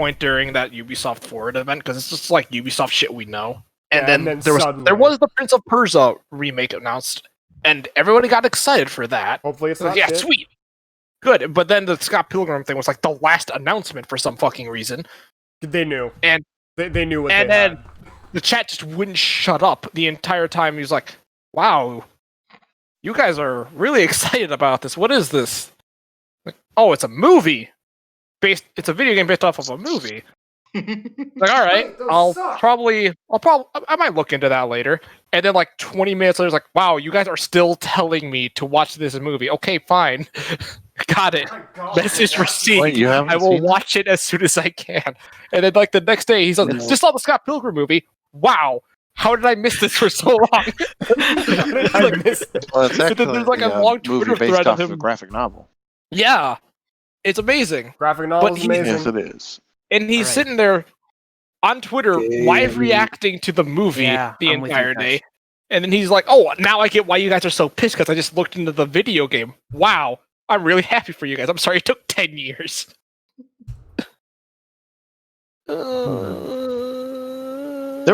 point during that Ubisoft Forward event because it's just like Ubisoft shit we know. Yeah, And then there was the Prince of Persia remake announced, and everybody got excited for that. Hopefully it's not yeah, shit. sweet, good. But then the Scott Pilgrim thing was like the last announcement for some fucking reason. They knew, and they knew what and they then had. the chat just wouldn't shut up the entire time. He was like, "Wow, you guys are really excited about this. What is this?" Like, oh, it's a movie. It's a video game based off of a movie. Like, all right, I might look into that later. And then like 20 minutes later, it's like, wow, you guys are still telling me to watch this movie. Okay, fine. Got it. Message received. Wait, you haven't I will seen watch it as soon as I can. And then like the next day, he's like, just saw the Scott Pilgrim movie. Wow. How did I miss this for so long? I missed it. Well, it's actually there's like a long movie Twitter based thread off of of a him. graphic novel. Yeah. It's amazing. Graphic novel is amazing. Yes, it is. And he's sitting there on Twitter, live reacting to the movie the entire day. And then he's like, oh, now I get why you guys are so pissed because I just looked into the video game. Wow. I'm really happy for you guys. I'm sorry it took 10 years. There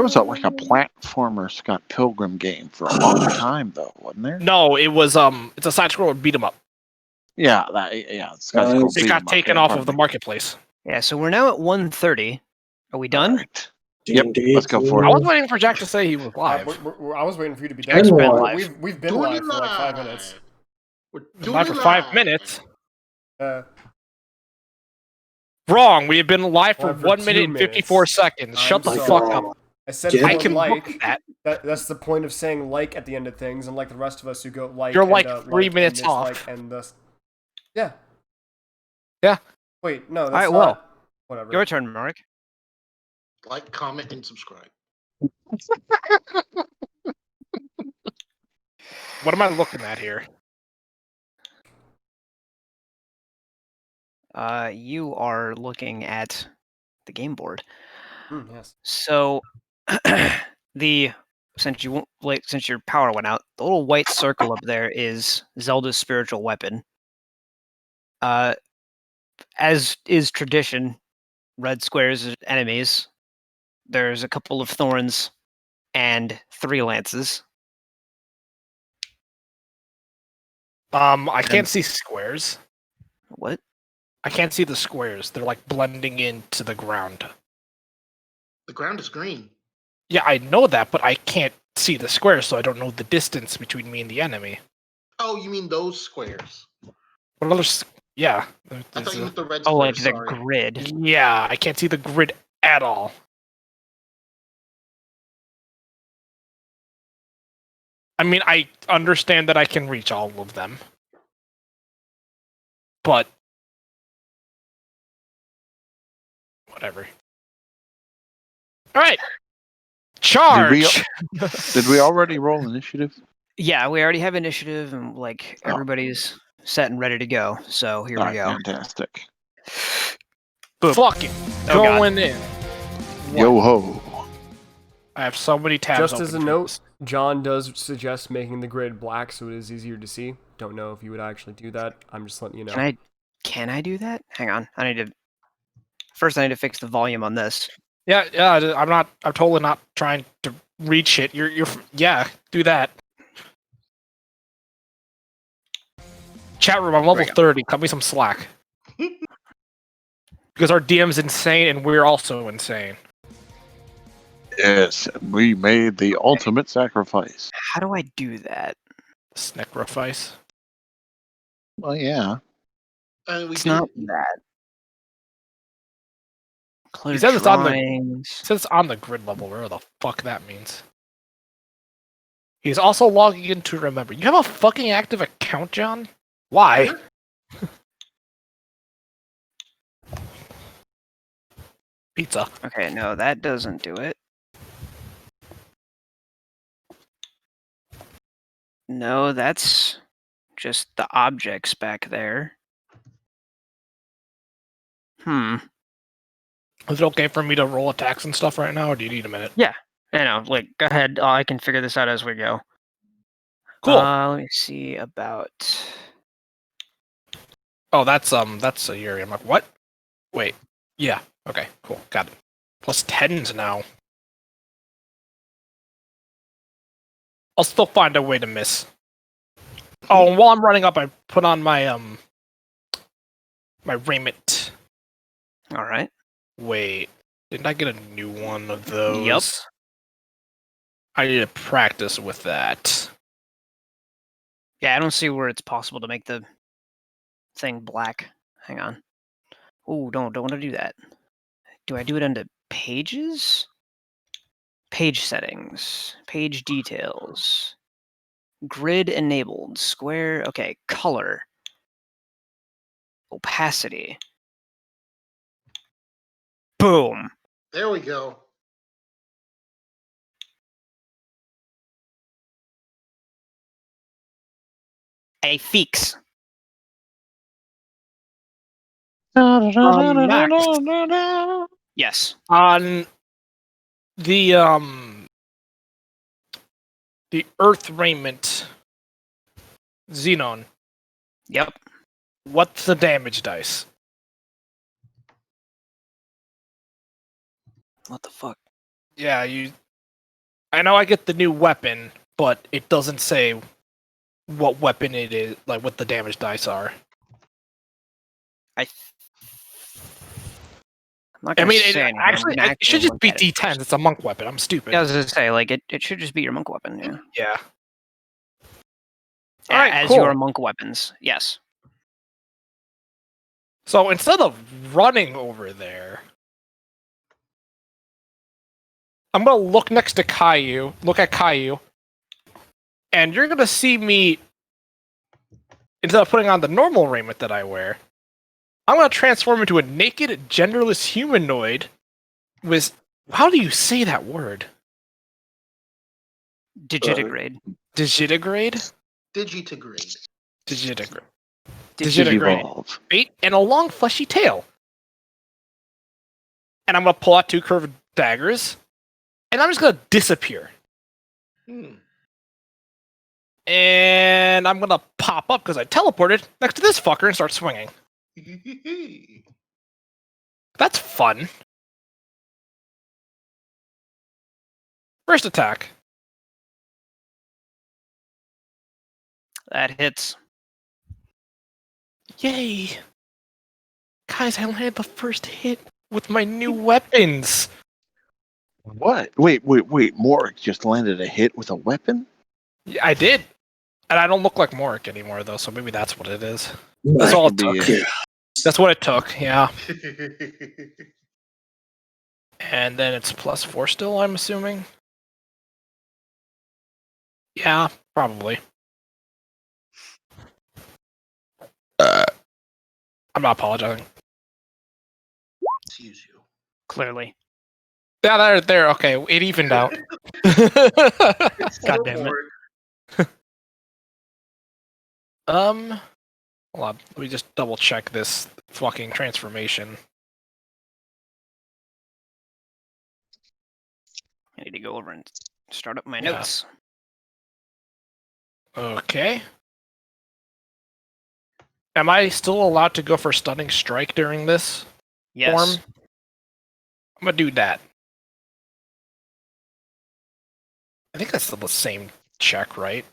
was like a platformer Scott Pilgrim game for a long time, though, wasn't there? No, it was it's a side scroller beat 'em up. Yeah, It got taken off of the marketplace. Yeah, so we're now at 1:30. Are we done? Right. Yep, let's go for it. I was waiting for Jack to say he was live. I was waiting for you to be Jack's done. been live. We've been live for like 5 minutes. We're live for 5 minutes. Uh, Wrong. We have been live for Live for 1 2 minute and minutes. 54 seconds. Shut the sorry. fuck up. I said I I can like. look at that. That's the point of saying like at the end of things, and like the rest of us who go like. You're and, like 3 like minutes and off. dislike and thus. Yeah. Yeah. Wait, no. That's All right, not, well, whatever. your turn, Mark. Like, comment, and subscribe. What am I looking at here? You are looking at the game board. Yes. So, since your power went out, the little white circle up there is Zelda's spiritual weapon. As is tradition, red squares are enemies. There's a couple of thorns and 3 lances. I can't see squares. What? I can't see the squares. They're like blending into the ground. The ground is green. Yeah, I know that, but I can't see the squares, so I don't know the distance between me and the enemy. Oh, you mean those squares? What other? Yeah. I thought you meant the red Oh, squares. like the sorry. grid. Yeah, I can't see the grid at all. I mean, I understand that I can reach all of them. But whatever. Alright. Charge! Did we already roll initiative? Yeah, we already have initiative, and like everybody's set and ready to go. So here we go. Fantastic. Fucking going in. Yo ho. I have so many tabs. Just as a note, John does suggest making the grid black so it is easier to see. Don't know if you would actually do that. I'm just letting you know. Can I do that? Hang on. I need to fix the volume on this. Yeah, I'm totally not trying to read shit. Yeah, do that. Chat room, I'm level 30. Cut me some slack. Because our DM's insane and we're also insane. Yes, we made the ultimate sacrifice. How do I do that? Sacrifice. Well, yeah. It's not that. He says it's on the grid level, wherever the fuck that means. He's also logging in to remember. You have a fucking active account, John? Why? Pizza. Okay, no, that doesn't do it. No, that's just the objects back there. Is it okay for me to roll attacks and stuff right now, or do you need a minute? Yeah, I know. Like, go ahead. I can figure this out as we go. Cool. Let me see about. Oh, that's a Yuri. I'm like, what? Wait. Yeah. Okay, cool. Got it. Plus 10s now. I'll still find a way to miss. Oh, and while I'm running up, I put on my my raiment. All right. Wait, didn't I get a new one of those? Yup. I need to practice with that. Yeah, I don't see where it's possible to make the thing black. Hang on. Oh, don't want to do that. Do I do it under pages? Page settings, page details, grid enabled, square. Okay, color, opacity. Boom. There we go. A fix. Da-da-da-da-da-da-da. Yes. On the Earth raiment, Xenon. Yep. What's the damage dice? What the fuck? Yeah, you. I know I get the new weapon, but it doesn't say what weapon it is, like what the damage dice are. I'm not I gonna mean, say anything. I'm actually, gonna it should just look be at it D10s. first. It's a monk weapon. I'm stupid. Yeah, I was gonna say, like, it should just be your monk weapon, yeah. Yeah. All right, As cool. your monk weapons, yes. So instead of running over there, I'm gonna look next to Caillou, look at Caillou, and you're gonna see me, instead of putting on the normal raiment that I wear, I'm gonna transform into a naked, genderless humanoid with, how do you say that word? Digitigrade. Digitigrade? Digitigrade. Digitigrade. Digitigrade. Digivolve. Bait and a long fleshy tail. And I'm gonna pull out 2 curved daggers, and I'm just gonna disappear. And I'm gonna pop up because I teleported next to this fucker and start swinging. That's fun. First attack. That hits. Yay! Guys, I landed the first hit with my new weapons. What? Wait. Morik just landed a hit with a weapon? Yeah, I did. And I don't look like Morik anymore, though, so maybe that's what it is. That's all it Could be took. it. That's what it took, yeah. And then it's +4 still, I'm assuming. Yeah, probably. I'm not apologizing. Excuse you. Clearly. Yeah, there. Okay, it evened out. It's God still damn it. Morik. Hold on. Let me just double check this fucking transformation. I need to go over and start up my Yeah. notes. Okay. Am I still allowed to go for stunning strike during this Yes. form? I'm gonna do that. I think that's still the same check, right?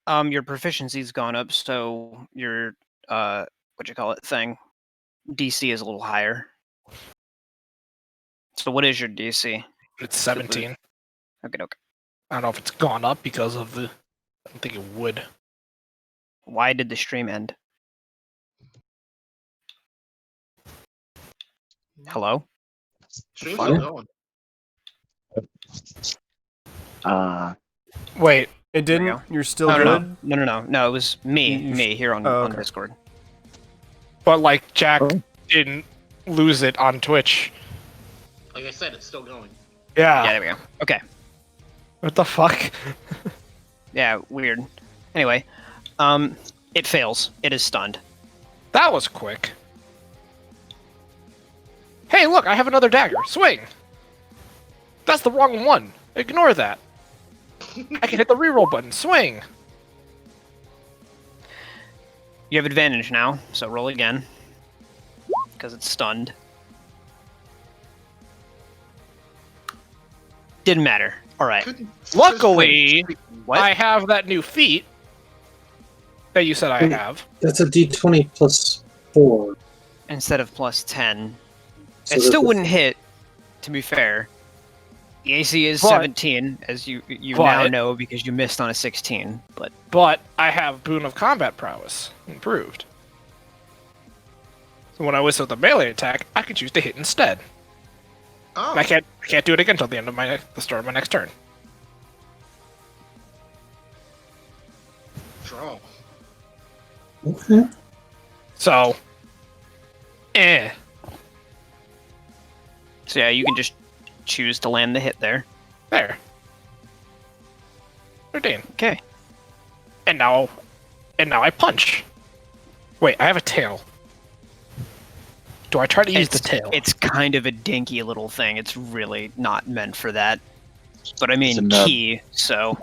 Your proficiency's gone up, so your thing, DC is a little higher. So what is your DC? It's 17. Okay. I don't know if it's gone up because of the. I don't think it would. Why did the stream end? Hello? Stream's Fire? still going. Wait. It There we didn't. go. You're still No, good. No, it was me. You Me here on, oh, on okay. Discord. But like Jack didn't lose it on Twitch. Like I said, it's still going. Yeah. Yeah, there we go. Okay. What the fuck? Yeah, weird. Anyway, it fails. It is stunned. That was quick. Hey, look, I have another dagger. Swing. That's the wrong one. Ignore that. I can hit the reroll button. Swing. You have advantage now, so roll again. Because it's stunned. Didn't matter. All right. Luckily, What? I have that new feat that you said I have. That's a D20 plus 4. Instead of plus 10. So It still that's a- wouldn't hit, to be fair. The AC is But- 17, as you now but- know because you missed on a 16. But I have Boon of Combat Prowess improved. So when I whistle the melee attack, I can choose to hit instead. Oh, And I can't do it again until the end of the start of my next turn. draw. Okay. So, So yeah, you can just choose to land the hit there. there. 13. Okay. And now I punch. Wait, I have a tail. Do I try to use the tail? It's kind of a dinky little thing. It's really not meant for that. But I mean, It's a nub. key, so...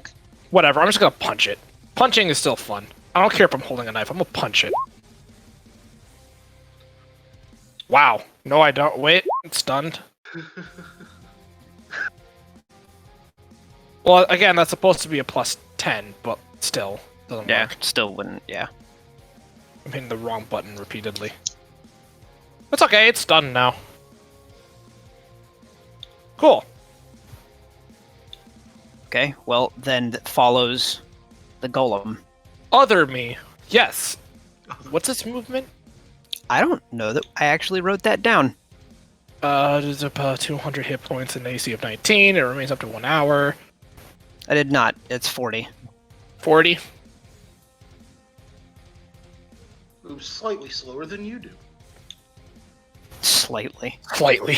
Whatever, I'm just gonna punch it. Punching is still fun. I don't care if I'm holding a knife, I'm gonna punch it. Wow. No, I don't. Wait, it's stunned. Well, again, that's supposed to be a plus 10, but still, doesn't Yeah, work. still wouldn't, yeah. I'm hitting the wrong button repeatedly. That's okay, it's stunned now. Cool. Okay, well, then that follows the golem. Other me. Yes. What's its movement? I don't know that I actually wrote that down. There's about 200 hit points and an AC of 19. It remains up to 1 hour. I did not. It's 40. 40. Moves slightly slower than you do. Slightly. Slightly.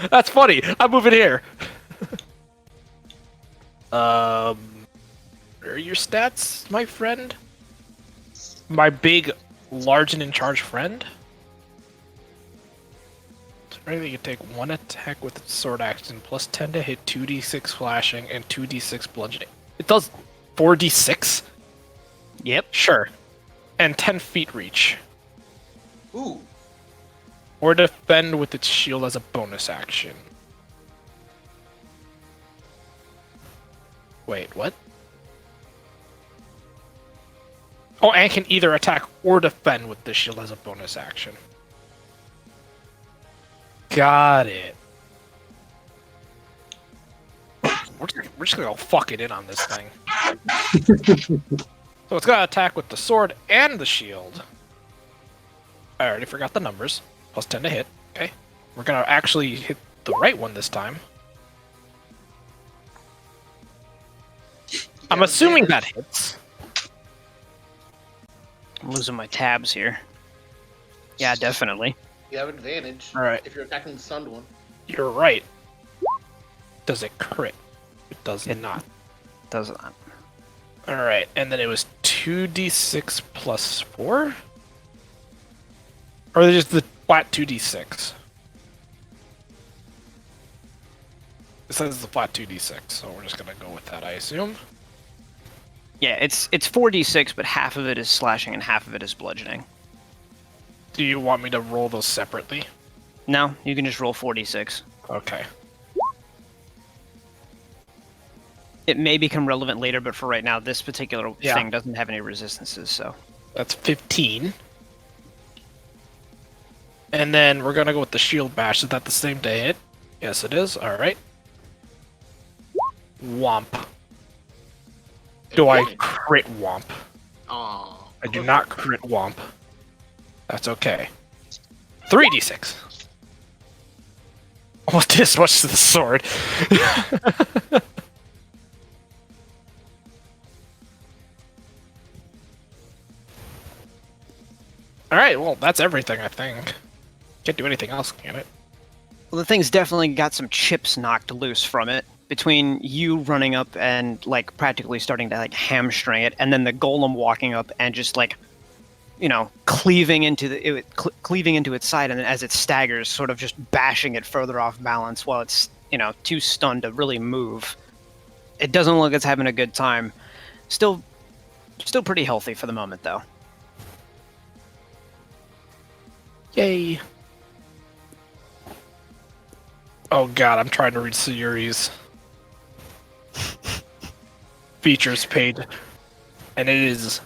That's funny. I'm moving here. What are your stats, my friend? My big, large, and in charge friend? Apparently you take 1 attack with its sword action, plus 10 to hit, 2d6 slashing, and 2d6 bludgeoning. It does 4d6? Yep. Sure. And 10 feet reach. Ooh. Or defend with its shield as a bonus action. Wait, what? Oh, and can either attack or defend with the shield as a bonus action. Got it. We're just gonna go fuck it in on this thing. So it's gonna attack with the sword and the shield. I already forgot the numbers. Plus 10 to hit. Okay. We're gonna actually hit the right one this time. I'm assuming that hits. I'm losing my tabs here. Yeah, definitely. You have advantage. Alright. If you're attacking the stunned one. You're right. Does it crit? It does It- not. Does not. Alright, and then it was 2d6 plus 4? Or just the flat 2d6? It says it's a flat 2d6, so we're just gonna go with that, I assume. Yeah, it's 4d6, but half of it is slashing and half of it is bludgeoning. Do you want me to roll those separately? No, you can just roll 4d6. Okay. It may become relevant later, but for right now, this particular Yeah. thing doesn't have any resistances, so... That's 15. And then we're gonna go with the shield bash. Is that the same to hit? Yes, it is. Alright. Womp. Do I Advantage. crit womp? Aw. I do not crit womp. That's okay. 3d6. Almost this much to the sword. Alright, well, that's everything, I think. Can't do anything else, can it? Well, the thing's definitely got some chips knocked loose from it. Between you running up and, like, practically starting to, like, hamstring it, and then the golem walking up and just, like, you know, cleaving into its side, and then as it staggers, sort of just bashing it further off balance while it's, you know, too stunned to really move. It doesn't look like it's having a good time. Still pretty healthy for the moment, though. Yay. Oh god, I'm trying to read Sayuri's features page, and it is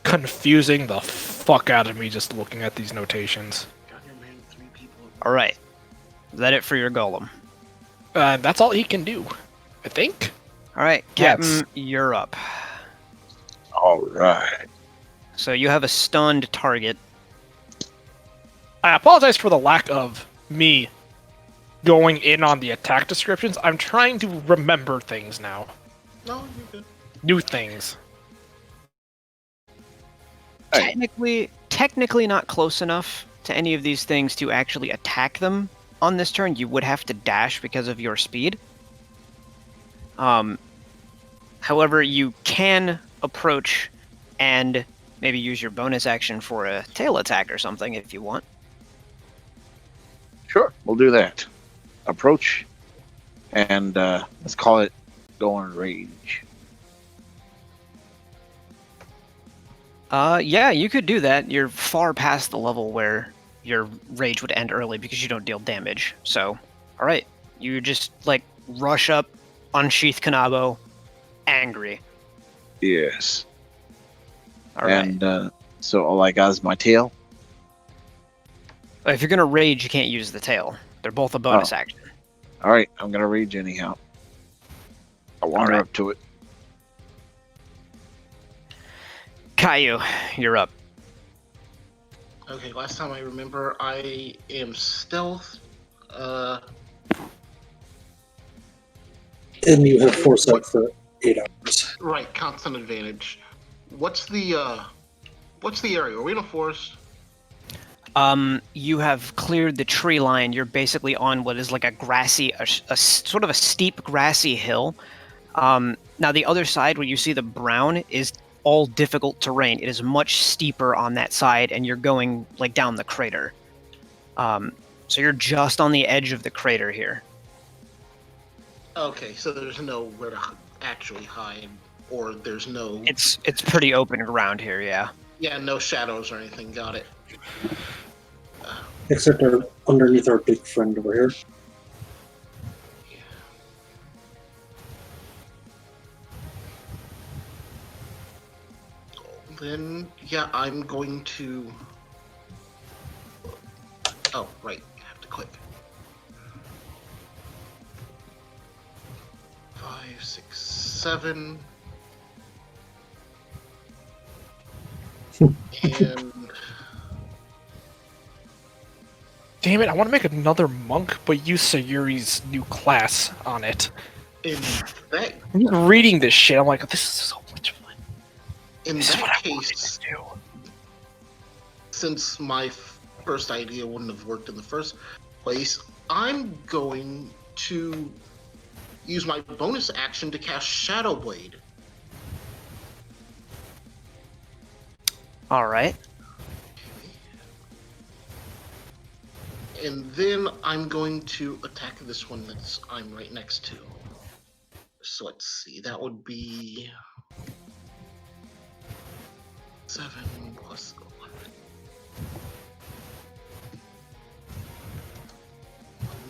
confusing the fuck out of me just looking at these notations. God, you're marrying 3 people. All right. Is that it for your golem? That's all he can do, I think. All right, Yes. Captain, you're up. All right. So you have a stunned target. I apologize for the lack of me going in on the attack descriptions. I'm trying to remember things now. No, you're good. New things. Hey. Technically not close enough to any of these things to actually attack them on this turn. You would have to dash because of your speed. However, you can approach and maybe use your bonus action for a tail attack or something if you want. Sure, we'll do that. Approach, and let's call it go in rage. Yeah, you could do that. You're far past the level where your rage would end early because you don't deal damage. So, all right, you just like rush up, unsheath Kanabo, angry. Yes. All right. And so all I got is my tail. If you're gonna rage, you can't use the tail. They're both a bonus action. All right, I'm gonna rage anyhow. I wander Alright. up to it. Caillou, you're up. Okay, last time I remember, I am stealth. And you have foresight for 8 hours. Right, constant advantage. What's the area? Are we in a forest? You have cleared the tree line. You're basically on what is like a grassy, a sort of a steep grassy hill. Now the other side, where you see the brown, is all difficult terrain. It is much steeper on that side, and you're going like down the crater. So you're just on the edge of the crater here. Okay, so there's nowhere to actually hide, or there's no... It's pretty open ground here, yeah. Yeah, no shadows or anything, got it. Except underneath our big friend over here. Yeah. Then, yeah, I'm going to... Oh, right, I have to click. 5, 6, 7... and... Damn it, I want to make another monk, but use Sayuri's new class on it. In that I'm just reading this shit, I'm like, this is so much fun. in This is what that I wanted case, to do. since my first idea wouldn't have worked in the first place, I'm going to use my bonus action to cast Shadow Blade. All right. And then I'm going to attack this one that's I'm right next to. So let's see, that would be 7 plus 11.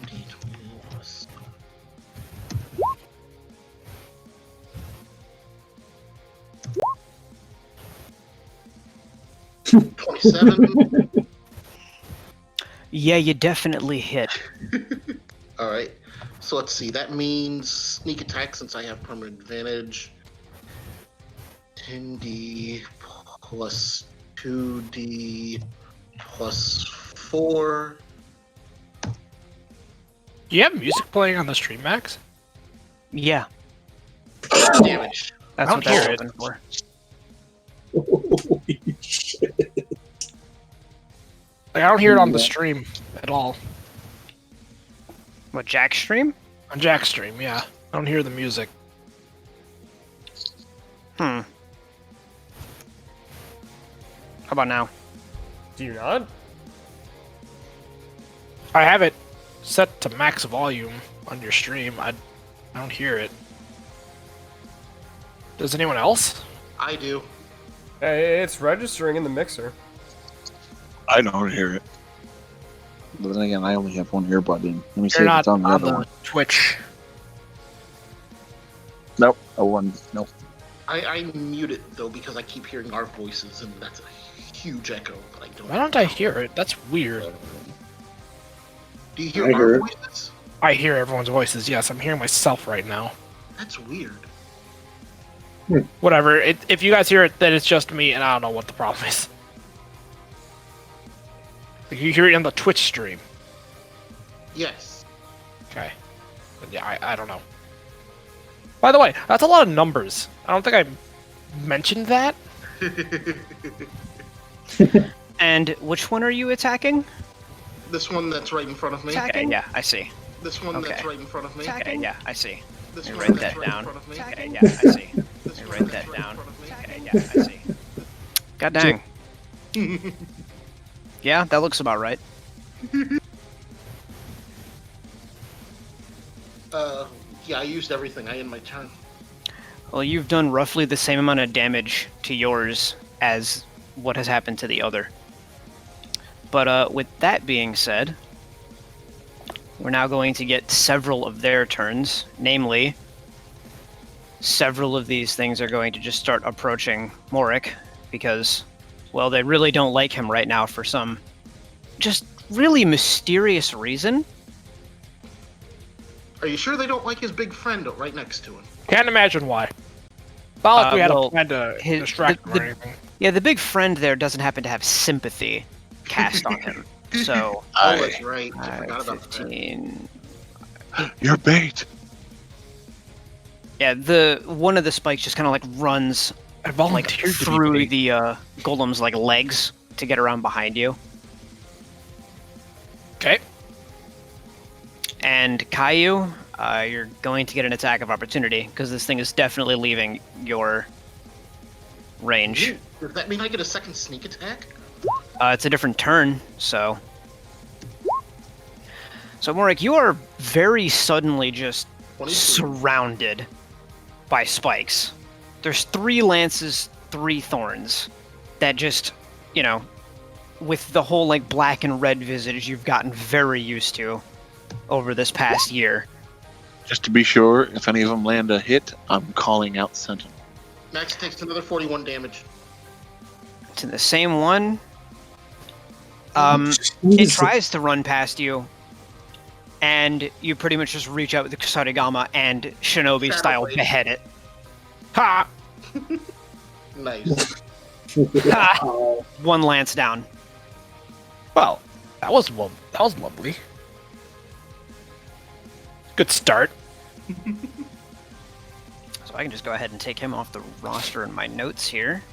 1d20 plus 27. Yeah, you definitely hit. All right. So let's see. That means sneak attack since I have permanent advantage. 10d plus 2d plus 4. Do you have music playing on the stream, Max? Yeah, Damage. that's I what don't that's hear it. open for. Holy shit. Like, I don't hear it on the Yeah. stream at all. What, Jack's stream? On Jack's stream, yeah. I don't hear the music. How about now? Do you not? I have it set to max volume on your stream. I don't hear it. Does anyone else? I do. It's registering in the mixer. I don't hear it. But then again, I only have one earbud in. Let me see You're if it's not on the on other the one. Twitch. Nope. I wouldn't. Nope. I mute it though because I keep hearing our voices, and that's a huge echo that I don't. Why don't I hear it? That's weird. Do you I hear hear our it. voices? I hear everyone's voices. Yes, I'm hearing myself right now. That's weird. Whatever. If you guys hear it, then it's just me, and I don't know what the problem is. You hear it on the Twitch stream. Yes. Okay. But yeah, I don't know. By the way, that's a lot of numbers. I don't think I mentioned that. And which one are you attacking? This one that's right in front of me. Okay, yeah, I see. This one that's Okay. right in front of me. Okay, yeah, I see. This Let me one write that's that right down. in front of me. Okay, yeah, I see. This Let me one write that's that right in down. front of me. Okay, yeah, I see. God dang. Yeah, that looks about right. Yeah, I used everything. I end my turn. Well, you've done roughly the same amount of damage to yours as what has happened to the other. But with that being said, we're now going to get several of their turns. Namely, several of these things are going to just start approaching Morik because, well, they really don't like him right now for some just really mysterious reason. Are you sure they don't like his big friend right next to him? Can't imagine why. Not like we had well, a plan to his- distract the- him or the- anything. Yeah, the big friend there doesn't happen to have sympathy cast on him. So, Oh, that's right. I forgot about that. 15. You're bait. Yeah, one of the spikes just kind of like runs I like volunteered to be through bait. the golem's like legs to get around behind you. Okay. And Caillou, you're going to get an attack of opportunity because this thing is definitely leaving your range. Ooh, does that mean I get a second sneak attack? It's a different turn, so. So, Morik, you are very suddenly just 22. surrounded by spikes. There's 3 lances, 3 thorns that just, you know, with the whole like black and red visage you've gotten very used to over this past year. Just to be sure, if any of them land a hit, I'm calling out Sentinel. Max takes another 41 damage. It's in the same one. It Jesus. tries to run past you, and you pretty much just reach out with the Kusarigama and Shinobi Shadow style Blade. behead it. Ha! Nice. Wow. 1 lance down. Well, that was lovely. Good start. So I can just go ahead and take him off the roster in my notes here.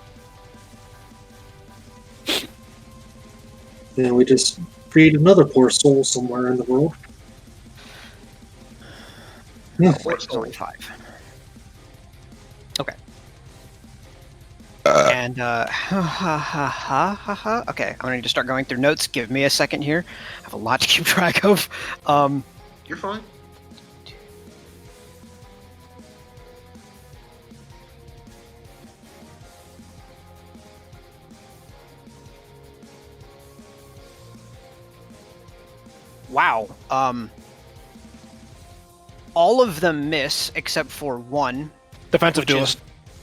And we just freed another poor soul somewhere in the world. Yeah. Wait, it's only 5. Okay. And, okay, I'm gonna need to start going through notes. Give me a second here. I have a lot to keep track of. You're fine. Wow. All of them miss except for one, Defensive which is duelist.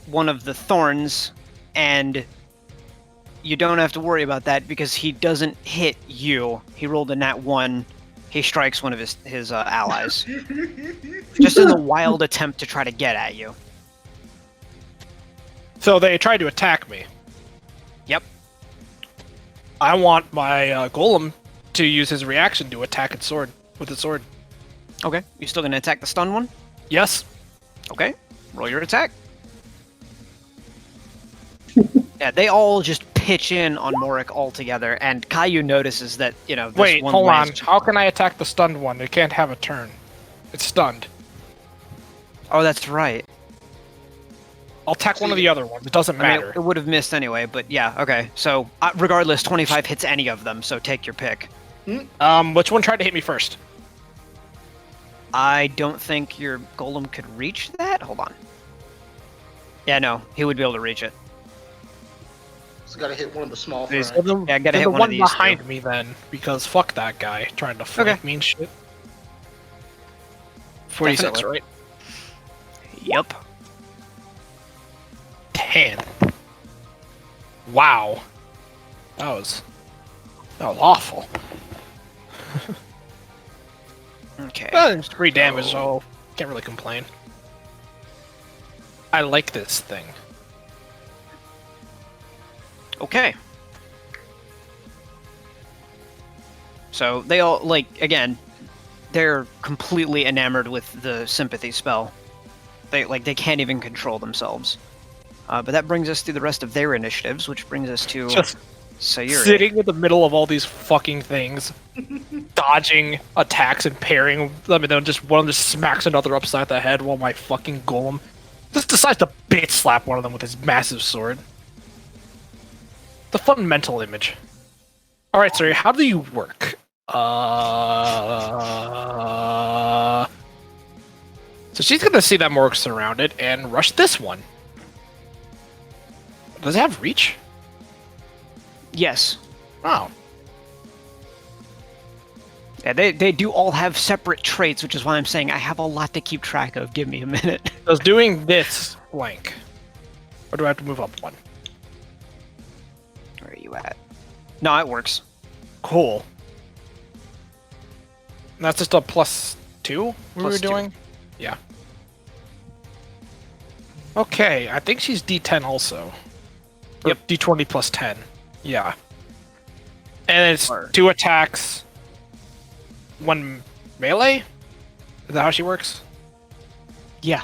one of the thorns, and you don't have to worry about that because he doesn't hit you. He rolled a nat 1. He strikes one of his allies. Just in a wild attempt to try to get at you. So they tried to attack me. Yep. I want my golem to use his reaction to attack its sword with its sword. Okay. You still gonna attack the stun one? Yes. Okay. Roll your attack. Yeah, they all just pitch in on Morik altogether, and Caillou notices that, you know, this Wait, one hold on. lance- How can I attack the stunned one? It can't have a turn. It's stunned. Oh, that's right. I'll attack one of the other ones. It doesn't I mean, matter. it would have missed anyway, but yeah, okay. So, regardless, 25 hits any of them, so take your pick. Which one tried to hit me first? I don't think your golem could reach that. Hold on. Yeah, no, he would be able to reach it. So gotta hit one of the small These- fry. Yeah, I gotta then hit the one of these behind two. me then, because fuck that guy trying to flank Okay. me and shit. 46, Definitely. right? Yep. 10. Wow. That was awful. Okay. Well, it's 3 damage, so can't really complain. I like this thing. Okay. So they all again, they're completely enamored with the sympathy spell. They can't even control themselves. But that brings us through the rest of their initiatives, which brings us to Just Sayuri. sitting in the middle of all these fucking things, dodging attacks and parrying them, and then just one of them just smacks another upside the head while my fucking golem just decides to bitch slap one of them with his massive sword. The fun mental image. Alright, sorry, how do you work? So she's gonna see that Morg's surrounded and rush this one. Does it have reach? Yes. Oh. Yeah, they do all have separate traits, which is why I'm saying I have a lot to keep track of. Give me a minute. Does doing this blank? Or do I have to move up one? Where are you at? No, it works. Cool. And that's just a +2 we were +2. doing? Yeah. Okay, I think she's D10 also. Yep, D20 plus 10. Yeah. And it's Or- 2 attacks, 1 melee? Is that how she works? Yeah.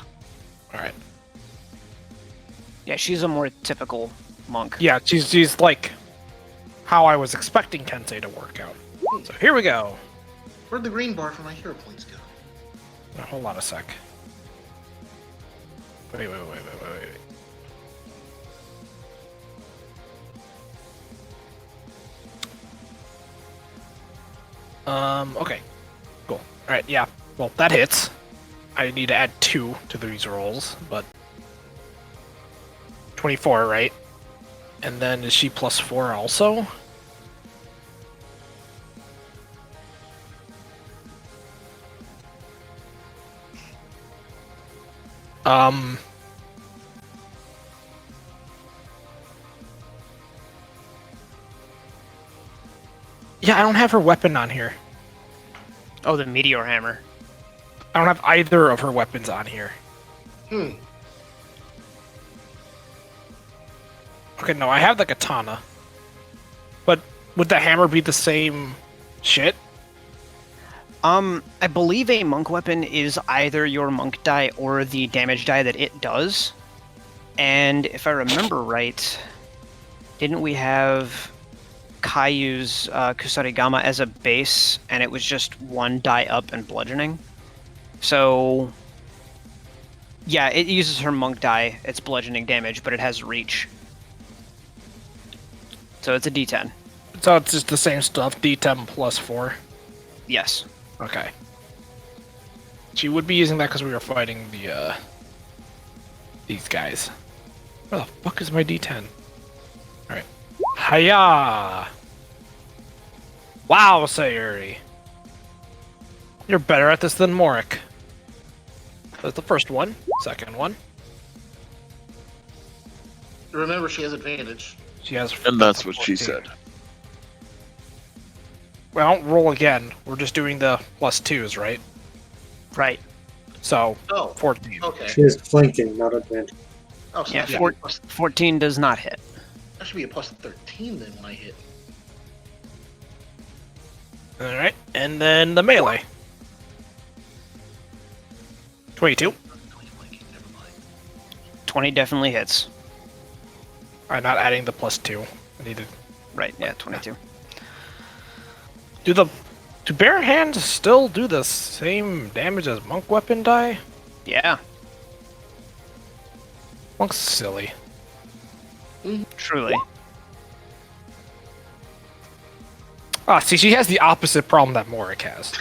Alright. Yeah, she's a more typical monk. Yeah, she's like how I was expecting Kensei to work out. So here we go. Where'd the green bar for my hero points go? Now, hold on a sec. Wait. Okay. Cool. Alright, yeah. Well, that hits. I need to add 2 to these rolls, but 24, right? And then is she +4 also? Yeah, I don't have her weapon on here. Oh, the meteor hammer. I don't have either of her weapons on here. Hmm. Okay, no, I have the katana. But would the hammer be the same shit? I believe a monk weapon is either your monk die or the damage die that it does. And if I remember right, didn't we have Kaiu's Kusarigama as a base, and it was just 1 die up and bludgeoning? So, yeah, it uses her monk die. It's bludgeoning damage, but it has reach. So it's a D10. So it's just the same stuff, D10 +4. Yes. Okay. She would be using that because we were fighting the, these guys. Where the fuck is my D10? Alright. Hiya! Wow, Sayuri. You're better at this than Morik. That's the first one. Second one. Remember, she has advantage. She has... And that's what she 14. said. Well, roll again. We're just doing the +2s, right? Right. So, Oh, 14. okay. She is flanking, not advantage. Oh, so Yeah, that, should four- be a plus, 14 does not hit. that should be a +13 then when I hit. Alright, and then the melee. 22. 20 definitely hits. I'm not adding the +2. I need to... Right, yeah, 22. Do bare hands still do the same damage as monk weapon die? Yeah, Monk's silly. truly. Ah, see, she has the opposite problem that Morik has.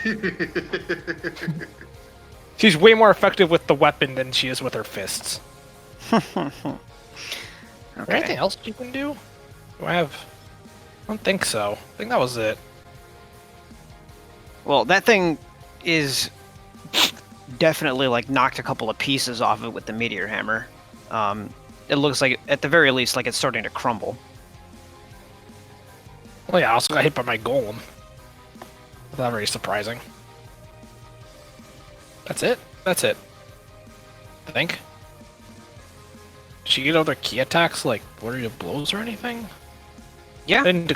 She's way more effective with the weapon than she is with her fists. Is there anything Okay. else you can do? Do I have? I don't think so. I think that was it. Well, that thing is definitely like knocked a couple of pieces off it with the meteor hammer. It looks like, at the very least, like it's starting to crumble. Well, yeah, I also got hit by my golem. Not very surprising. That's it? That's it. I think. Did she get other key attacks, like Flurry of Blows or anything? Yeah. I didn't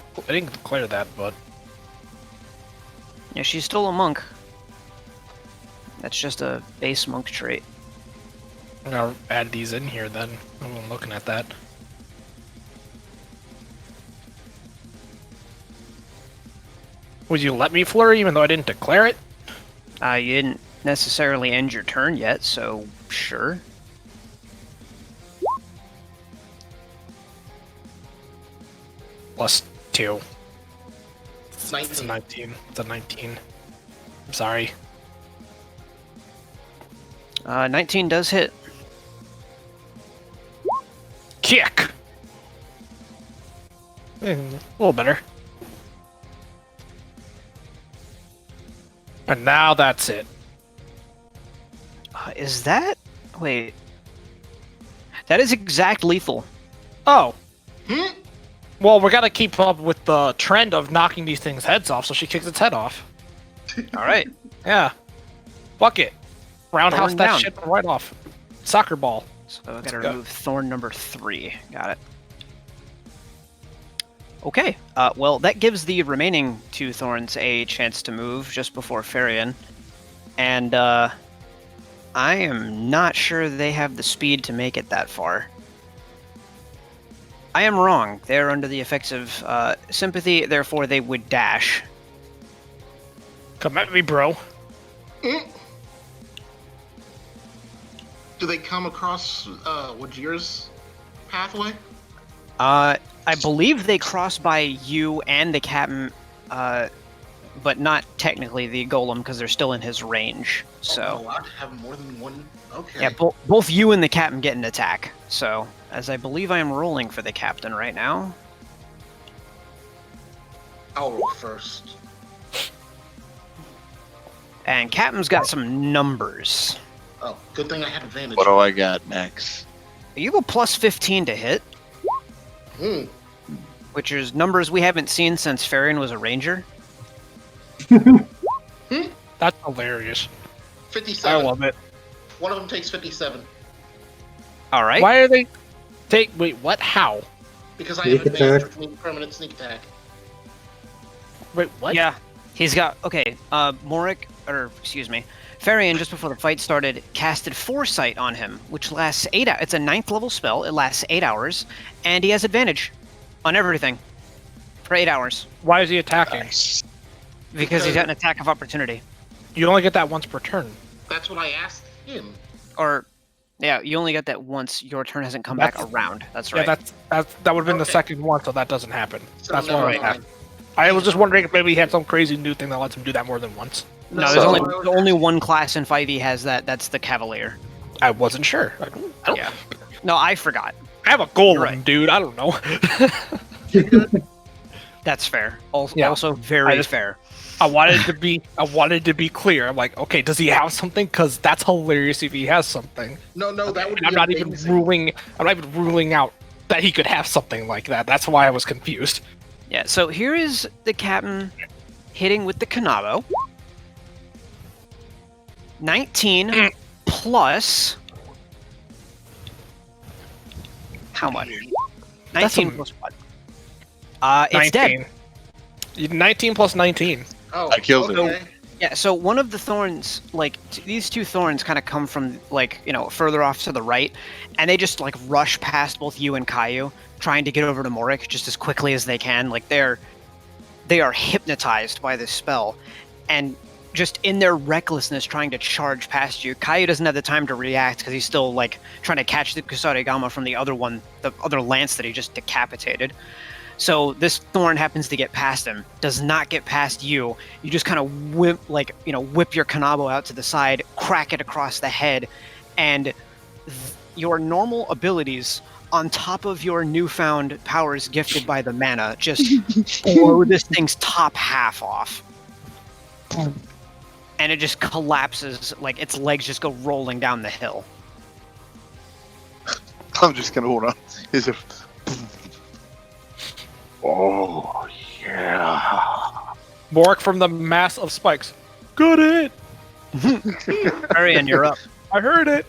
declare that, but... Yeah, she's still a monk. That's just a base monk trait. I'm gonna add these in here then. I'm looking at that. Would you let me flurry even though I didn't declare it? You didn't necessarily end your turn yet, so sure. Plus 2. It's 19. a 19. It's a 19. I'm sorry. 19 does hit. Kick! A little better. And now that's it. Is that... Wait. That is exact lethal. Oh. Hmm? Well, we gotta keep up with the trend of knocking these things' heads off, so she kicks its head off. Alright. Yeah. Fuck it. Roundhouse Thorn that down. shit right off. Soccer ball. So I gotta go. remove thorn number 3. Got it. Okay. Well, that gives the remaining 2 thorns a chance to move just before Farian. And, I am not sure they have the speed to make it that far. I am wrong. They're under the effects of sympathy, therefore they would dash. Come at me, bro. Mm. Do they come across Wajir's pathway? I believe they cross by you and the captain, but not technically the golem because they're still in his range. So Oh, I'd have more than one. Okay. yeah, both you and the captain get an attack. So as I believe I am rolling for the captain right now. I'll roll first. And captain's got some numbers. Oh, good thing I had advantage. What do I got next? You go plus 15 to hit, Hmm. which is numbers we haven't seen since Farian was a ranger. That's hilarious. 57. I love it. One of them takes 57 All right. Why are they... Wait, what? How? because I Sneak have advantage attack. with permanent sneak attack. Wait, what? Yeah, he's got okay. Morik, or excuse me, Farian just before the fight started casted Foresight on him, which lasts 8 hours. It's a 9th level spell. It lasts 8 hours, and he has advantage on everything for 8 hours Why is he attacking? Nice. because he's got an attack of opportunity. You only get that once per turn. That's what I asked him. Or, yeah, you only get that once. Your turn hasn't come back That's- around. That's right. Yeah, that would have been the Okay. second one, so that doesn't happen. So That's never why I was mind. asking. I was just wondering if maybe he had some crazy new thing that lets him do that more than once. no, No, there's So- only one class in 5e has that. That's the Cavalier. I wasn't sure. I don't, Yeah. No, I forgot. I have a golem, You're right. dude. I don't know. That's fair. Also, Yeah. also very I just- fair. I wanted to be clear. I'm like, okay, does he have something? Because that's hilarious if he has something. No, that would And be I'm not even amazing. ruling out that he could have something like that. That's why I was confused. Yeah, so here is the captain hitting with the Kanabo. 19 plus... How much? That's 19 a- plus what? It's dead. 19 plus 19. Oh, I killed it. okay. Yeah, so one of the thorns, like, these 2 thorns kind of come from, like, further off to the right, and they just, like, rush past both you and Caillou, trying to get over to Morik just as quickly as they can. Like, they are hypnotized by this spell, and just in their recklessness trying to charge past you, Caillou doesn't have the time to react because he's still, like, trying to catch the Kusarigama from the other one, the other lance that he just decapitated. So this thorn happens to get past him, does not get past you. You just kind of whip your Kanabo out to the side, crack it across the head, and your normal abilities on top of your newfound powers gifted by the mana, just blow this thing's top half off. And it just collapses, like its legs just go rolling down the hill. I'm just gonna hold on. Is it? Oh yeah. Mork from the mass of spikes. Got it. Arian, you're up. I heard it.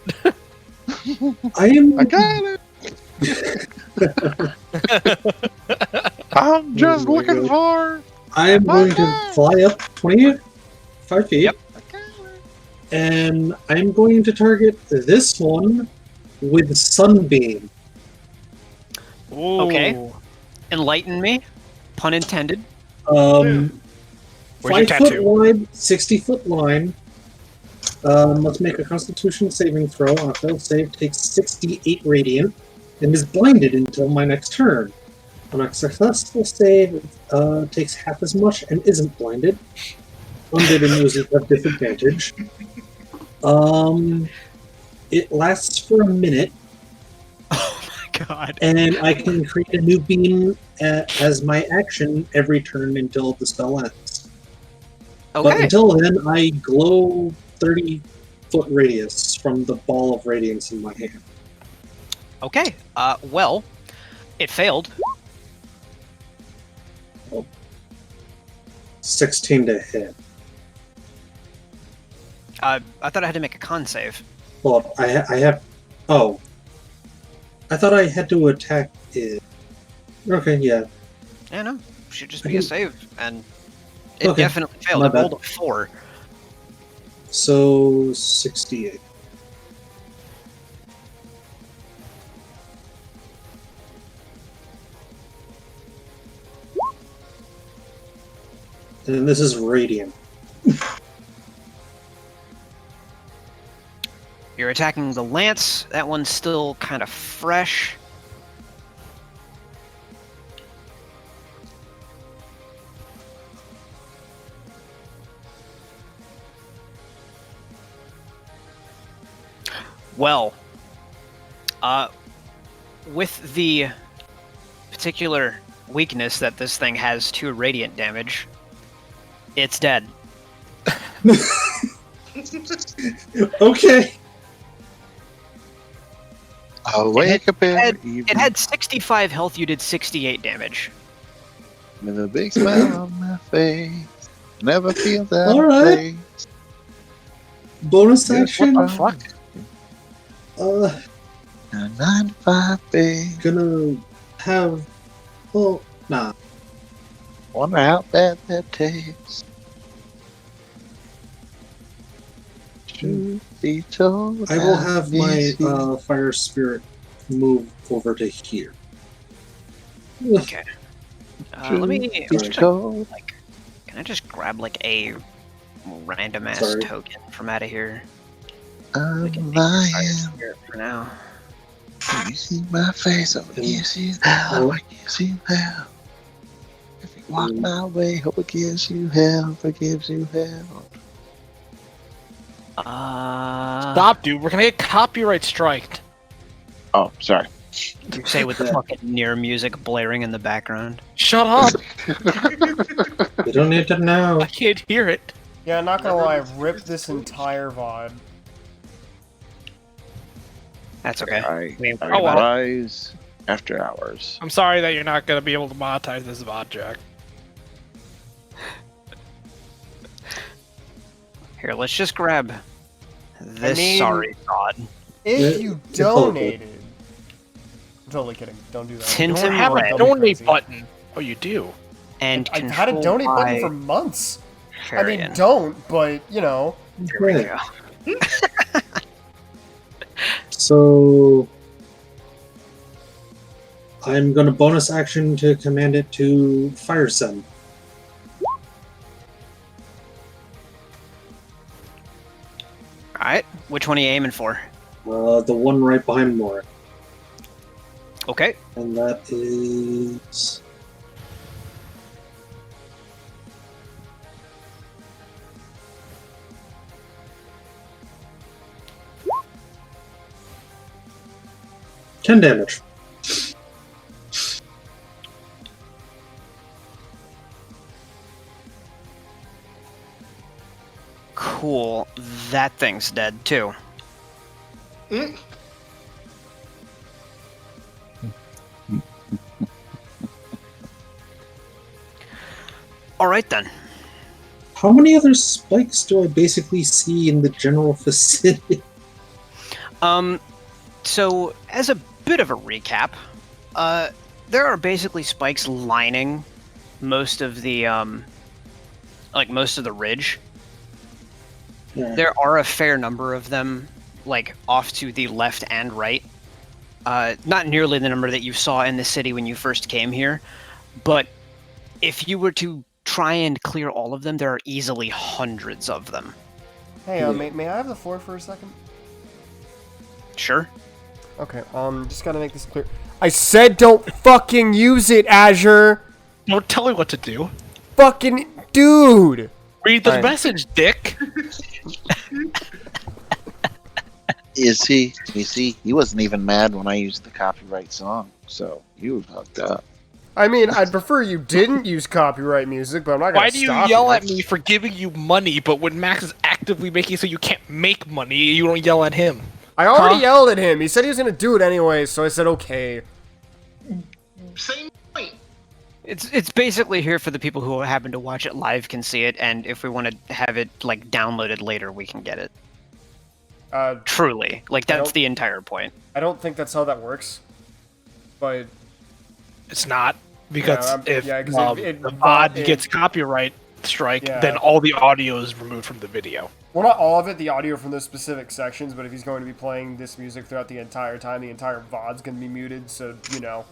I got it. I'm just Oh my looking for. I'm going to fly up 25 feet. Yep. And I'm going to target this one with Sunbeam. Okay. Enlighten me. Pun intended. Where's your 5 foot tattoo? wide, 60-foot line. Let's make a Constitution saving throw. On a failed save, takes 68 radiant, and is blinded until my next turn. On a successful save, takes half as much and isn't blinded. Undead and users have disadvantage. It lasts for a minute, Oh my god. and I can create a new beam as my action every turn until the spell ends. But Okay. until then, I glow 30-foot radius from the ball of radiance in my hand. Okay. Well, it failed. 16 to hit. I thought I had to make a con save. Well, I have. Oh. I thought I had to attack it. Okay, yeah. Yeah, no. Should just I be a didn't- save. And it Okay, definitely failed. my It bad. rolled a 4. So, 68. And this is radiant. You're attacking the lance. That one's still kind of fresh. Well, with the particular weakness that this thing has to radiant damage, it's dead. Okay. I'll wake up every evening It had 65 health, you did 68 damage. with a big smile on my face. Never feel that Alright. place. Bonus Yes, action. what the fuck? A 9 to 5 day. Gonna have. Well, nah. Wonder how bad that tastes. Truth be told, I will have my miss you. fire spirit move over to here. Okay. Let me. Truth Sorry. be told, Can I just grab like a random ass Sorry. token from out of here? I'm We can take the fire lying. spirit for now. You see my face, I'll kiss you Oh. hell, I'll kiss you hell. If you walk my way, hope it gives you hell, forgives you hell. Stop, dude. We're gonna get copyright striked. Oh, sorry. You say with the fucking near music blaring in the background. Shut up. You don't need to know. I can't hear it. Yeah, not gonna lie, I've ripped this entire VOD. That's okay. I We ain't worried Oh, well. about it. rise after hours. I'm sorry that you're not gonna be able to monetize this VOD, Jack. Here, let's just grab this mean- sorry god. If Yeah, you it's all good. donated. I'm totally kidding. Don't do that. You Tintin don't have a Red Don't be donate crazy. button. Oh, you do. And I've had a controlled donate button by for months. I Farian. mean, don't, but, you know. Here we Okay. go. So I'm gonna bonus action to command it to fire send. Alright, which one are you aiming for? The one right behind Mora. Okay. And that is $10 damage. cool. That thing's dead too. Mm. All right then. How many other spikes do I basically see in the general vicinity? So as a bit of a recap, there are basically spikes lining most of the most of the ridge. Yeah. There are a fair number of them, like off to the left and right. Not nearly the number that you saw in the city when you first came here, but if you were to try and clear all of them, there are easily hundreds of them. Hey, may I have the floor for a second? Sure. Okay, just gotta make this clear. I said don't fucking use it, Azure! Don't tell me what to do. Fucking dude! Read the Alright. message, Dick. You see, he wasn't even mad when I used the copyright song, so you were hooked up. I mean, I'd prefer you didn't use copyright music, but I'm not gonna Why do you stop yell at me for giving you money, but when Max is actively making so you can't make money, you don't yell at him? I already Huh? yelled at him. He said he was gonna do it anyway, so I said okay. Same point. It's basically here for the people who happen to watch it live can see it, and if we want to have it like downloaded later, we can get it. Truly, like that's don't- the entire point. I don't think that's how that works. But It's not, because Yeah, if yeah, 'cause it the VOD it- gets copyright strike, Yeah. then all the audio is removed from the video. well, not all of it, the audio from those specific sections, but if he's going to be playing this music throughout the entire time, the entire VOD's gonna be muted, so, you know.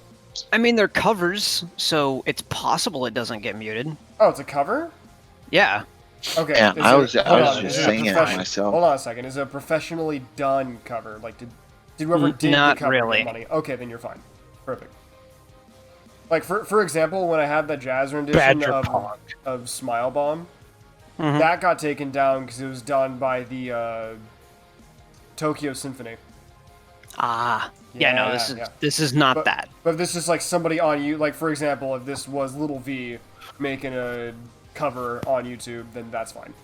I mean, they're covers, so it's possible it doesn't get muted. Oh, it's a cover? Yeah. Okay. Yeah, is I it- was hold just on, is it a saying it profession- myself. Hold on a second. Is it a professionally done cover? Like, did whoever did not the cover really. get money? Okay, then you're fine. Perfect. Like, for example, when I had the jazz rendition Badger of Pong. Smile Bomb, Mhm. that got taken down because it was done by the Tokyo Symphony. Ah. Yeah. No, this is not But, that. But if this is like somebody on you, like for example, if this was Little V making a cover on YouTube, then that's fine.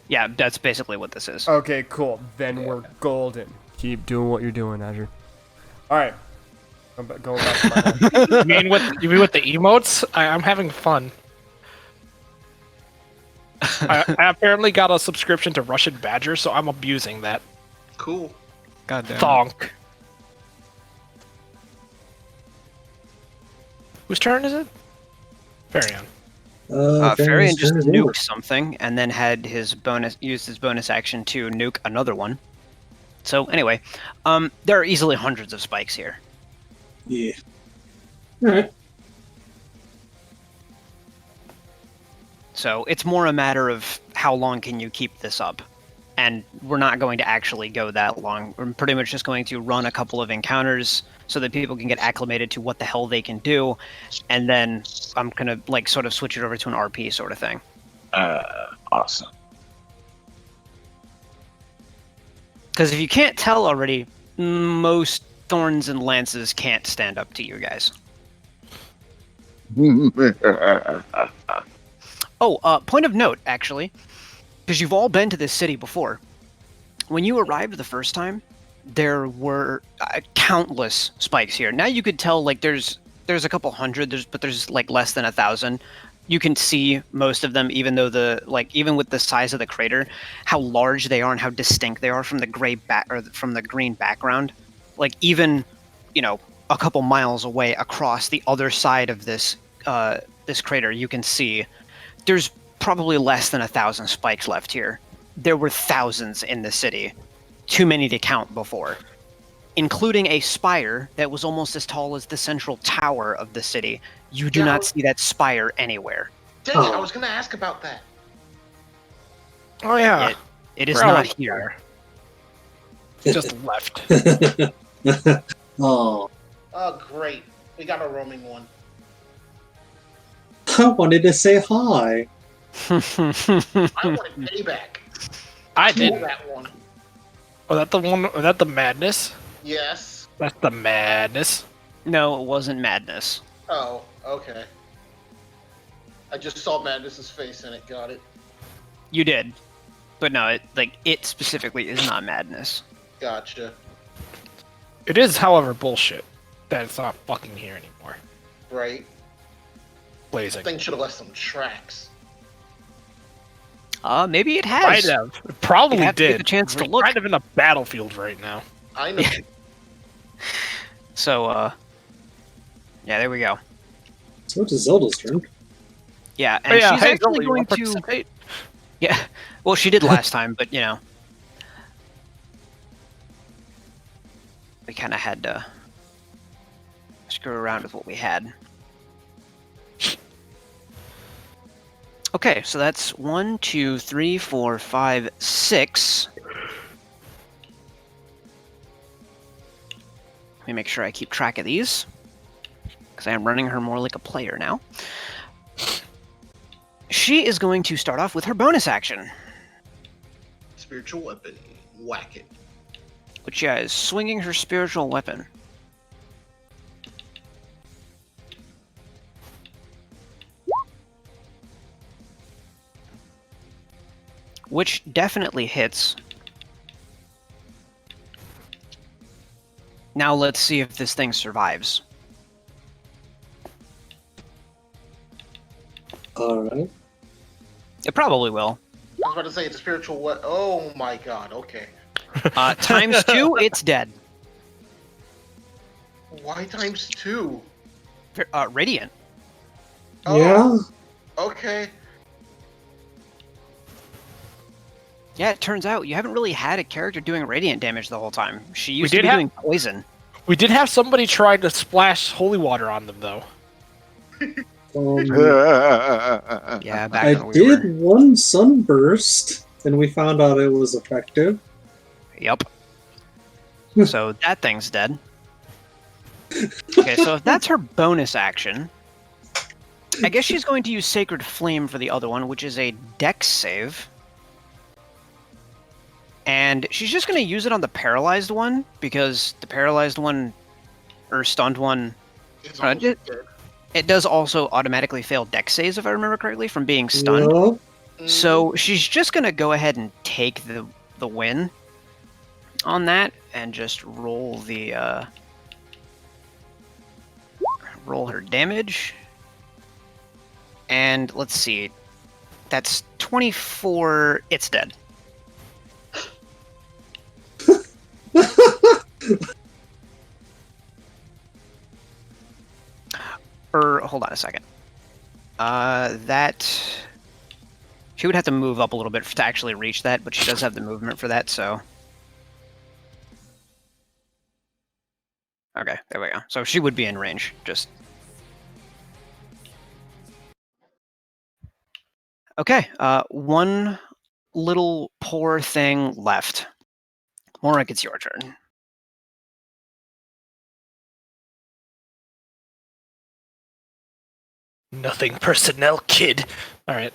Yeah, that's basically what this is. Okay, cool. Then we're golden. Keep doing what you're doing, Azure. All right. Going back to my You mean with the emotes? I'm having fun. I apparently got a subscription to Russian Badger, so I'm abusing that. Cool. Goddamn. Thonk. Whose turn is it? Farion. Farian just turn is over. nuked something and then had used his bonus action to nuke another one. So anyway, there are easily hundreds of spikes here. Yeah. Alright. So it's more a matter of how long can you keep this up. And we're not going to actually go that long. We're pretty much just going to run a couple of encounters so that people can get acclimated to what the hell they can do. And then I'm going to like sort of switch it over to an RP sort of thing. Awesome. Because if you can't tell already, most thorns and lances can't stand up to you guys. Oh, point of note, actually, because you've all been to this city before. When you arrived the first time, there were countless spikes here. Now you could tell, like, there's a couple hundred, but there's like less than 1,000. You can see most of them, even though even with the size of the crater, how large they are and how distinct they are from the from the green background. Like even, a couple miles away across the other side of this this crater, you can see there's probably less than 1,000 spikes left here. There were thousands in the city, too many to count before, including a spire that was almost as tall as the central tower of the city. You do not see that spire anywhere. Dang it, I was going to ask about that. Oh yeah, It is We're not out. here. just left. Oh, Oh, great. We got a roaming one. I wanted to say hi. I wanted payback. I Kill didn't. that one. Oh, that the one? Oh, that the madness? Yes. That's the madness. No, it wasn't madness. Oh, okay. I just saw Madness's face in it. Got it. You did. But no, it specifically is not madness. Gotcha. It is, however, bullshit that it's not fucking here anymore. Right. Blazing. Thing should have left some tracks. Maybe it has. Might have. It probably You'd have to did. get a chance to We're look. kind of in a battlefield right now. I know. So, yeah, there we go. So it's Zelda's turn. Yeah, and Oh, yeah, she's hey, actually Zelda, you going wanna to. participate? Yeah, well, she did last time, but we kind of had to screw around with what we had. Okay, so that's 1, 2, 3, 4, 5, 6. Let me make sure I keep track of these, because I am running her more like a player now. She is going to start off with her bonus action, Spiritual weapon. Whack it. which is swinging her spiritual weapon. Which definitely hits. Now let's see if this thing survives. Alright. It probably will. I was about to say it's a spiritual weapon. Oh my god, okay. Times 2, it's dead. Why times 2? Radiant. Oh, Yeah? okay. Yeah, it turns out you haven't really had a character doing radiant damage the whole time. She used did to be have- doing poison. We did have somebody try to splash holy water on them, though. Yeah, back I when we did were... one sunburst, and we found out it was effective. Yep. So that thing's dead. Okay, so if that's her bonus action, I guess she's going to use Sacred Flame for the other one, which is a dex save. And she's just going to use it on the paralyzed one, because the paralyzed one, or stunned one, It's Uh, almost ju- dead. it does also automatically fail dex saves, if I remember correctly, from being stunned. Yup. So she's just going to go ahead and take the win on that, and just roll the roll her damage. And let's see, that's 24. It's dead. Or hold on a second. That she would have to move up a little bit to actually reach that, but she does have the movement for that, so. Okay, there we go. So she would be in range, just. Okay, one little poor thing left. Morik, it's your turn. Nothing personnel, kid. All right.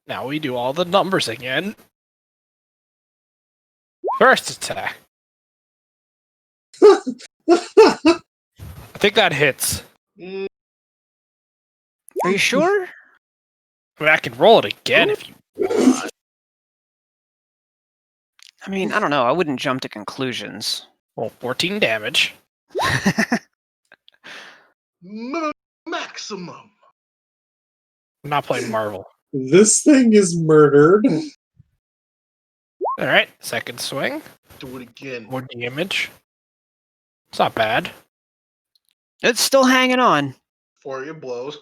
Now we do all the numbers again. First attack. I think that hits. Mm, Are you sure? I mean, I can roll it again if you. I mean, I don't know. I wouldn't jump to conclusions. Roll 14 damage. maximum. I'm not playing Marvel. This thing is murdered. All right. Second swing. Do it again. More damage. It's not bad. It's still hanging on. For your blows.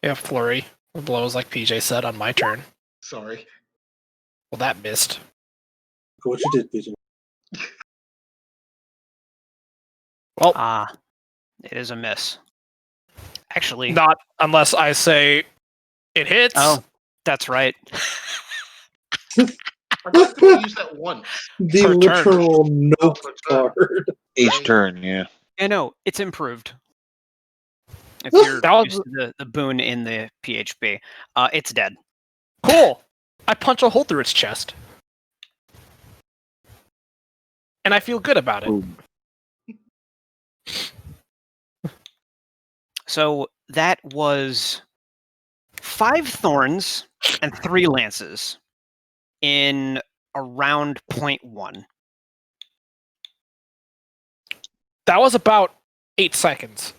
Yeah, flurry. Blows like PJ said on my turn. Sorry. Well, that missed. What you did, PJ. Well, It is a miss. Actually, not unless I say it hits. oh, that's right. I thought we use that once. The Per turn. literal nope Per turn. card. Each turn, yeah. I know, it's improved. If you're That was- used to the boon in the PHP, it's dead. Cool. I punch a hole through its chest. And I feel good about it. Boom. So that was 5 thorns and 3 lances in around 0.1. That was about 8 seconds.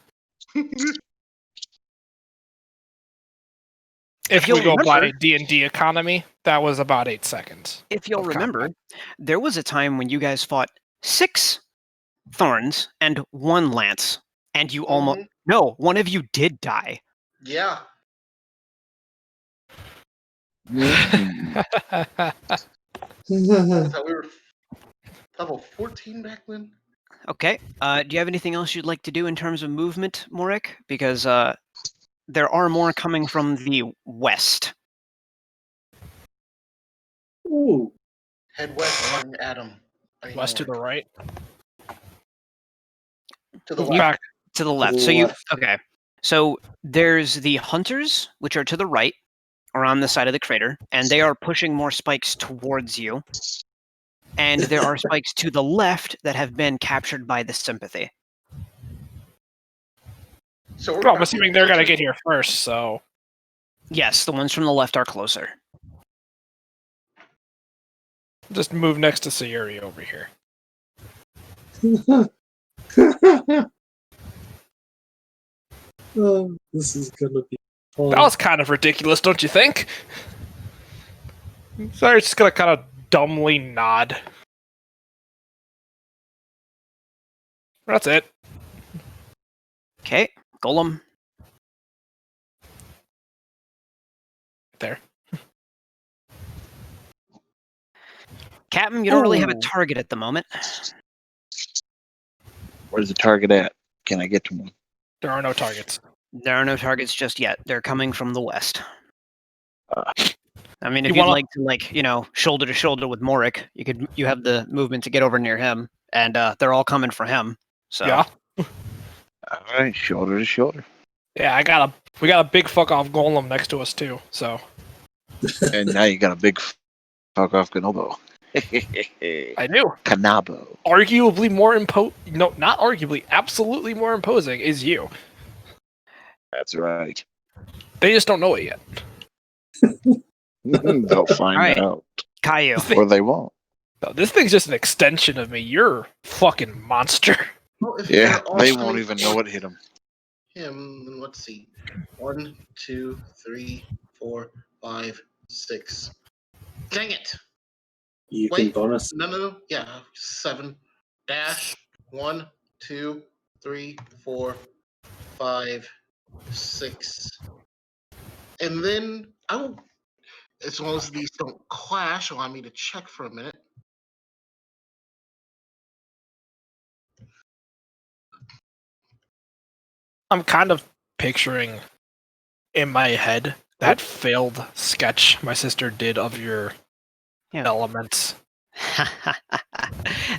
If you'll we go by remember- D&D economy, that was about 8 seconds. If you'll of remember, combat. there was a time when you guys fought 6 thorns and 1 lance, and you almost... No, one of you did die. Yeah. Mhm. I thought we were level 14 back then. Okay. Do you have anything else you'd like to do in terms of movement, Morik? Because there are more coming from the west. Ooh. Head west and Adam. West to the right. To the You- left. Back. To the left. the So you left. okay. So there's the hunters, which are to the right, around the side of the crater, and they are pushing more spikes towards you. And there are spikes to the left that have been captured by the sympathy. So we're Well, I'm about assuming they're gonna closer. get here first, so Yes, the ones from the left are closer. just move next to Sayuri over here. Oh, this is gonna be fun. That was kind of ridiculous, don't you think? Sorry, just gonna kind of dumbly nod. That's it. Okay, Golem. There. Captain, you don't really have a Ooh. target at the moment. Where's the target at? Can I get to one? There are no targets. There are no targets just yet. They're coming from the west. Uh, I mean, if You you'd wanna- like to, like, shoulder to shoulder with Morik, you have the movement to get over near him, and they're all coming for him. So Yeah. All right, shoulder to shoulder. Yeah, we got a big fuck off golem next to us too. So And now you got a big fuck off Ganobo. I do. Kanabo. Arguably more no, not arguably, absolutely more imposing is you. That's right. They just don't know it yet. They'll find Alright. out. Caillou. Or they won't. No, this thing's just an extension of me. You're a fucking monster. Well, if Yeah, they're all they coming won't even know what hit them. Him, then let's see. 1, 2, 3, 4, 5, 6. Dang it! You Wait. can bonus. No. Yeah, 7. Dash. 1, 2, 3, 4, 5, 6. And then I will, as long as these don't clash, allow me to check for a minute. I'm kind of picturing in my head that failed sketch my sister did of your Yeah. elements.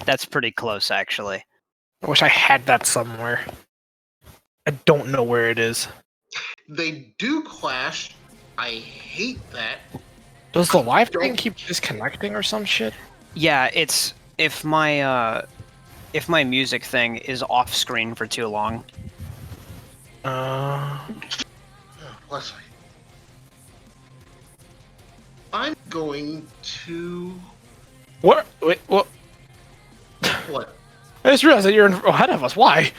That's pretty close, actually. I wish I had that somewhere. I don't know where it is. They do clash. I hate that. Does the live Don't- thing keep disconnecting or some shit? Yeah, it's if my music thing is off screen for too long. Oh, bless me. I'm going to What? Wait, what? what? I just realized that you're ahead of us. Why?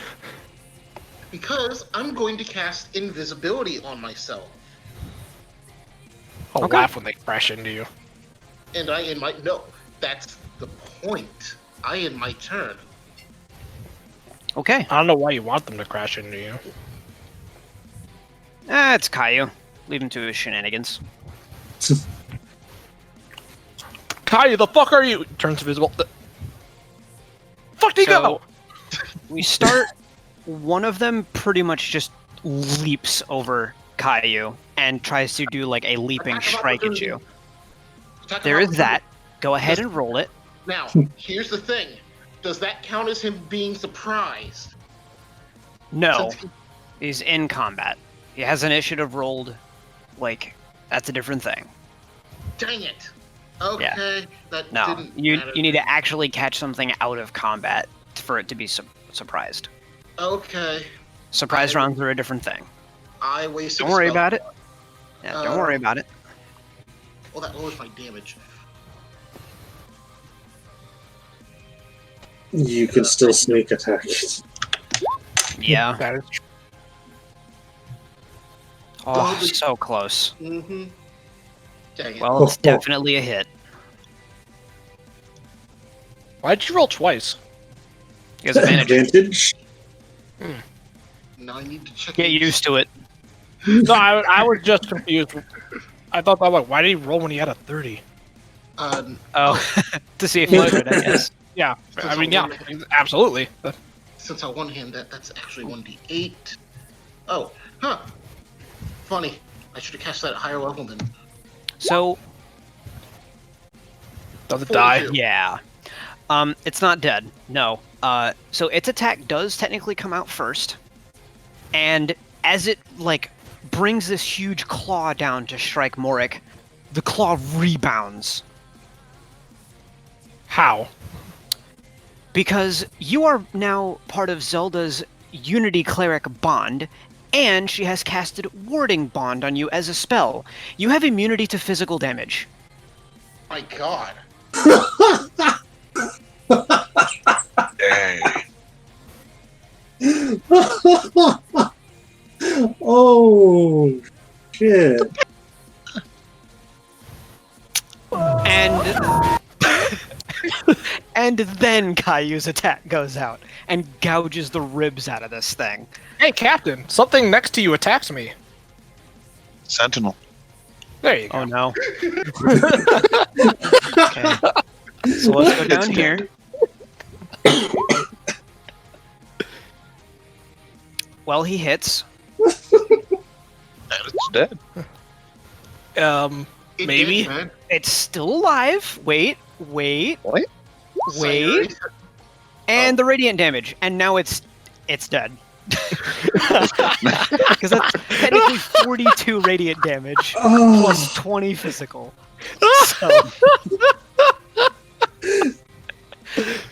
Because I'm going to cast invisibility on myself. I'll Okay. laugh when they crash into you. And I in my no, that's the point. I in my turn. Okay. I don't know why you want them to crash into you. It's Caillou. Leave him to his shenanigans. Kai, the fuck are you? Turns visible. Fuck do you So- go? We start. One of them pretty much just leaps over Caillou and tries to do like a leaping Attack of strike at you. Attack of There is that. opportunity. Go ahead and roll it. Now, here's the thing. Does that count as him being surprised? No, Since he- he's in combat. He has initiative rolled. Like, that's a different thing. Dang it. Okay, that No, didn't you matter. need to actually catch something out of combat for it to be surprised. Okay, Surprise rounds are a different thing. I wasted. Don't worry a spell about it. slot. Yeah, don't worry about it. Well, that lowers my damage. You can still sneak attack. Yeah. That is true. Oh, so close. Mm-hmm. Dang it. Well, it's definitely a hit. Why'd you roll twice? He has advantage. Advantage. Now I need to check. Get used to it. No, I was just confused. I thought that, like, why did he roll when he had a 30? Oh, to see if he could, I guess. Yeah, Since I mean, I yeah, won- absolutely. Since I one hand that, that's actually 1d8. Oh, huh. Funny. I should have cast that at higher level then. So, Does it die? 42. yeah. It's not dead. No. So its attack does technically come out first, and as it like brings this huge claw down to strike Morik, the claw rebounds How? because you are now part of Zelda's Unity Cleric bond, and she has casted Warding Bond on you as a spell. You have immunity to physical damage. My god. Dang. Oh shit! And and then Caillou's attack goes out and gouges the ribs out of this thing. Hey, Captain, something next to you attacks me. Sentinel. There you go. Oh no. Okay. So let's go down here. Well, he hits. And it's dead. It Maybe. did, man. It's still alive. Wait. What? Wait. And the radiant damage. And now it's dead. Because that's technically 42 radiant damage Oh, plus 20 physical. So,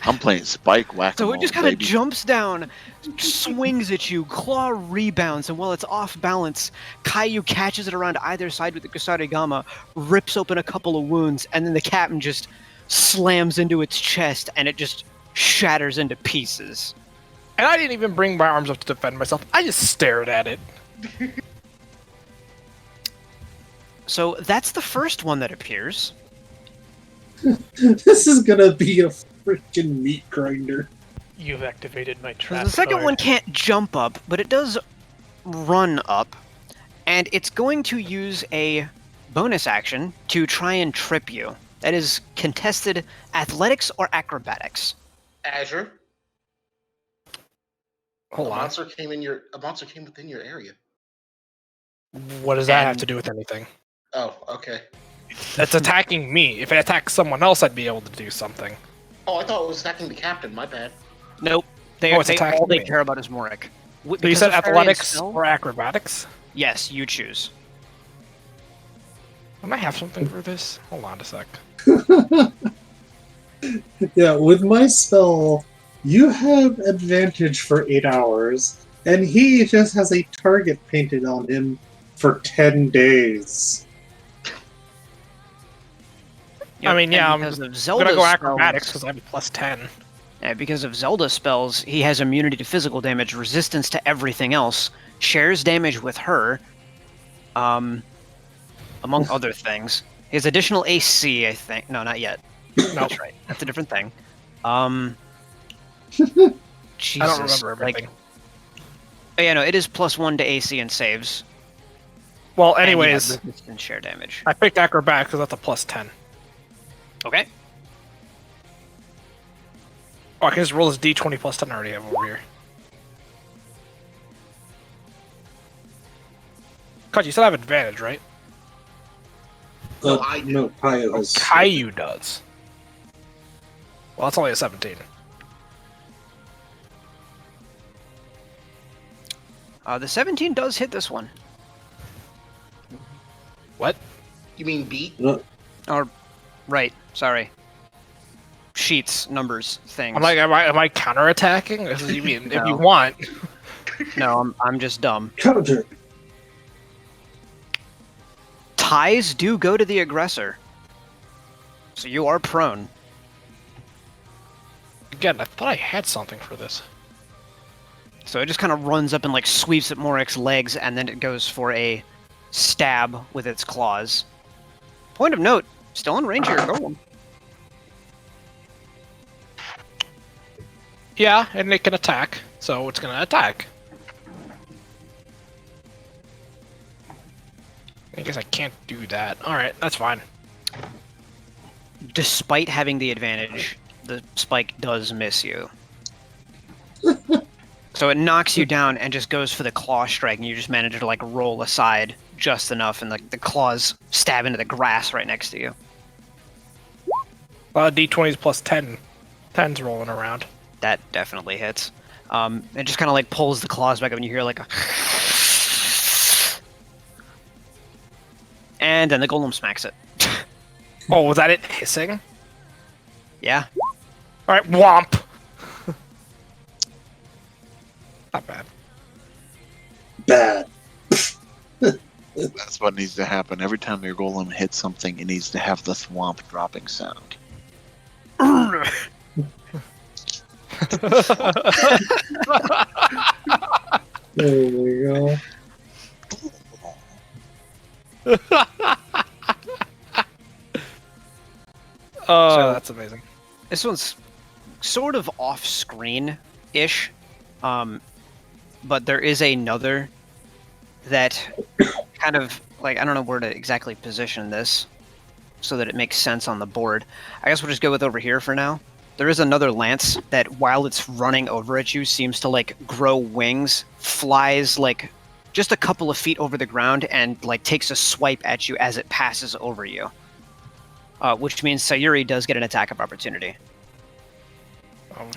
I'm playing Spike Whack. so it just kind of jumps down, swings at you, claw rebounds, and while it's off balance, Caillou catches it around either side with the Kusarigama, rips open a couple of wounds, and then the captain just slams into its chest, and it just shatters into pieces. And I didn't even bring my arms up to defend myself. I just stared at it. So that's the first one that appears. this is gonna be a freaking meat grinder. You've activated my So trap the second card. one can't jump up, but it does run up, and it's going to use a bonus action to try and trip you. That is contested athletics or acrobatics. Azure. Hold a on. monster came within your area. What does that have And- to do with anything? Oh, okay. It's attacking me. If it attacks someone else, I'd be able to do something. Oh, I thought it was attacking the captain. My bad. Nope. They, Oh, it's they attacking all they me. care about is Morik. So you Because said of Fairy and athletics Spell? or acrobatics? Yes, you choose. I might have something for this. Hold on a sec. Yeah, with my spell, you have advantage for 8 hours, and he just has a target painted on him for 10 days. I mean, yeah, I'm because of I'm Zelda's gonna go acrobatics spells- because I have a plus 10. Yeah, because of Zelda spells, he has immunity to physical damage, resistance to everything else, shares damage with her, among other things. He has additional AC, I think. No, not yet. No, That's right. That's a different thing. Jesus, I don't remember everything. Like, yeah, no, it is +1 to AC and saves. Well, and you have anyways, resistance share damage. I picked acrobatics because that's a plus 10. Okay. Oh, I can just roll this d20 plus 10 I already have over here. God, you said I have advantage, right? No, I do. No, Pio Oh, has. Caillou does. Well, that's only a 17. The 17 does hit this one. What? You mean beat? Or, right, sorry. Sheets, numbers, things. I'm like, am I counterattacking? This is, you mean, if you No. want. No, I'm just dumb. Counter. ties do go to the aggressor. So you are prone. Again, I thought I had something for this. So it just kind of runs up and like sweeps at Morik's legs, and then it goes for a stab with its claws. Point of note, still in range of your golem. Yeah, and it can attack, so it's gonna attack. I guess I can't do that. Alright, that's fine. Despite having the advantage, the spike does miss you. So it knocks you down and just goes for the claw strike, and you just manage to like roll aside just enough, and the claws stab into the grass right next to you. D20s plus 10. 10's rolling around. That definitely hits. It just kind of like pulls the claws back up, and you hear like a... And then the golem smacks it. Oh, was that it hissing? Yeah. Alright, whomp! Not bad. Bad. That's what needs to happen. Every time your golem hits something, it needs to have the thwomp dropping sound. There we go. Oh, So- that's amazing. This one's sort of off-screen-ish, but there is another that kind of, like, I don't know where to exactly position this so that it makes sense on the board. I guess we'll just go with over here for now. There is another lance that, while it's running over at you, seems to, like, grow wings, flies, like, just a couple of feet over the ground, and, like, takes a swipe at you as it passes over you. Which means Sayuri does get an attack of opportunity.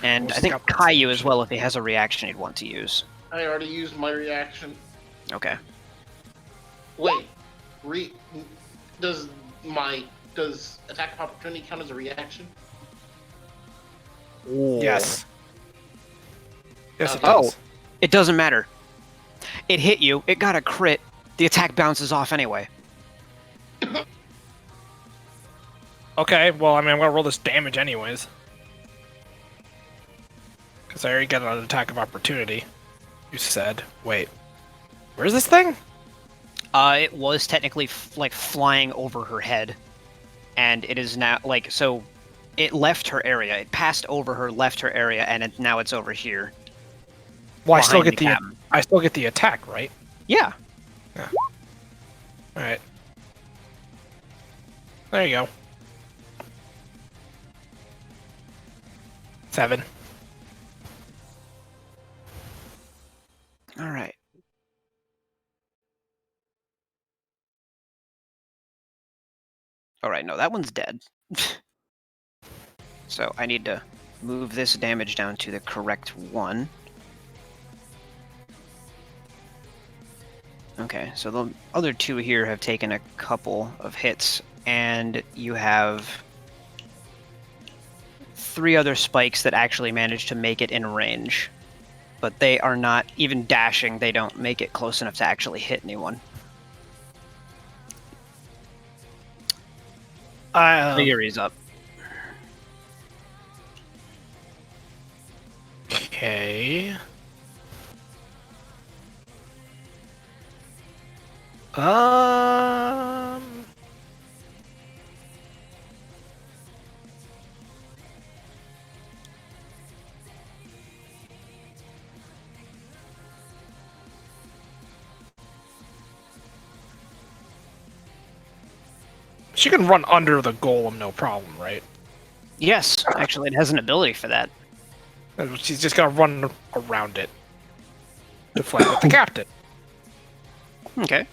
And I think Caillou as well, if he has a reaction he'd want to use. I already used my reaction. Okay. Wait, does attack of opportunity count as a reaction? Yes. Yes, it Oh. does. It doesn't matter. It hit you, it got a crit, the attack bounces off anyway. Okay, well, I mean, I'm gonna roll this damage anyways. Because I already got an attack of opportunity. You said. Wait. Where's this thing? It was technically like flying over her head, and it is now like so. It left her area. It passed over her, left her area, and now it's over here. Well, I still behind get the cabin. I still get the attack, right? Yeah. Alright. There you go. 7. All right. All right. No, that one's dead. So I need to move this damage down to the correct one. Okay, so the other two here have taken a couple of hits, and you have 3 other spikes that actually manage to make it in range. But they are not, even dashing, they don't make it close enough to actually hit anyone. Sayuri's up. Okay. She can run under the golem, no problem, right? Yes, actually, it has an ability for that. She's just gonna run around it to fight with the captain. Okay.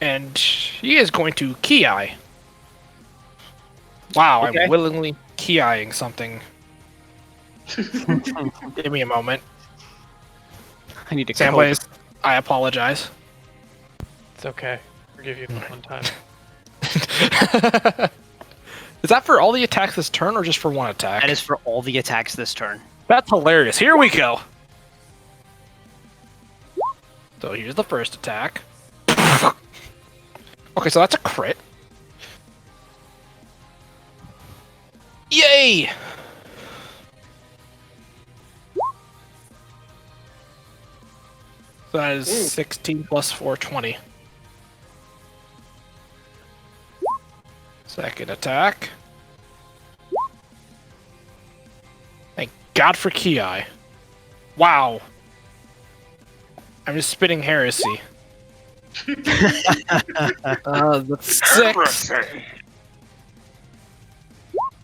And she is going to Ki-eye. Wow, Okay. I'm willingly Ki-eyeing something. Give me a moment. I need to Sandblaze, I apologize. It's okay. Forgive you for one time. Is that for all the attacks this turn or just for one attack? That is for all the attacks this turn. That's hilarious. Here we go. So here's the first attack. Okay, so that's a crit. Yay! So that is 16 plus 4, 20. Second attack. Thank God for Ki. Wow. I'm just spitting heresy. That's 6.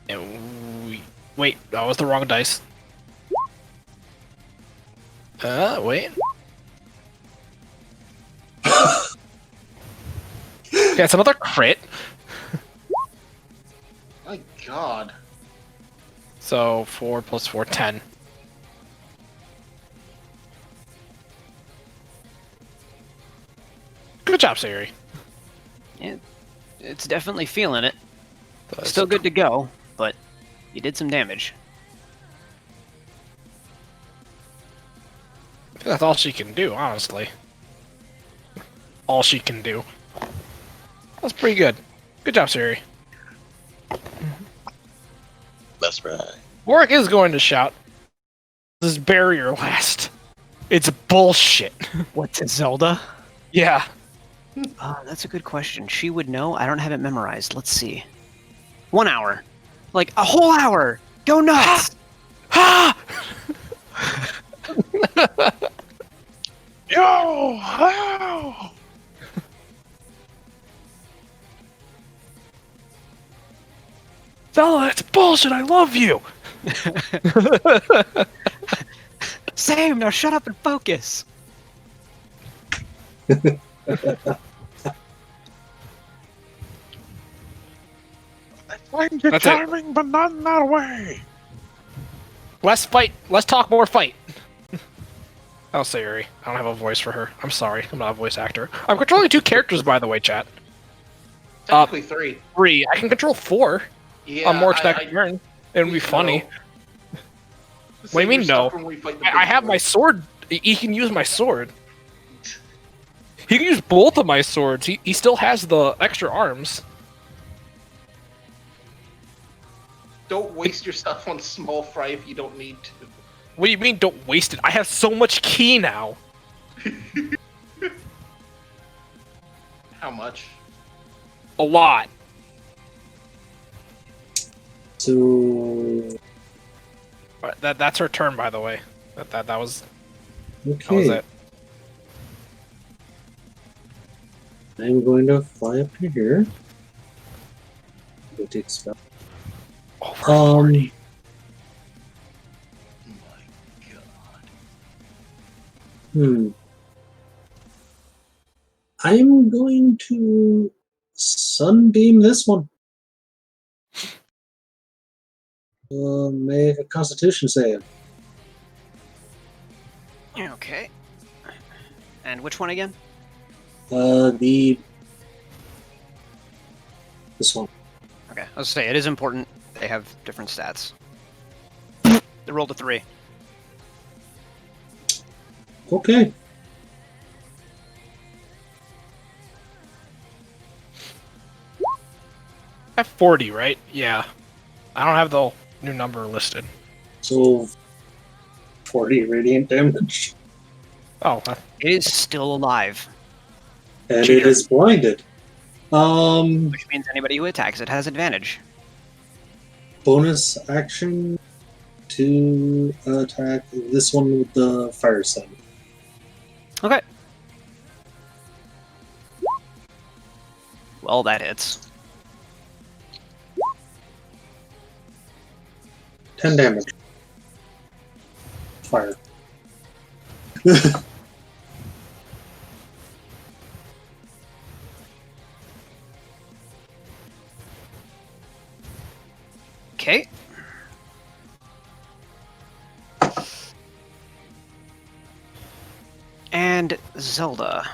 And wait, that was the wrong dice. Wait. Okay, it's another crit. My God. So 4 plus 4, 10. Good job, Siri. it's definitely feeling it. That's Still good to go, but you did some damage. I think that's all she can do, honestly. All she can do. That's pretty good. Good job, Siri. That's right. Warwick is going to shout. This is barrier last. It's bullshit. What, to Zelda? Yeah. That's a good question. She would know. I don't have it memorized. Let's see. 1 hour. Like, a whole hour! Go nuts! Ha! Yo! Wow! Bella, it's bullshit. I love you. Sam, now shut up and focus! I find your That's it. charming, but not in that way. Less fight. Less talk, more fight. Oh, Siri. I don't have a voice for her. I'm sorry. I'm not a voice actor. I'm controlling 2 characters, by the way, chat. Technically 3. 3. I can control 4 Yeah. on Mork's next turn. It would be funny. What do you mean, no? I have my sword. He can use my sword. He can use both of my swords. He still has the extra arms. Don't waste yourself on small fry if you don't need to. What do you mean, don't waste it? I have so much Ki now. How much? A lot. So That's her turn, by the way. That was okay, it. I'm going to fly up to here. Go take spell. Over Um, 40. My God. I'm going to sunbeam this one. Make a Constitution save. Okay. And which one again? This one. Okay, I was gonna say, it is important. They have different stats. They rolled a 3. Okay. I have 40, right? Yeah. I don't have the new number listed. So 40 radiant damage, Oh, It is still alive, and Cheater. it is blinded. which means anybody who attacks it has advantage. Bonus action to attack this one with the fire sun. Okay. Well, that hits. 10 damage. Fire. Okay. And Zelda.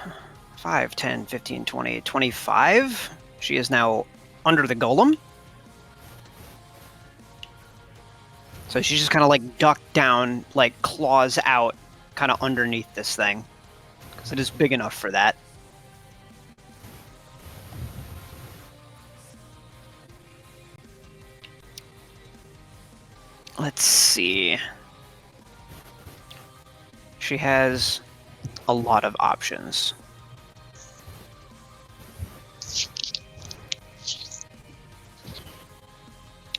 5, 10, 15, 20, 25. She is now under the golem. So she's just kind of like ducked down, like claws out, kind of underneath this thing. Because it is big enough for that. Let's see. She has a lot of options.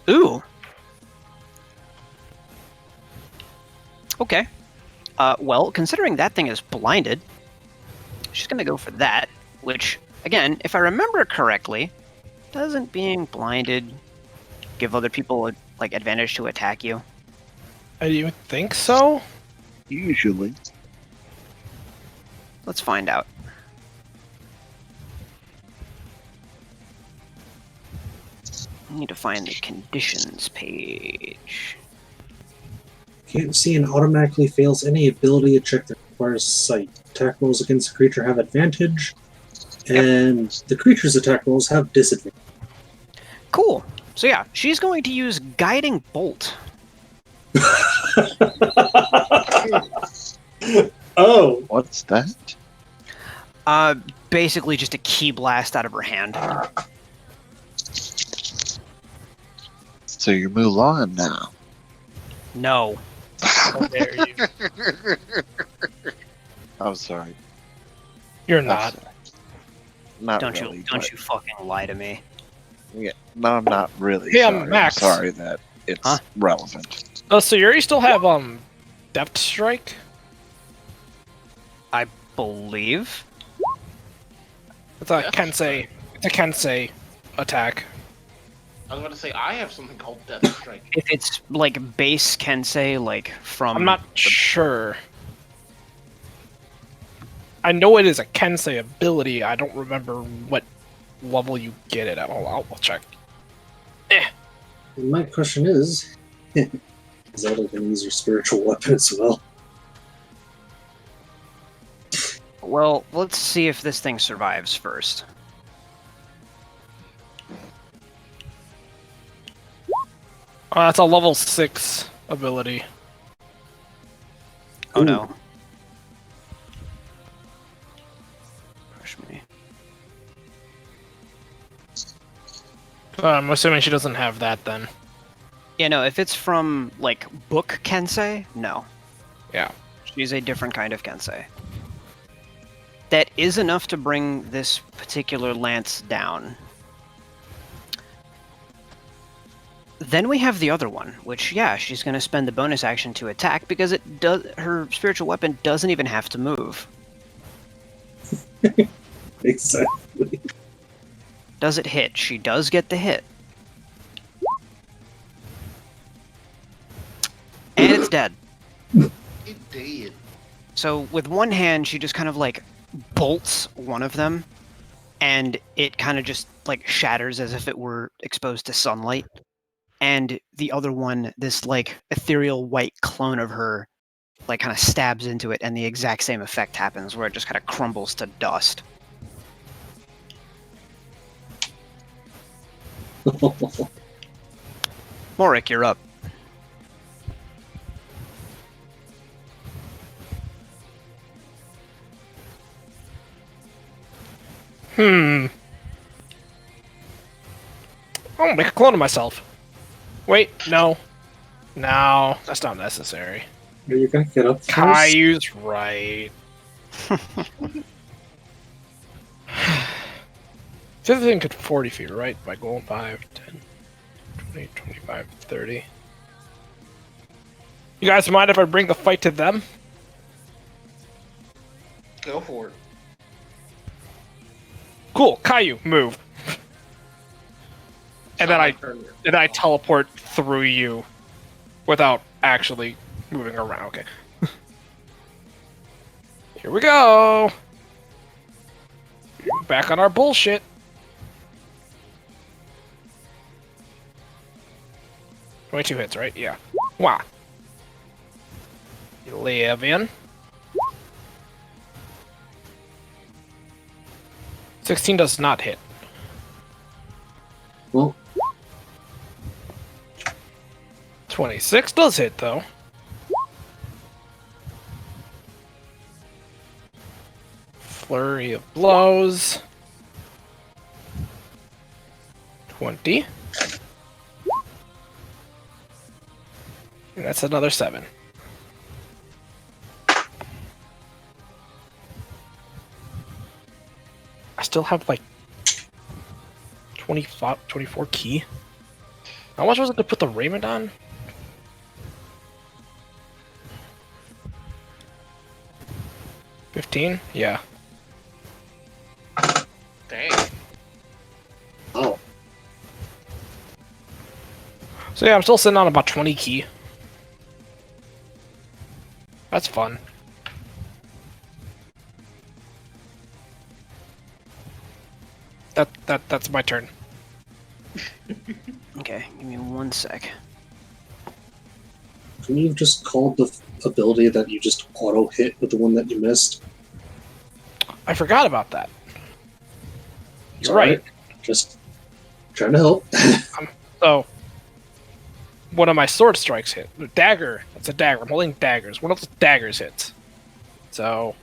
Ooh. Okay. Well, considering that thing is blinded, she's gonna go for that, which, again, if I remember correctly, doesn't being blinded give other people, like, advantage to attack you? You would think so? Usually. Let's find out. I need to find the conditions page. Can't see and automatically fails any ability check that requires sight. Attack rolls against the creature have advantage, and the creature's attack rolls have disadvantage. Cool. So yeah, she's going to use Guiding Bolt. Oh, What's that? Basically just a key blast out of her hand. So you're Mulan now. No. How dare you? I'm sorry. You're I'm not. sorry. Not Don't really, you but- you fucking lie to me. Yeah, no, I'm not really Hey, sorry. Max. I'm sorry that it's Huh? relevant. Oh, so you already still have Depth Strike? I believe. It's a Yeah. Kensei. It's a Kensei attack. I was going to say, I have something called Death Strike. If it's like base Kensei, like from I'm not sure. I know it is a Kensei ability. I don't remember what level you get it at. Oh, I'll check. and my question is Zelda can use your spiritual weapon as well. Well, let's see if this thing survives first. That's a level 6 ability. Oh Ooh. no. Push me. I'm assuming she doesn't have that then. Yeah, no, if it's from, like, book Kensei, no. Yeah. She's a different kind of Kensei. That is enough to bring this particular lance down. Then we have the other one, which, yeah, she's going to spend the bonus action to attack because it does. Her spiritual weapon doesn't even have to move. Exactly. Does it hit? She does get the hit. And it's dead. It did. So with one hand, she just kind of like bolts one of them, and it kind of just like shatters as if it were exposed to sunlight. And the other one, this like ethereal white clone of her, like kind of stabs into it, and the exact same effect happens where it just kind of crumbles to dust. Morik, you're up. I'll make a clone of myself. Wait, no. No, that's not necessary. Are you gonna get up first? Caillou's right. This thing could 40 feet, right? By going 5, 10, 20, 25, 30. You guys mind if I bring the fight to them? Go for it. Cool, Caillou, move. And then I teleport through you without actually moving around. Okay. Here we go. Back on our bullshit. Two hits, right? Yeah. Wow. 11. 16 does not hit. Well, 26 does hit, though. Flurry of blows. 20. And that's another 7. I still have like 24 key. How much was it to put the Raymond on? $15? Yeah. Dang. Oh, So yeah, I'm still sitting on about 20 key. That's fun. That's my turn. Okay, give me 1 sec. can you just call the ability that you just auto hit with the one that you missed? I forgot about that. It's You're right. Just trying to help. So, one of my sword strikes hit. The dagger. That's a dagger. I'm holding daggers. One of the daggers hits. So,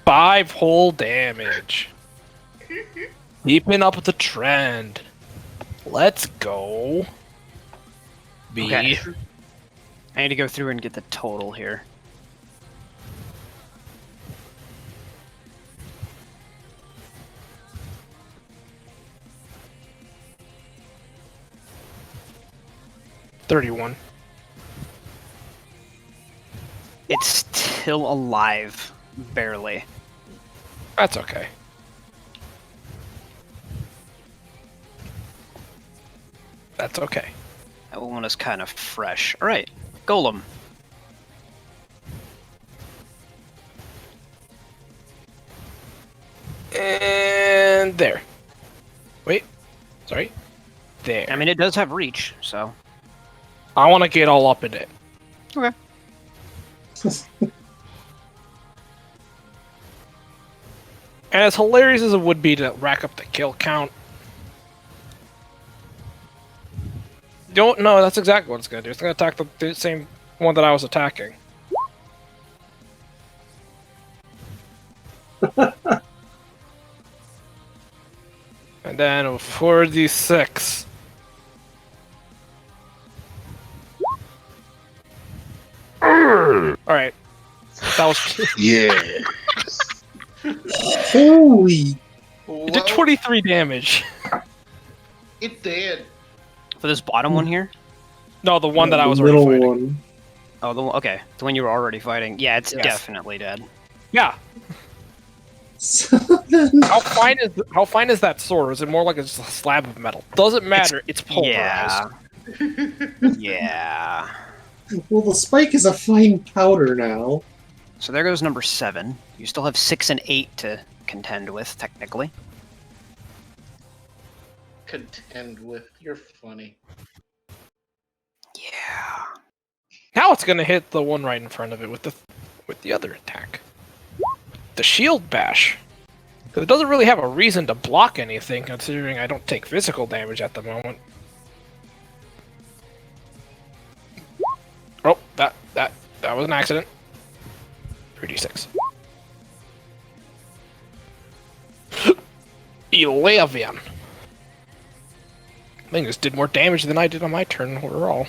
5 whole damage. Keeping up with the trend. Let's go. B. Okay. I need to go through and get the total here. $31. It's still alive, barely. That's okay. That's okay. That one is kind of fresh. All right, Golem. And there. Wait. Sorry. There. I mean, it does have reach, so. I want to get all up in it. Okay. And as hilarious as it would be to rack up the kill count, don't know. That's exactly what it's going to do. It's going to attack the same one that I was attacking. And then a 4d6. Alright. That was. Yeah. Holy! It did 23 damage. It did. For this bottom one here? No, the one that I The was already middle fighting. one. Oh, okay. The one you were already fighting. Yeah, it's Yes. definitely dead. Yeah. So then- How fine is that sword? Or is it more like a slab of metal? Doesn't matter. It's pulverized. Yeah. Yeah. well, the spike is a fine powder now. So there goes number 7. You still have 6 and 8 to contend with, technically. Contend with. You're funny. Yeah. Now it's gonna hit the one right in front of it with the other attack. The shield bash. Because it doesn't really have a reason to block anything, considering I don't take physical damage at the moment. Oh, that was an accident. 3d6. 11. I think this did more damage than I did on my turn overall.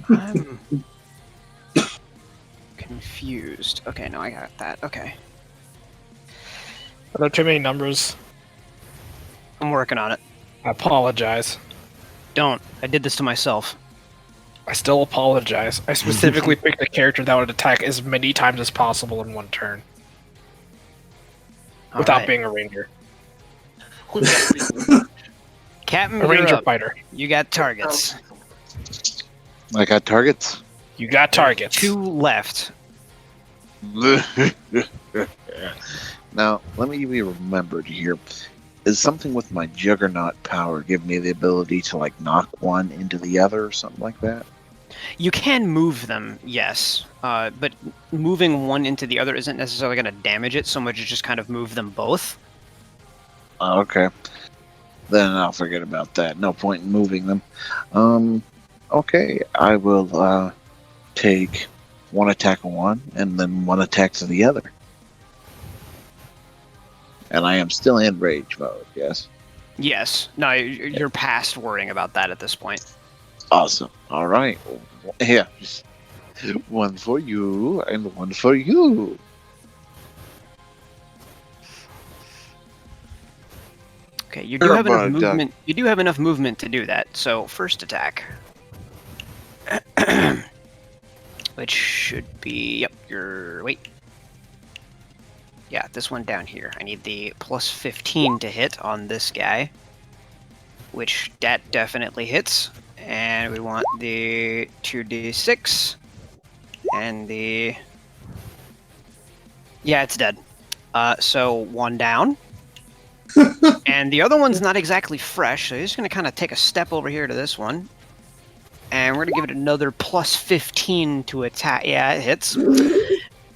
I'm confused. Okay, no, I got that. Okay. Are there too many numbers? I'm working on it. I apologize. Don't. I did this to myself. I still apologize. I specifically picked a character that would attack as many times as possible in one turn. Without Alright. being a ranger. Captain, A you're ranger up. fighter. You got targets. I got targets. You got targets. 2 left. Now, let me be remembered here. Is something with my juggernaut power give me the ability to like knock one into the other or something like that? You can move them, yes. But moving one into the other isn't necessarily going to damage it so much as just kind of move them both. Oh, okay. Then I'll forget about that. No point in moving them. Okay, I will take one attack on one and then one attack to the other. And I am still in rage mode, yes? Yes. No, you're past worrying about that at this point. Awesome. All right. Yeah. One for you and one for you. Okay, you do have enough Airbud, movement. You do have enough movement to do that. So first attack, which should be wait. Yeah, this one down here. I need the plus 15 to hit on this guy, which that definitely hits. And we want the 2d6 and the it's dead. So one down. And the other one's not exactly fresh, so he's going to kind of take a step over here to this one. And we're going to give it another plus 15 to attack. Yeah, it hits.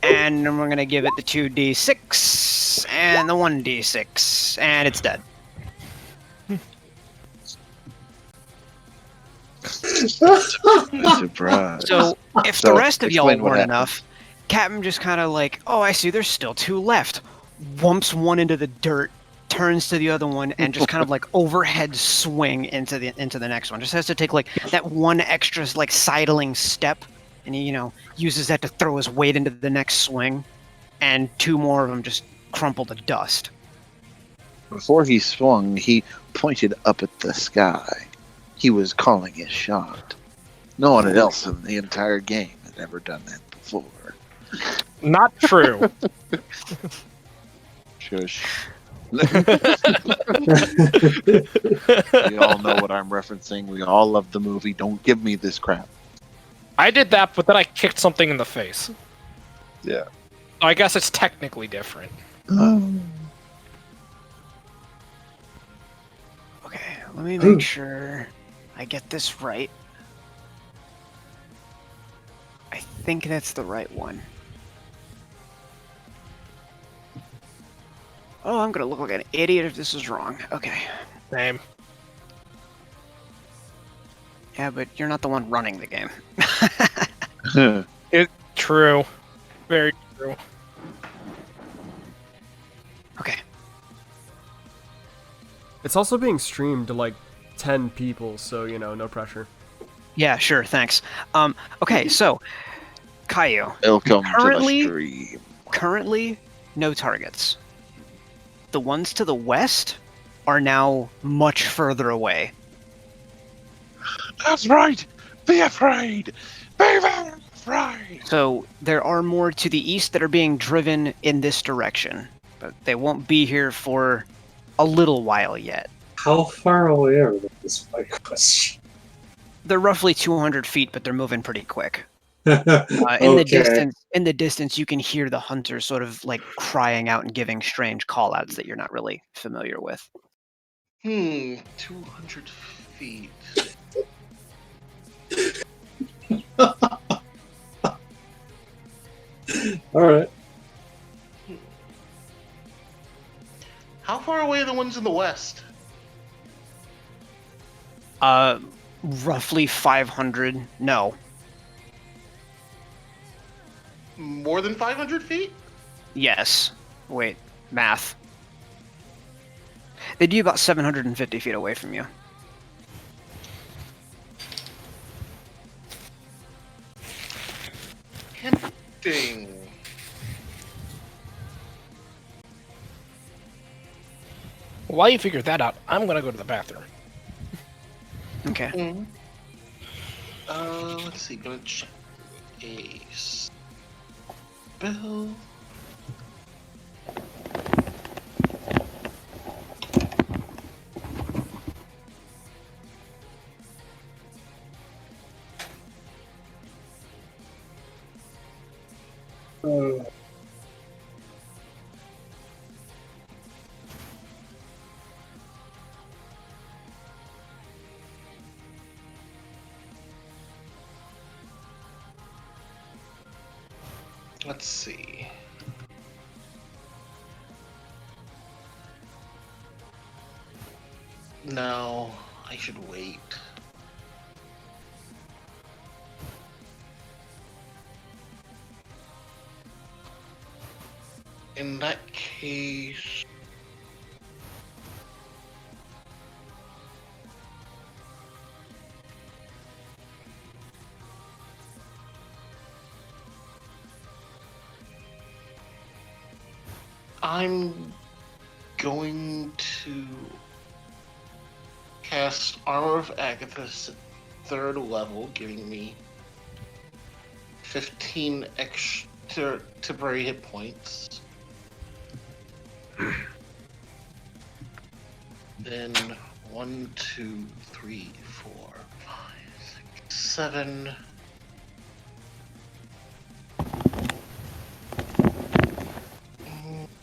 And then we're going to give it the 2d6 and the 1d6. And it's dead. Surprise. So if So, the rest of y'all explain what weren't happened. enough, Captain just kind of like, oh, I see, there's still two left. Whumps one into the dirt, turns to the other one, and just kind of like overhead swing into the next one. Just has to take like that one extra like sidling step, and he uses that to throw his weight into the next swing, and two more of them just crumple to dust. Before he swung, he pointed up at the sky. He was calling his shot. No one else in the entire game had ever done that before. Not true. Shush. We all know what I'm referencing. We all love the movie. Don't give me this crap. I did that, but then I kicked something in the face. Yeah. I guess it's technically different. Okay, let me make sure I get this right. I think that's the right one. Oh, I'm gonna look like an idiot if this is wrong. Okay. Same. Yeah, but you're not the one running the game. True. Very true. Okay. It's also being streamed to like 10 people, so no pressure. Yeah, sure, thanks. Okay, so Caillou, Welcome to the Currently- stream. currently no targets. The ones to the west are now much further away. That's right. Be afraid. Be very afraid. So there are more to the east that are being driven in this direction, but they won't be here for a little while yet. How far away are they? Is my question. They're roughly 200 feet, but they're moving pretty quick. Okay. In the distance, you can hear the hunters sort of like crying out and giving strange call-outs that you're not really familiar with. 200 feet. All right. How far away are the ones in the west? Roughly 500. No. More than 500 feet? Yes. Wait. Math. They'd be about 750 feet away from you. Tempting. While you figure that out, I'm gonna go to the bathroom. Okay. Let's see. Gonna check a spell. Let's see. No, I should wait. In that case, I'm going to cast Armor of Agathis at 3rd level, giving me 15 extra temporary hit points. Then 1, 2, 3, 4, 5, 6, 7.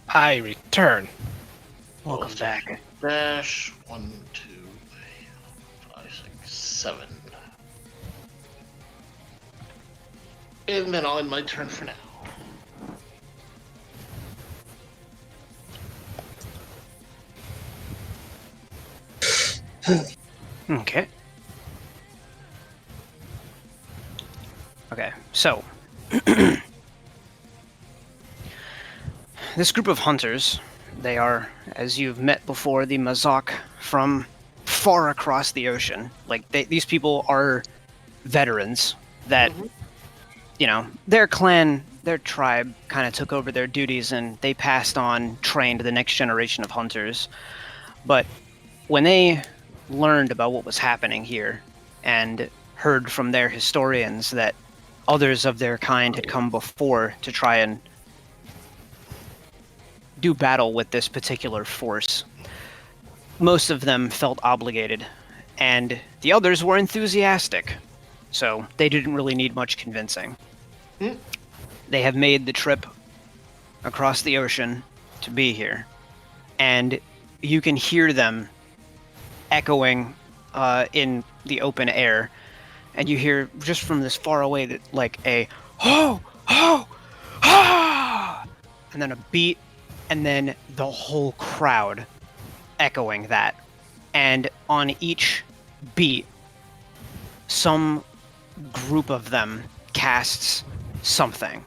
I return. Welcome back. Dash 1, 2, 3, 4, 5, 6, 7. And then I'll end my turn for now. Okay. Okay, so this group of hunters, they are, as you've met before, the Mazak from far across the ocean. Like, these people are veterans that, you know, their clan, their tribe kind of took over their duties and they passed on, trained the next generation of hunters. But when they learned about what was happening here and heard from their historians that others of their kind had come before to try and do battle with this particular force, most of them felt obligated, and the others were enthusiastic, so they didn't really need much convincing. They have made the trip across the ocean to be here, and you can hear them echoing in the open air, and you hear just from this far away that like a ho ho ah, and then a beat, and then the whole crowd echoing that, and on each beat, some group of them casts something.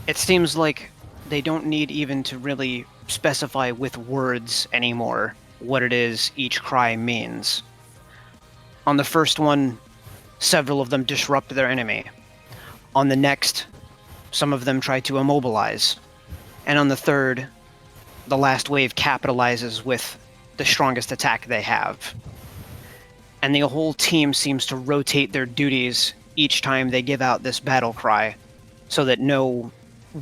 It seems like they don't need even to really specify with words anymore what it is each cry means. On the first one, several of them disrupt their enemy. On the next, some of them try to immobilize. And on the third, the last wave capitalizes with the strongest attack they have. And the whole team seems to rotate their duties each time they give out this battle cry, so that no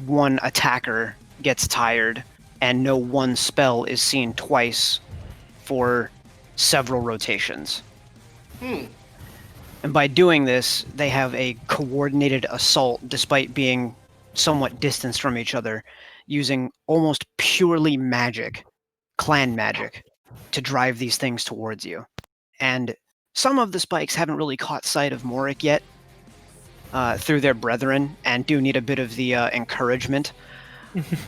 one attacker gets tired and no one spell is seen twice for several rotations. And by doing this, they have a coordinated assault despite being somewhat distanced from each other, using almost purely magic, clan magic, to drive these things towards you. And some of the spikes haven't really caught sight of Morik yet through their brethren and do need a bit of the encouragement,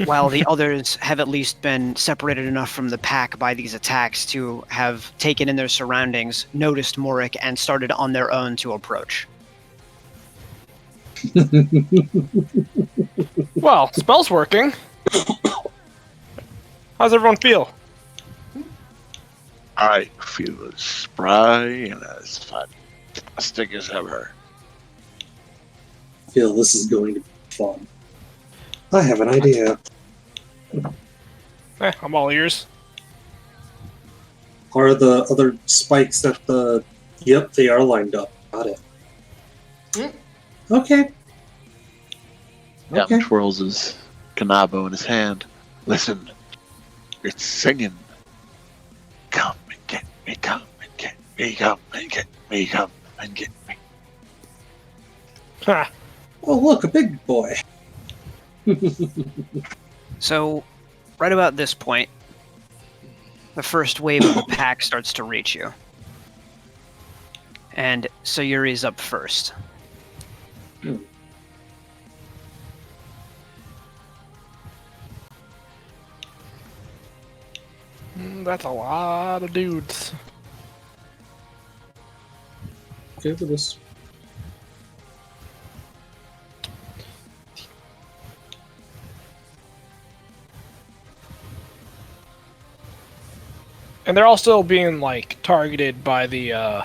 while the others have at least been separated enough from the pack by these attacks to have taken in their surroundings, noticed Morik, and started on their own to approach. Well, spell's working. How's everyone feel? I feel as spry and as fantastic as ever. I feel this is going to be fun. I have an idea. I'm all ears. Are the other spikes at the... Yep, they are lined up. Got it. Okay. Down twirls his kanabo in his hand. Listen, it's singing. Come and get me, come and get me, come and get me, come and get me. Ha! Oh, look, a big boy. So, right about this point, the first wave of the pack starts to reach you. And Sayuri's up first. That's a lot of dudes. Okay for this. And they're also being like targeted by the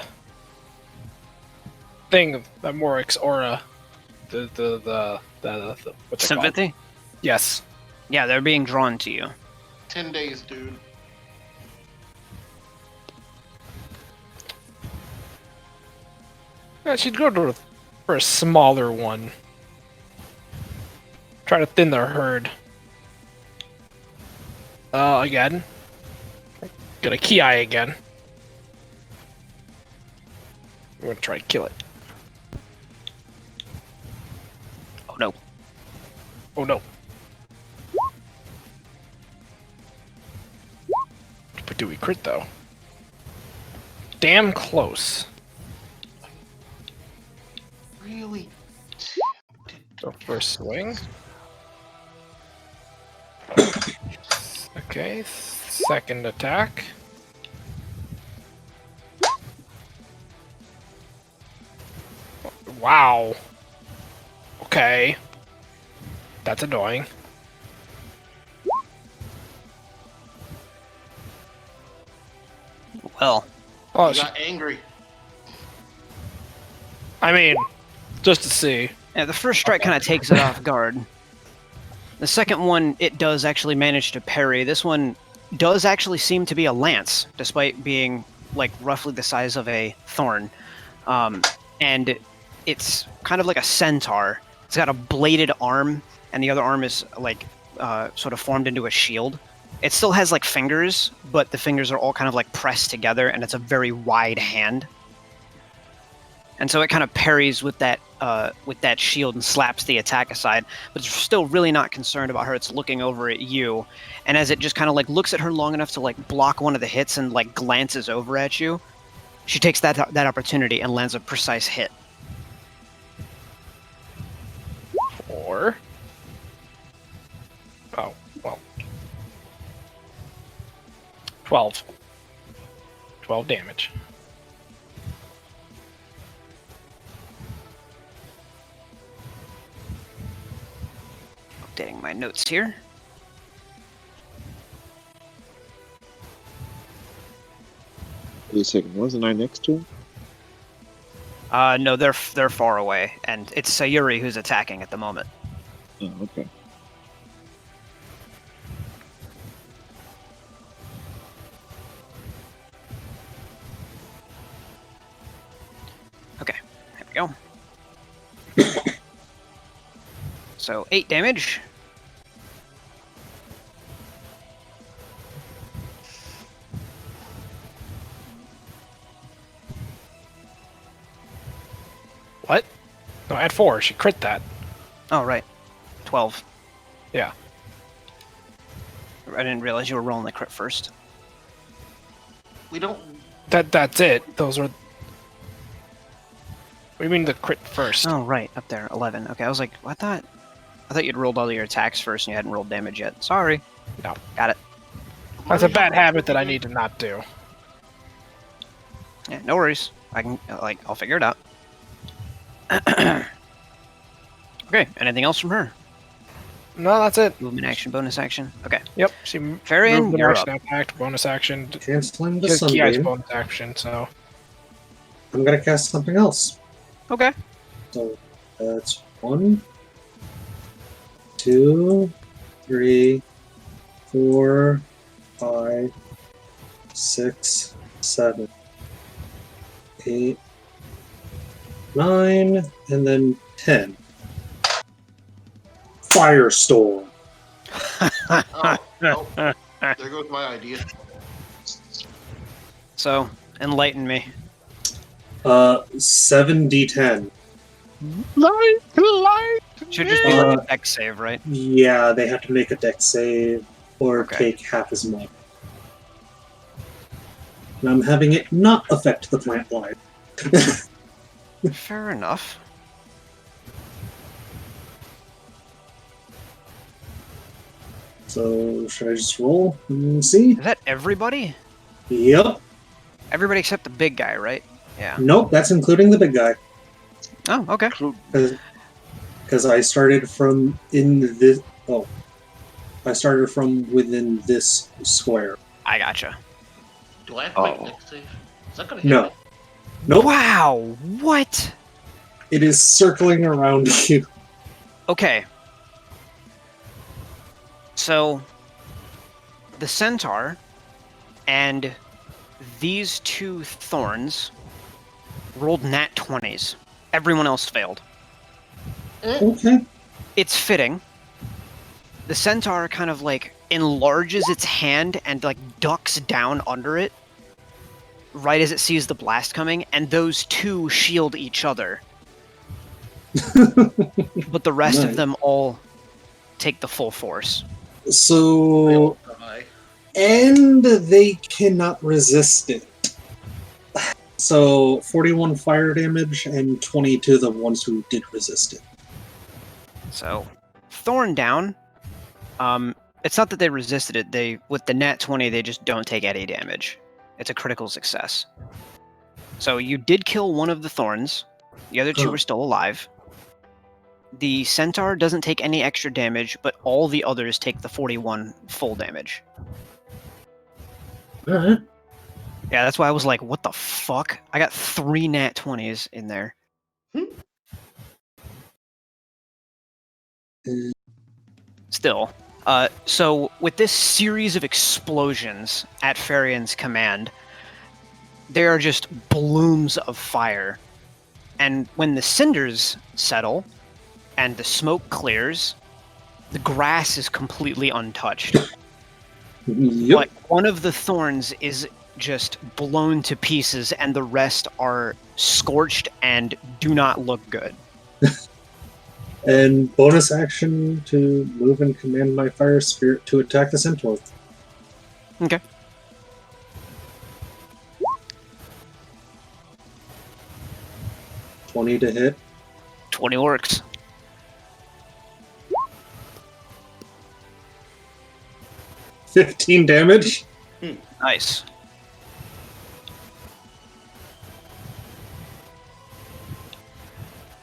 thing that Morik's aura. The what's it called? Sympathy? Yes. Yeah, they're being drawn to you. 10 days, dude. Yeah, she'd go for a smaller one. Try to thin their herd. Again. Get a Ki again. I'm gonna try to kill it. Oh no. Oh no. But do we crit though? Damn close. Really? So first swing. Okay, second attack. Wow. Okay. That's annoying. Well, Oh, You got angry. I mean, just to see. yeah, the first strike kind of takes it off guard. The second one, it does actually manage to parry. This one does actually seem to be a lance, despite being like roughly the size of a thorn. And it's kind of like a centaur. It's got a bladed arm, and the other arm is like sort of formed into a shield. It still has like fingers, but the fingers are all kind of like pressed together, and it's a very wide hand. And so it kind of parries with that shield and slaps the attack aside, but it's still really not concerned about her. It's looking over at you, and as it just kind of like looks at her long enough to like block one of the hits and like glances over at you, she takes that opportunity and lands a precise hit. 4. Oh, well. 12. 12 damage. Updating my notes here. Wait a second. Wasn't I next to him? No, they're far away, and it's Sayuri who's attacking at the moment. Oh, okay. Okay, there we go. So 8 damage. What? No, at 4. She crit that. Oh, right. 12. Yeah. I didn't realize you were rolling the crit first. We don't. That's it. Those are. What do you mean the crit first? Oh, right, up there, 11. Okay, I was like, I thought you'd rolled all your attacks first and you hadn't rolled damage yet. Sorry. No. Got it. That's a bad habit that I need to not do. Yeah, no worries. I can, I'll figure it out. Okay, anything else from her? No, that's it. Movement action, bonus action. Okay. Yep. She Varian, moved an you're action, attacked, bonus action. Canceling the Just Ki's Sunbeam. bonus action, so. I'm gonna cast something else. Okay. So that's 1, 2, 3, 4, 5, 6, 7, 8, 9, and then 10. Firestorm. Oh, oh, there goes my idea. So, enlighten me. 7d10. Should just be like a dex save, right? Yeah, they have to make a dex save or Okay. take half as much. And I'm having it not affect the plant life. Fair enough. So, should I just roll and see? Is that everybody? Yep. Everybody except the big guy, right? Yeah. Nope, that's including the big guy. Oh, okay. Because I started from in this. Oh. I started from within this square. I gotcha. Do I have to make Oh. next save? Is that gonna hit No. me? Nope. Wow, what? It is circling around you. Okay. So, the centaur and these two thorns rolled nat 20s. Everyone else failed. Okay. It's fitting. The centaur kind of like enlarges its hand and like ducks down under it right as it sees the blast coming, and those two shield each other. But the rest of Nice. them all take the full force. They So, all die. and they cannot resist it. So, 41 fire damage and 20 to the ones who did resist it. So, thorn down. It's not that they resisted it. They, with the nat 20, they just don't take any damage. It's a critical success. So you did kill one of the thorns. The other two Huh. are still alive. The centaur doesn't take any extra damage, but all the others take the 41 full damage. Alright. Yeah, that's why I was like, what the fuck? I got 3 nat 20s in there. Still. So with this series of explosions at Farian's command, there are just blooms of fire. And when the cinders settle and the smoke clears, the grass is completely untouched. Yep. But one of the thorns is just blown to pieces, and the rest are scorched and do not look good. And bonus action to move and command my fire spirit to attack the centaur. Okay. $20 to hit. 20 works. $15 damage. Nice.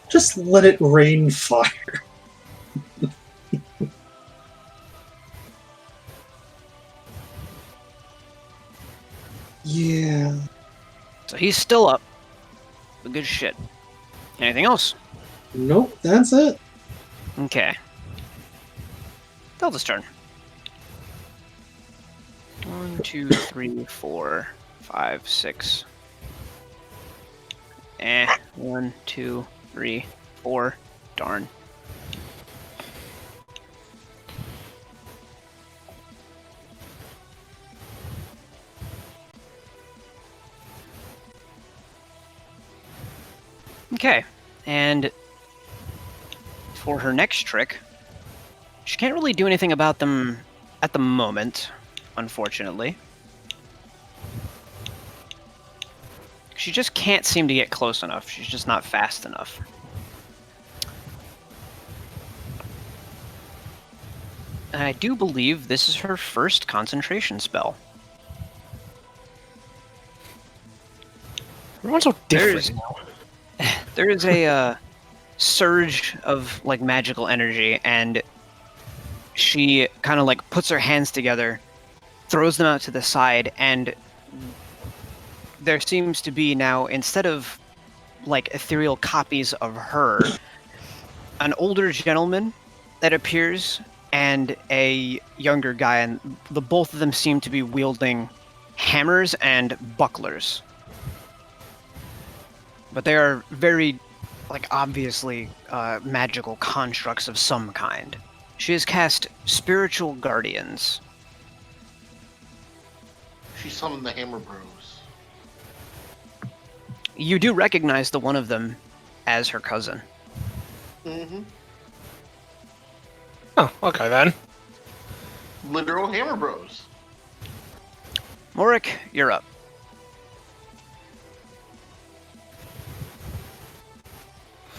Just let it rain fire. Yeah. So he's still up. But good shit. Anything else? Nope, that's it. Okay. Delta's turn. 1, 2, 3, 4, 5, 6. 1, 2, 3, 4. Darn. Okay, and for her next trick, she can't really do anything about them at the moment, unfortunately. She just can't seem to get close enough. She's just not fast enough. And I do believe this is her first concentration spell. Everyone's so different. There is a surge of like magical energy, and she kind of like puts her hands together, throws them out to the side, and there seems to be now, instead of like ethereal copies of her, an older gentleman that appears and a younger guy, and the both of them seem to be wielding hammers and bucklers. But they are very, like, obviously magical constructs of some kind. She has cast Spiritual Guardians. She summoned the Hammer Bros. You do recognize the one of them as her cousin. Mm-hmm. Oh, okay then. Literal Hammer Bros. Morik, you're up.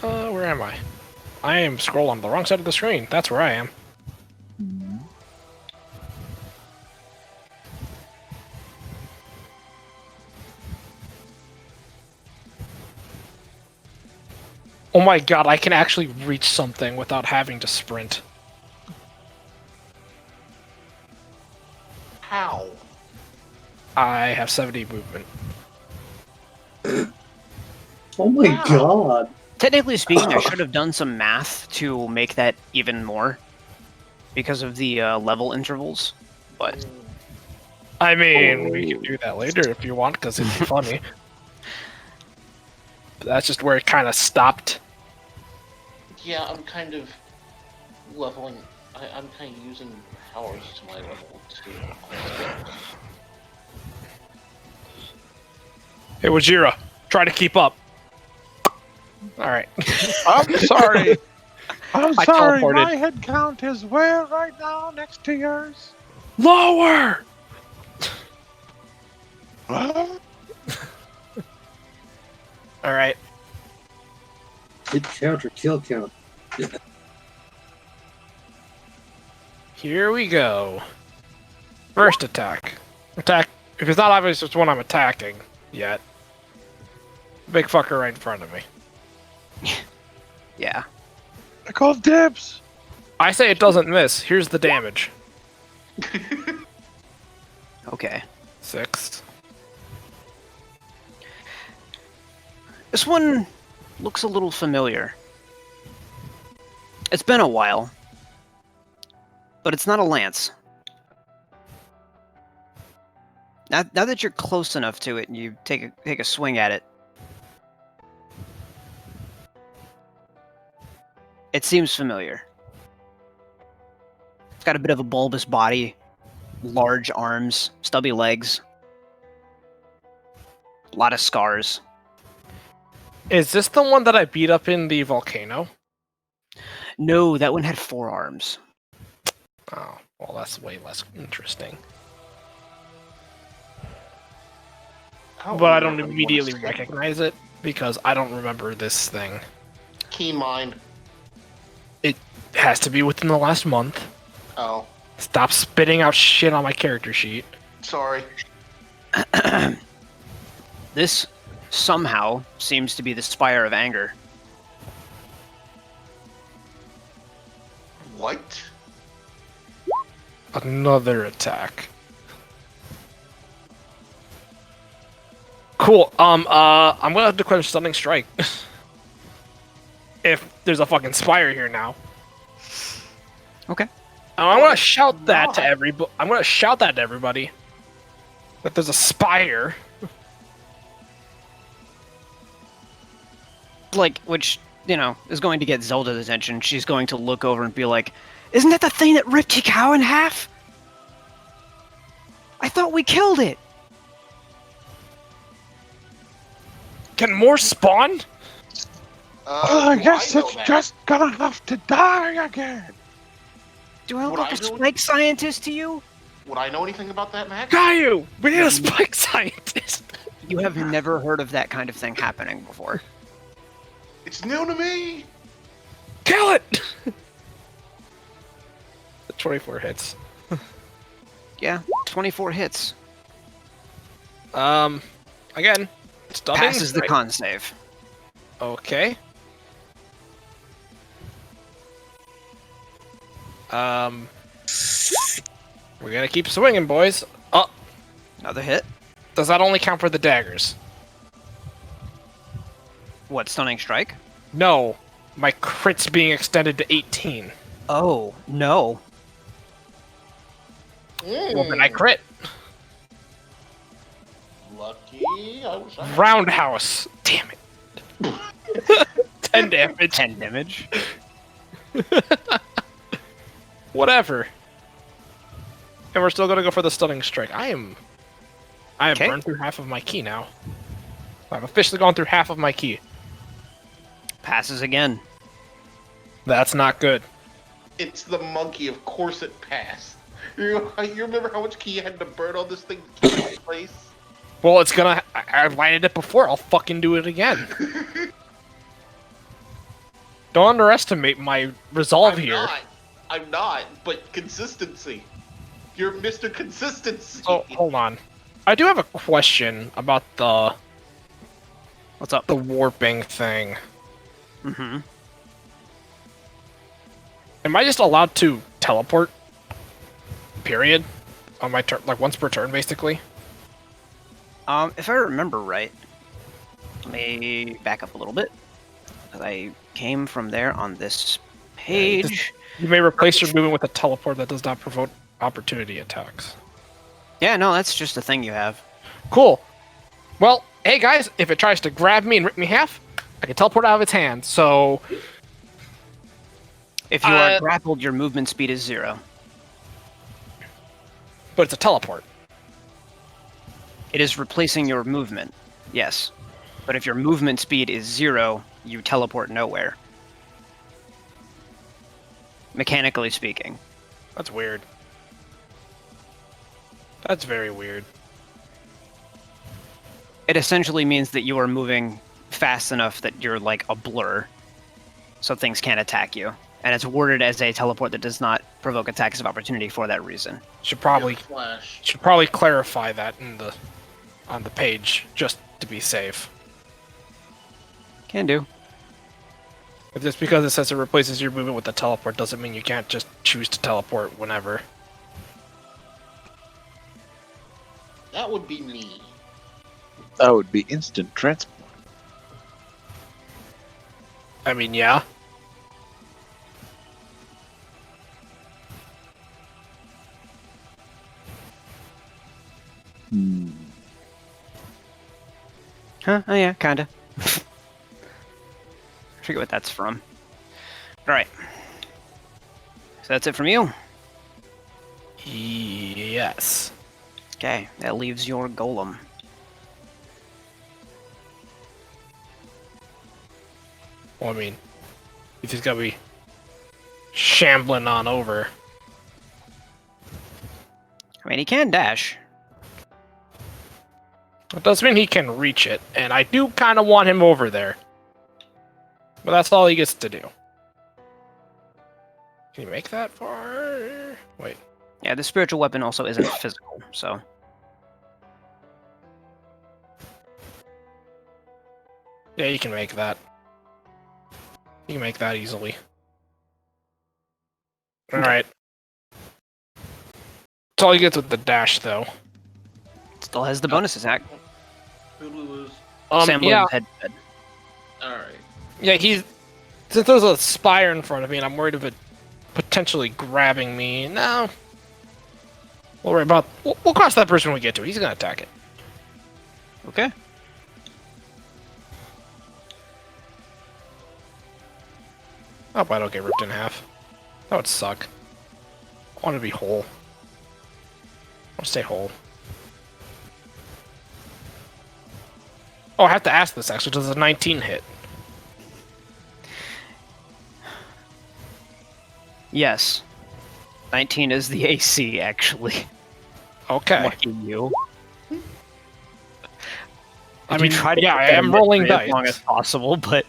Where am I? I am scrolling on the wrong side of the screen. That's where I am. Oh my god, I can actually reach something without having to sprint. How? I have 70 movement. Oh my Wow. god. Technically speaking, I should have done some math to make that even more because of the level intervals. But I mean, we can do that later if you want, because it'd be funny. But that's just where it kind of stopped. Yeah, I'm kind of leveling. I'm kind of using powers to my level too. Hey, Wajira, try to keep up. Alright. I'm sorry. I'm I sorry. teleported. My head count is where right now, next to yours? Lower! Huh? Alright. Hit count or kill count. Here we go. First attack. Attack. If it's not obvious which one I'm attacking yet. Big fucker right in front of me. yeah. I called dibs. I say it doesn't miss. Here's the damage. Okay. 6. This one looks a little familiar. It's been a while. But it's not a lance. Now that you're close enough to it and you take a swing at it, it seems familiar. It's got a bit of a bulbous body, large arms, stubby legs, a lot of scars. Is this the one that I beat up in the volcano? No, that one had 4 arms. Oh, well, that's way less interesting. But I don't immediately recognize it because I don't remember this thing. Keen mind. It has to be within the last month. Oh, Stop spitting out shit on my character sheet. sorry. This somehow seems to be the Spire of Anger. What? Another attack. Cool. I'm gonna declare stunning strike. If there's a fucking spire here now. Okay. I'm gonna shout that to everybody. I'm gonna shout that to everybody. That there's a spire. Like, which, you know, is going to get Zelda's attention. She's going to look over and be like, "Isn't that the thing that ripped Hikau in half? I thought we killed it." Can more spawn? I guess know it's that. just gonna have to die again. Do I look Would like I a do it? spike scientist to you? Would I know anything about that, Max? Caillou! We need a spike scientist! You have never heard of that kind of thing happening before. It's new to me. Kill it! The 24 hits. Yeah, 24 hits. Again, stunning Passes the strike. con save. Okay. We're gonna keep swinging, boys. Oh, Another hit. does that only count for the daggers? What, stunning strike? No. My crit's being extended to 18. Oh, no. Well, then I crit. Lucky. I wish I. Roundhouse. Damn it. 10 damage. 10 damage. Whatever. And we're still gonna go for the stunning strike. I have Okay. burned through half of my key now. I've officially gone through half of my key. Passes again. That's not good. It's the monkey. Of course it passed. You remember how much key you had to burn on this thing to keep it in place? Well, it's gonna. I lighted it before. I'll fucking do it again. Don't underestimate my resolve here. I'm not, but consistency. You're Mr. Consistency. Oh, hold on. I do have a question about the What's up? warping thing. Mm-hmm. Am I just allowed to teleport? Period. On my turn, like once per turn, basically. If I remember right, let me back up a little bit. 'Cause I came from there on this page. You may replace your movement with a teleport that does not provoke opportunity attacks. Yeah, no, that's just a thing you have. Cool. Well, hey guys, if it tries to grab me and rip me in half, I can teleport out of its hand. So If you are grappled, your movement speed is 0. but it's a teleport. It is replacing your movement, yes. But if your movement speed is 0, you teleport nowhere. Mechanically speaking. That's weird. That's very weird. It essentially means that you are moving fast enough that you're like a blur, so things can't attack you. And it's worded as a teleport that does not provoke attacks of opportunity for that reason. Should probably Flash. clarify that on the page just to be safe. Can do. If just because it says it replaces your movement with a teleport doesn't mean you can't just choose to teleport whenever. That would be me. That would be instant transport. I mean, yeah. Huh? Oh yeah, kinda. I forget what that's from. Alright. So that's it from you? Yes. Okay, that leaves your golem. Well, I mean, he's just gotta be shambling on over. I mean, he can dash. It does mean he can reach it, and I do kind of want him over there. But that's all he gets to do. Can you make that far? Wait. Yeah, the spiritual weapon also isn't physical, so... Yeah, you can make that. You can make that easily. Alright. That's all he gets with the dash, though. Still has the bonus attack. Who do we lose? Sam Yeah. Williams head to head. Alright. Yeah, since there's a spire in front of me and I'm worried of it potentially grabbing me, no. We'll worry about... We'll cross that bridge when we get to it. He's gonna attack it. Okay. I hope I don't get ripped in half. That would suck. I want to be whole. I want to stay whole. Oh, I have to ask this actually. Does a 19 hit? Yes. 19 is the AC, actually. Okay. Lucky you. I You mean, try to yeah, keep I that am in rolling memory dice. as long as possible, but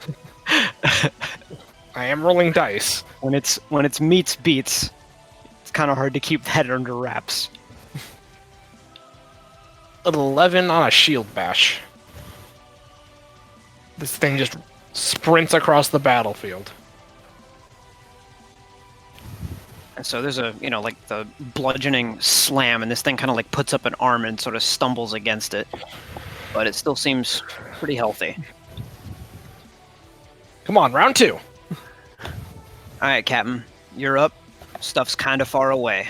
I am rolling dice. when it's meets beats, it's kind of hard to keep that under wraps. An 11 on a shield bash. This thing just sprints across the battlefield. And so there's a, like the bludgeoning slam, and this thing kind of like puts up an arm and sort of stumbles against it. But it still seems pretty healthy. Come on, round 2. Alright, Captain. You're up. Stuff's kind of far away.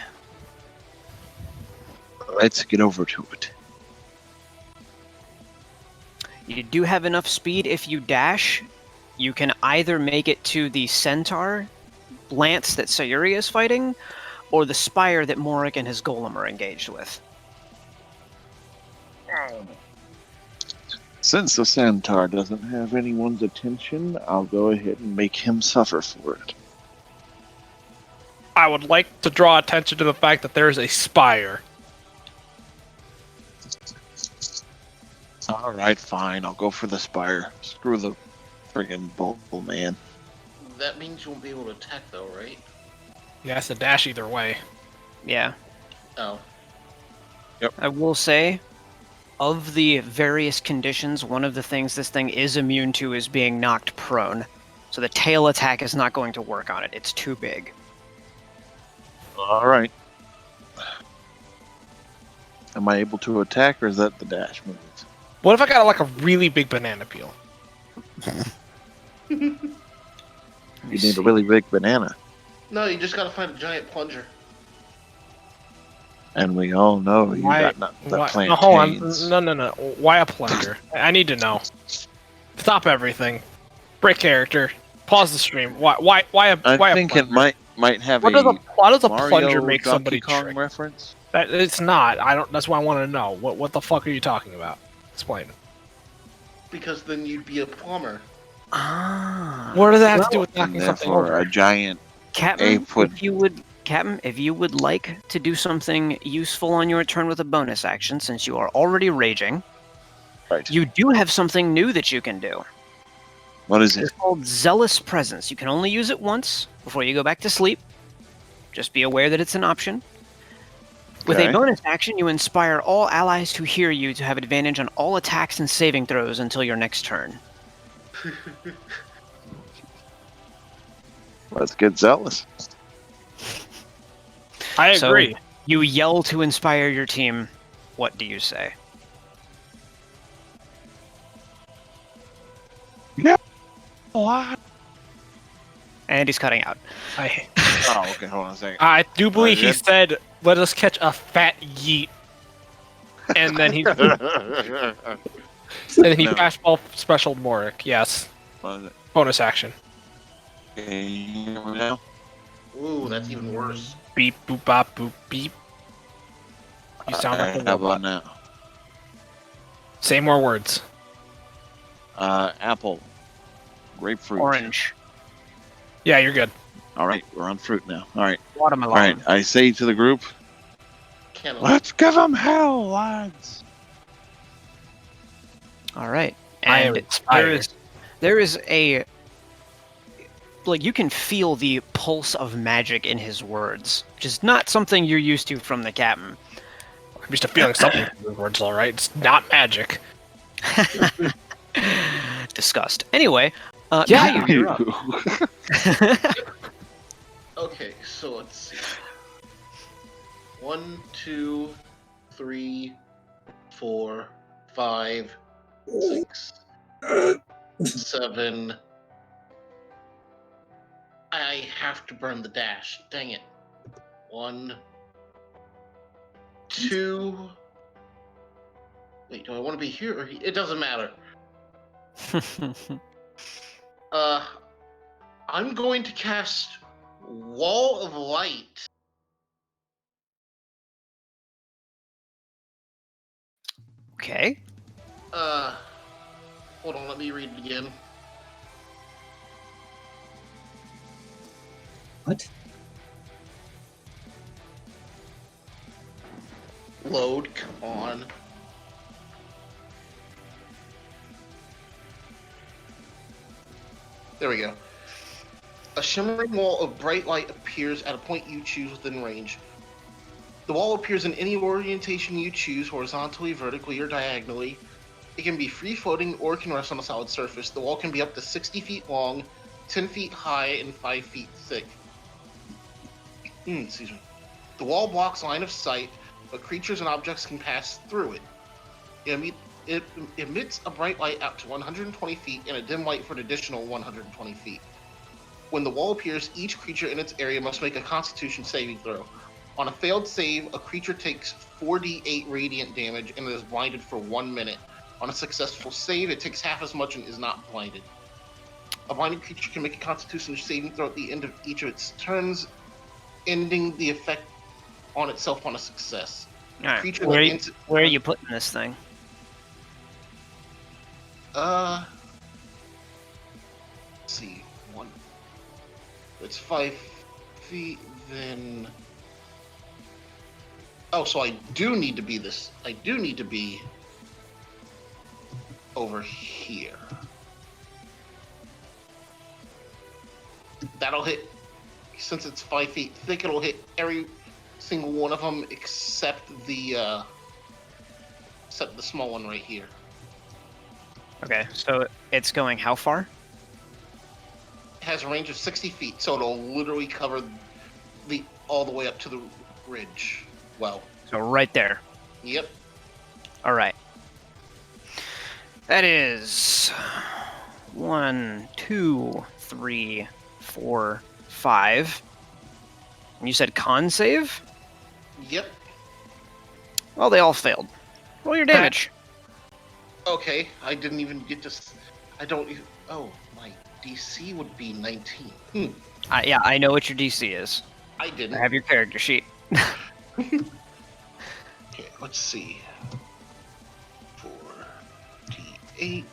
Let's get over to it. You do have enough speed if you dash. You can either make it to the centaur lance that Sayuri is fighting, or the spire that Morik and his golem are engaged with. Since the centaur doesn't have anyone's attention, I'll go ahead and make him suffer for it. I would like to draw attention to the fact that there is a spire. Alright, fine. I'll go for the spire. Screw the friggin' bull man. That means you won't be able to attack, though, right? Yeah, it's a dash either way. Yeah. Oh. I will say, of the various conditions, one of the things this thing is immune to is being knocked prone. So the tail attack is not going to work on it. It's too big. Alright. Am I able to attack, or is that the dash move? What if I got like a really big banana peel? You need a really big banana. No, you just gotta find a giant plunger. And we all know you Why- got nothing but Why, no, hold on. plantains. No. Why a plunger? I need to know. Stop everything. Break character. Pause the stream. Why a I think plunger? it might have Why does a Mario plunger make Donkey somebody Kong trick? reference. It's not. I don't. That's why I want to know. What the fuck are you talking about? Explain. Because then you'd be a plumber. Ah. What does that have to do Well, with knocking And something therefore, over? a giant Captain, Ape would- if you would like to do something useful on your turn with a bonus action, since you are already raging, right. you do have something new that you can do. What is it? It's called Zealous Presence. You can only use it once before you go back to sleep. Just be aware that it's an option. With a Okay. bonus action, you inspire all allies who hear you to have advantage on all attacks and saving throws until your next turn. Let's get zealous. I So- agree. You yell to inspire your team. What do you say? What? And he's cutting out. Oh, okay. Hold on a second. I do believe he Alright, said, "Let us catch a fat yeet," and then he What No. fastball special Morik. Yes, is it? bonus action. Okay, you hear me now? Ooh, that's even worse. Beep boop bop boop beep. You sound like a How robot. about now? Say more words. Apple, grapefruit, Orange. Yeah, you're good. All right, we're on fruit now. All right, Watermelon. all right. I say to the group, Can't let's give them hell, lads. All right. I am And inspired. there is a you can feel the pulse of magic in his words, which is not something you're used to from the captain. I'm used to feeling something from the words, all right. It's not magic. Disgust. Anyway, Yeah. Caillou, you're up. Okay, so let's see. 1, 2, 3, 4, 5, 6, 7. I have to burn the dash. Dang it. 1, 2. Wait, do I want to be here or it doesn't matter. I'm going to cast Wall of Light. Okay. Hold on, let me read it again. What? Load, come on. There we go. A shimmering wall of bright light appears at a point you choose within range. The wall appears in any orientation you choose, horizontally, vertically, or diagonally. It can be free-floating or can rest on a solid surface. The wall can be up to 60 feet long, 10 feet high, and 5 feet thick. Excuse me. The wall blocks line of sight, but creatures and objects can pass through it. It emits a bright light out to 120 feet and a dim light for an additional 120 feet. When the wall appears, each creature in its area must make a Constitution saving throw. On a failed save, a creature takes 4d8 radiant damage and is blinded for 1 minute. On a successful save, it takes half as much and is not blinded. A blinded creature can make a Constitution saving throw at the end of each of its turns, ending the effect on itself on a success. All right. Creature Where, that you, ends- where are you putting this thing? Let's see. One. It's 5 feet, then. Oh, so I do need to be this. I do need to be over here. That'll hit. Since it's 5 feet thick, it'll hit every single one of them except the small one right here. Okay, so it's going how far? It has a range of 60 feet, so it'll literally cover all the way up to the ridge. Well, So right there. Yep. All right. That is 1, 2, 3, 4, 5. And you said con save? Yep. Well, they all failed. Roll your damage. Okay, I didn't even get to. I don't. Oh, my DC would be 19. Yeah, I know what your DC is. I I didn't. have your character sheet. Okay, let's see. 4d8.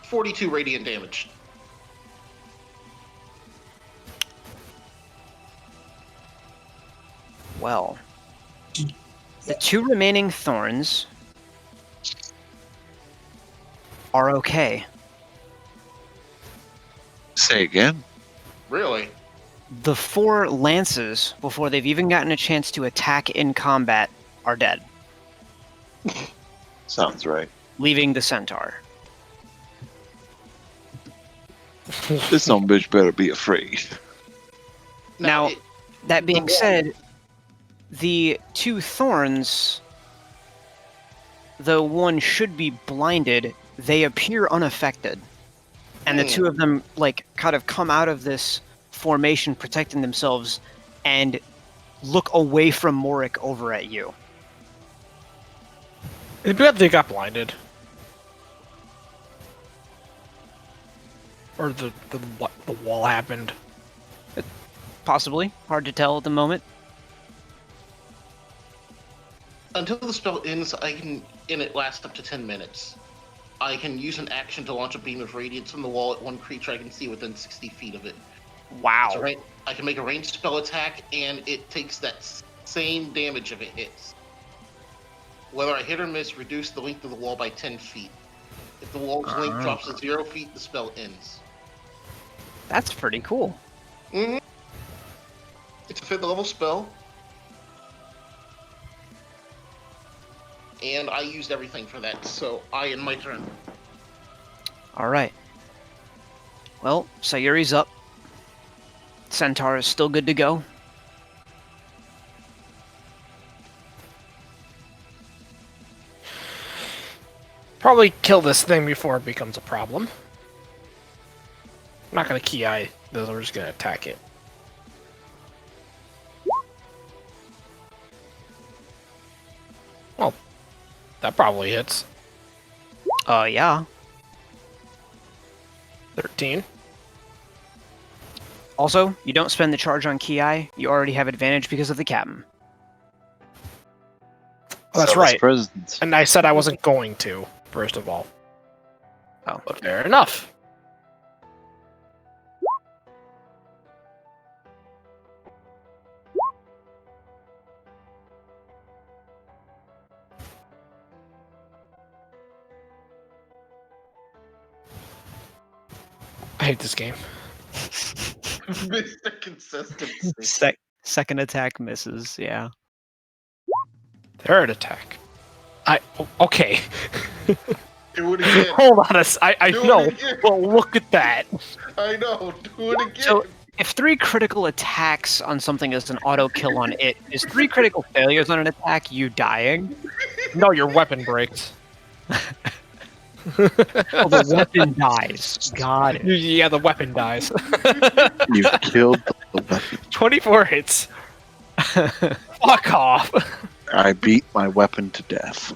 42 radiant damage. Well, the 2 remaining thorns are okay. Say again. Really? The 4 lances, before they've even gotten a chance to attack in combat, are dead, Sounds right. leaving the centaur. This some bitch better be afraid. Now, it- that being the- said, the 2 thorns, though one should be blinded, they appear unaffected. And the 2 of them, like, kind of come out of this formation protecting themselves and look away from Morik over at you. I bet they got blinded. Or the wall happened. Possibly. Hard to tell at the moment. Until the spell ends, and it lasts up to 10 minutes. I can use an action to launch a beam of radiance from the wall at one creature I can see within 60 feet of it. Wow. So, right, I can make a ranged spell attack, and it takes that same damage if it hits. Whether I hit or miss, reduce the length of the wall by 10 feet. If the wall's length drops to 0 feet, the spell ends. That's pretty cool. Mm-hmm. It's a 5th level spell. And I used everything for that, so I end my turn. Alright. Well, Sayuri's up. Centaur is still good to go. Probably kill this thing before it becomes a problem. I'm not gonna key eye this, we're just gonna attack it. Well, that probably hits. Yeah. 13. Also, you don't spend the charge on Ki, you already have advantage because of the captain. Oh, that's So right. Presents. And I said I wasn't going to, first of all. Oh. But fair enough. I hate this game. Mr. Consistency. Second attack misses, yeah. Third attack. Okay. Do it again. Hold on I Do it know. again. Well, look at that. I know. Do it again. So, if 3 critical attacks on something is an auto kill on it, is 3 critical failures on an attack you dying? No, your weapon breaks. Oh, the weapon dies. Got it. Yeah, the weapon dies. You've killed the weapon. 24 hits. Fuck off. I beat my weapon to death.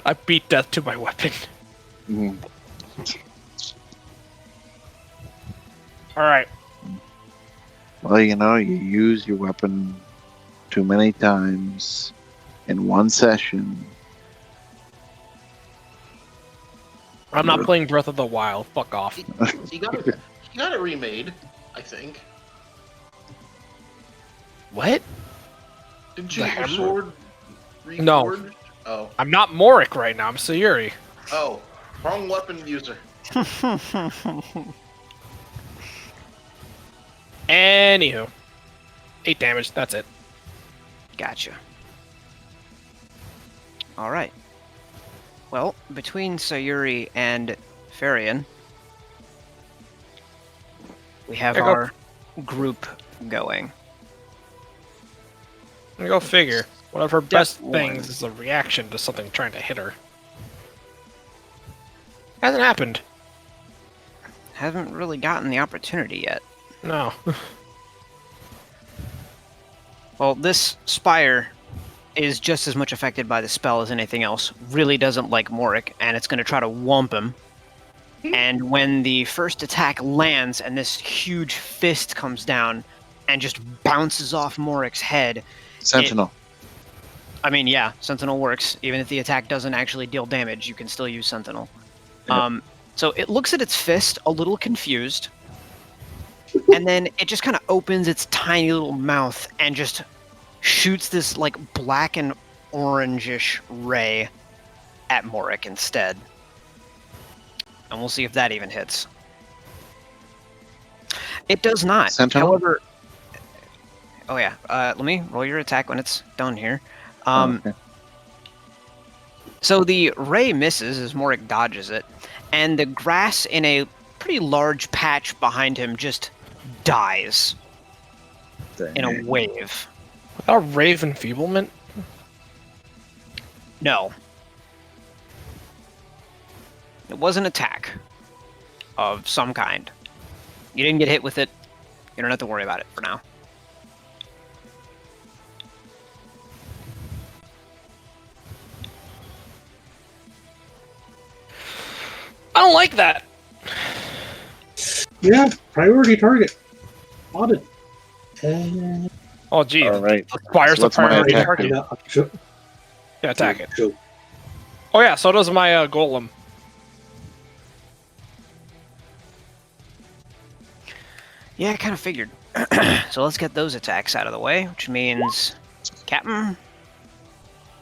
I beat death to my weapon. Mm. Alright. Well, you know, you use your weapon too many times in one session. I'm not playing Breath of the Wild. Fuck off. He got it remade, I think. What? Didn't you The get your hammer? sword No. reforged? Oh. I'm not Morik right now. I'm Sayuri. Oh. Wrong weapon user. Anywho. 8 damage. That's it. Gotcha. Alright. Well, between Sayuri and Farian, we have Yeah, go- our group going. Go figure. One of her best Step things one. is a reaction to something trying to hit her. Hasn't happened. Haven't really gotten the opportunity yet. No. Well, this Spire is just as much affected by the spell as anything else. Really doesn't like Morik, and it's going to try to whomp him. And when the first attack lands and this huge fist comes down and just bounces off Morik's head, Sentinel. I mean, yeah, Sentinel works. Even if the attack doesn't actually deal damage, you can still use Sentinel. Yeah. So it looks at its fist a little confused, and then it just kind of opens its tiny little mouth and just shoots this like black and orangish ray at Morik instead. And we'll see if that even hits. It does not. Sentinel? However, oh yeah, let me roll your attack when it's done here. Okay. So the ray misses as Morik dodges it, and the grass in a pretty large patch behind him just dies in a wave. A rave enfeeblement? No. It was an attack of some kind. You didn't get hit with it. You don't have to worry about it for now. I don't like that. Yeah, priority target. Spotted. And Oh, gee. All right. Fires So the what's my priority attack target. do? Yeah, attack it. Go. Oh, yeah, so does my golem. Yeah, I kind of figured. So let's get those attacks out of the way, which means Captain.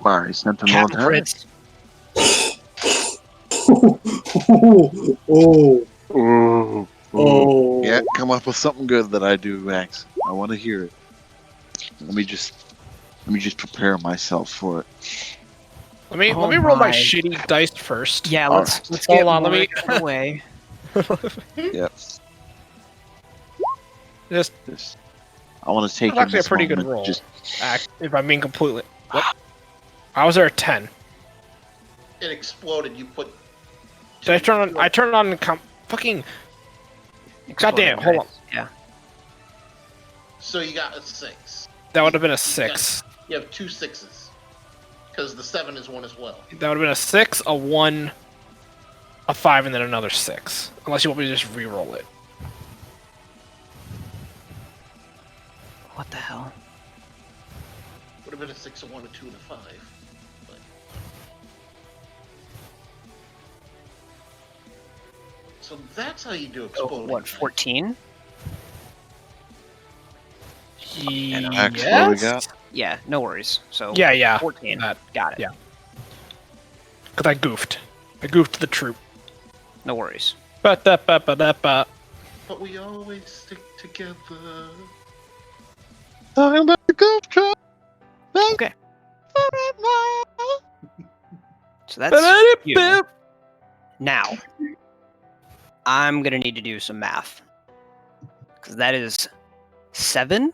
Fire Sentinel Captain attack. Fritz. Oh, Ooh. oh. Yeah, come up with something good that I do, Max. I want to hear it. Let me just prepare myself for it. Let me Oh roll my my. shitty dice first. Yeah, All let's Hold get on, let me- Morik out of the way. Yep. Just This. I want to take That's actually a this pretty good moment, roll. Just act if I'm being completely. What? I was there at 10. It exploded. You put. Did I turn on? I turned on the fucking. Goddamn, Exploding hold dice. Yeah. So you got a 6. That would have been a 6. You have 2 6s. Because the 7 is 1 as well. That would have been a 6, a 1, a 5, and then another 6. Unless you want me to just re-roll it. What the hell? Would have been a 6, a 1, a 2, and a 5. But... So that's how you do Oh, exploding. what, dice. 14? Max, what do we got? Yeah, no worries. So Yeah. 14. That- Got it. yeah. Because I goofed. I goofed the troop. No worries. Ba-da-ba-ba-da-ba. But we always stick together. Talking about the golf truck. Okay. So that's you. Ba-da-da-ba. Now, I'm gonna need to do some math. Because that is 7?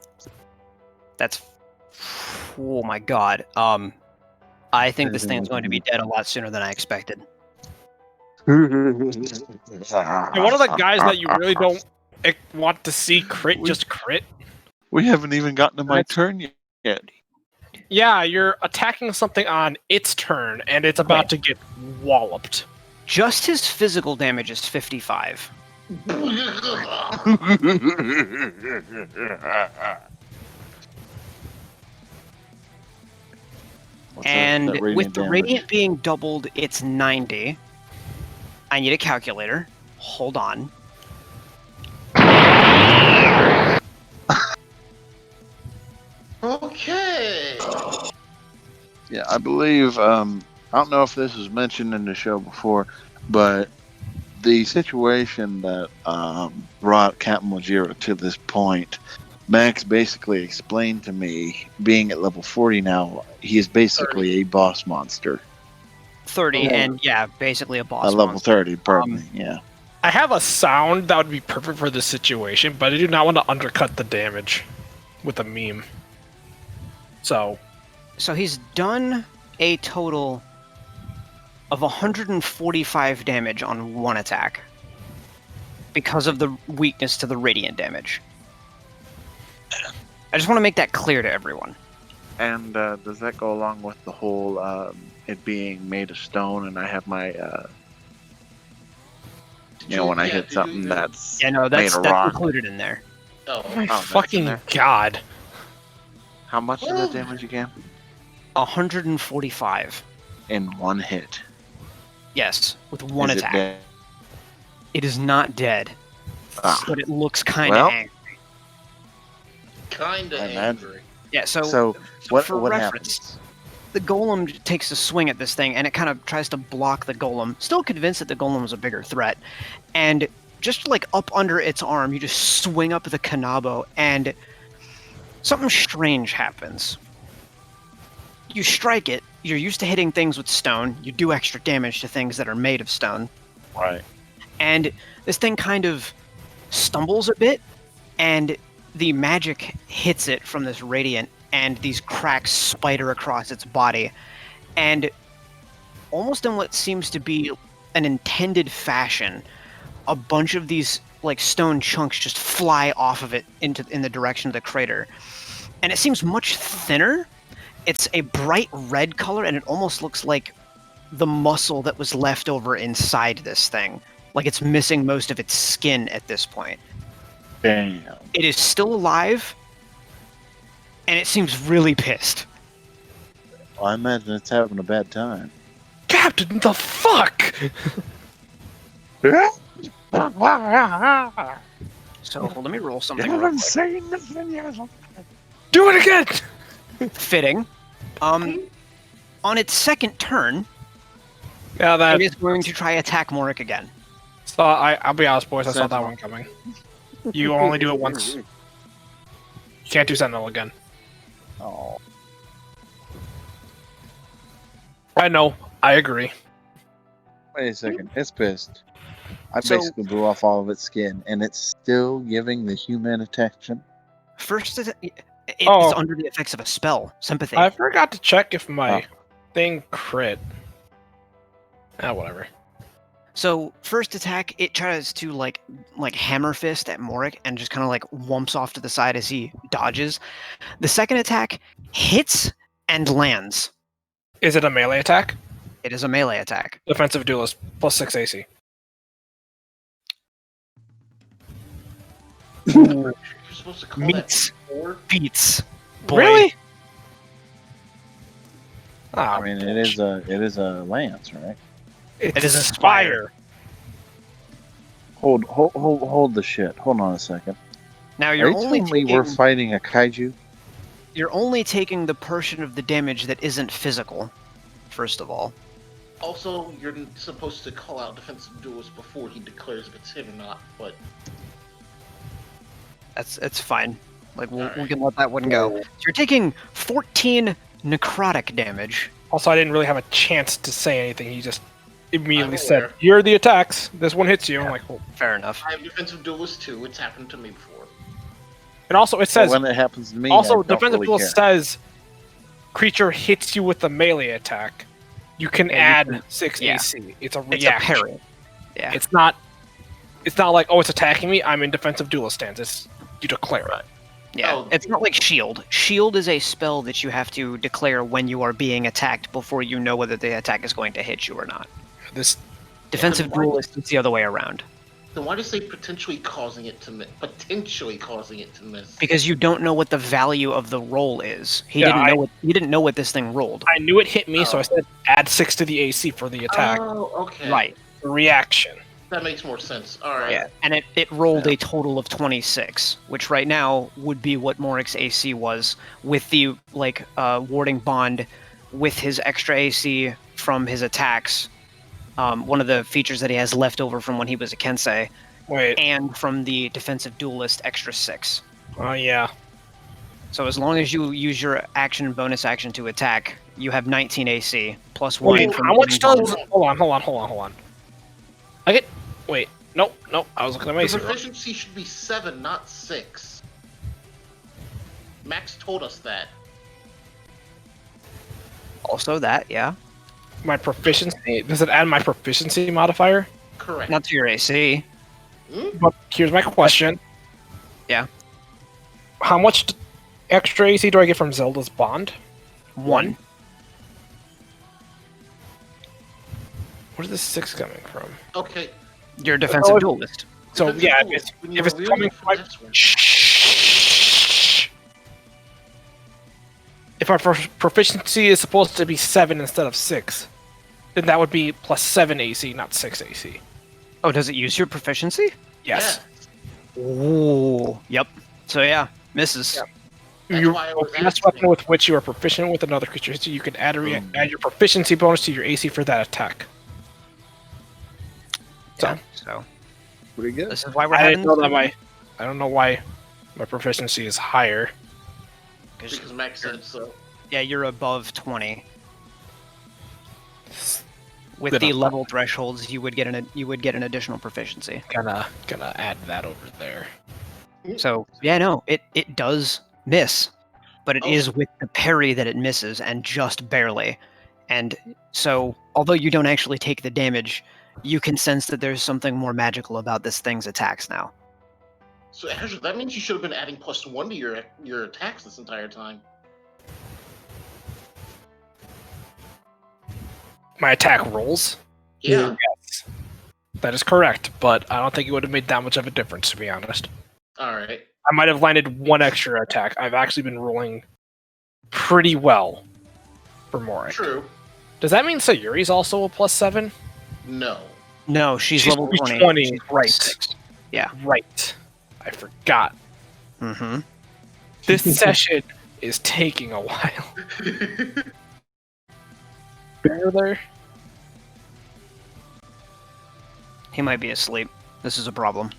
That's... Oh my god. I think this thing's going to be dead a lot sooner than I expected. And one of the guys that you really don't want to see crit just crit. We haven't even gotten to my That's- turn yet. Yeah, you're attacking something on its turn, and it's about to get walloped. Just his physical damage is 55. What's And that with the damage? radiant being doubled, it's 90. I need a calculator. Hold on. Okay. Yeah, I believe. I don't know if this was mentioned in the show before, but the situation that brought Captain Majira to this point, Max basically explained to me. Being at level 40 now, he is basically a boss monster. 30, Okay. and yeah, basically a boss At level monster. 30, pardon me. Yeah. I have a sound that would be perfect for this situation, but I do not want to undercut the damage with a meme. So he's done a total of 145 damage on one attack because of the weakness to the radiant damage. I just want to make that clear to everyone. And does that go along with the whole it being made of stone? And I have my, when I hit something that's that's made of rock. included in there. Oh, oh my that's in fucking there. god. How much is that damage again? 145. In one hit. Yes, with one Is it attack. dead? It is not dead, but it looks kind of Well, angry. kinda I imagine. angry. Yeah, so what for reference, happens? the golem takes a swing at this thing, and it kind of tries to block the golem, still convinced that the golem is a bigger threat. And just like up under its arm, you just swing up the kanabo, and something strange happens. You strike it, you're used to hitting things with stone, you do extra damage to things that are made of stone, Right. and this thing kind of stumbles a bit, and the magic hits it from this radiant, and these cracks spider across its body, and almost in what seems to be an intended fashion, a bunch of these like stone chunks just fly off of it in the direction of the crater, and it seems much thinner. It's a bright red color, and it almost looks like the muscle that was left over inside this thing, like it's missing most of its skin at this point. Damn. It is still alive, and it seems really pissed. Well, I imagine it's having a bad time. Captain, the fuck? So let me roll something. You real haven't quick. seen this in years. Do it again! Fitting. On its second turn, Yeah, that. it is going to try attack Morik again. So I'll be honest, boys. I saw that Sentinel. one coming. You only do it once. You can't do Sentinel again. Oh. I know. I agree. Wait a second. It's pissed. I So- basically blew off all of its skin, and it's still giving the human attention. First, it's Oh. under the effects of a spell, sympathy. I forgot to check if my Oh. thing crit. Whatever. So first attack, it tries to like hammer fist at Morik and just kind of like whumps off to the side as he dodges. The second attack hits and lands. Is it a melee attack? It is a melee attack. Defensive duelist plus 6 AC. You're supposed to call Meets. that 4? Beats. Boy. Really? I mean, it is a lance, right? It It is is a Spire. Hold the shit. Hold on a second. Now Are you're you only telling me taking, we're fighting a kaiju? you're only taking the portion of the damage that isn't physical. First of all, Also, you're supposed to call out defensive duelist before he declares if it's hit or not, but it's fine. Like we Alright. can let that one go. So you're taking 14 necrotic damage. Also, I didn't really have a chance to say anything. He just immediately I'm said, aware. "Here are the attacks. This one hits you." I'm like, well. Fair enough. I have defensive duelist too. It's happened to me before. And also, it says But when it happens to me, also I don't defensive really duelist care. says creature hits you with a melee attack. You can Yeah, add you can- 6 yeah. AC. It's a It's a reaction. parry. Yeah. It's not. It's not like, oh, it's attacking me. I'm in defensive duelist stance. It's you declare it. Yeah, Oh. it's not like shield. Shield is a spell that you have to declare when you are being attacked before you know whether the attack is going to hit you or not. This Defensive why- duelist is the other way around. Then why does say potentially causing it to miss? Potentially causing it to miss. Because you don't know what the value of the roll is. He Yeah, didn't know what this thing rolled. I knew it hit me, so Oh. I said add 6 to the AC for the attack. Oh, okay. Right. Reaction. That makes more sense. All right. Yeah. And it rolled a total of 26, which right now would be what Morik's AC was with the warding bond with his extra AC from his attacks. One of the features that he has left over from when he was a Kensei, Wait. and from the defensive duelist extra 6. Oh yeah. So as long as you use your action and bonus action to attack, you have 19 AC plus 1 Wait, from how much warding bond. does? Hold on. I get. Wait. Nope. I was looking at my The AC. roll. proficiency should be 7, not 6. Max told us that. Also that, yeah. My proficiency. Does it add my proficiency modifier? Correct. Not to your AC. But here's my question. Yeah. How much extra AC do I get from Zelda's Bond? 1. Where's this 6 coming from? Okay. You're a defensive Oh, duelist. So Defensive yeah, duelist, when if you're it's wielding coming a from finesse weapon. Shh. If our proficiency is supposed to be 7 instead of 6, then that would be plus 7 AC, not 6 AC. Oh, does it use your proficiency? Yes. Ooh. Yep. So yeah, misses. Yeah. That's Your why I was finesse asking. weapon with which you are proficient with another creature, so you can add your proficiency bonus to your AC for that attack. So Yeah, so Pretty good. this is why we're I having didn't know that I don't know why my proficiency is higher. Because Max said so. Yeah, you're above 20. With Good the enough. level thresholds, you would get an additional proficiency. Gonna add that over there. So yeah, no, it does miss, but it Oh. is with the parry that it misses, and just barely. And so, although you don't actually take the damage, you can sense that there's something more magical about this thing's attacks now. So Azure, that means you should have been adding +1 to your attacks this entire time. My attack rolls. Yeah. Yes, that is correct, but I don't think it would have made that much of a difference, to be honest. All right. I might have landed 1 extra attack. I've actually been rolling pretty well for Morik. True. Does that mean Sayuri's also a +7? No. No, she's level 20. 20, She's right. 6. Yeah. Right. I forgot. Mm-hmm. This session is taking a while. Bear there? He might be asleep. This is a problem.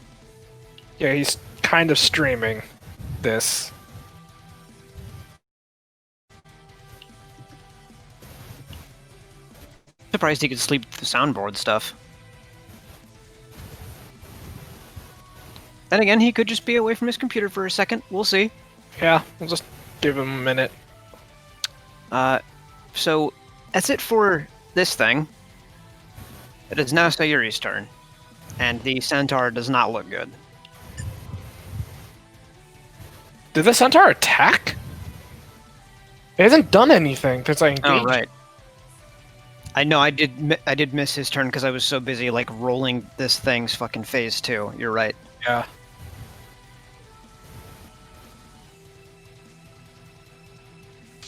Yeah, he's kind of streaming this. Surprised he could sleep with the soundboard stuff. Then again, he could just be away from his computer for a second. We'll see. Yeah, we'll just give him a minute. So that's it for this thing. It is now Sayuri's turn, and the centaur does not look good. Did the centaur attack? It hasn't done anything since I engaged. Oh right. I know I did miss his turn because I was so busy like rolling this thing's fucking phase 2. You're right. Yeah.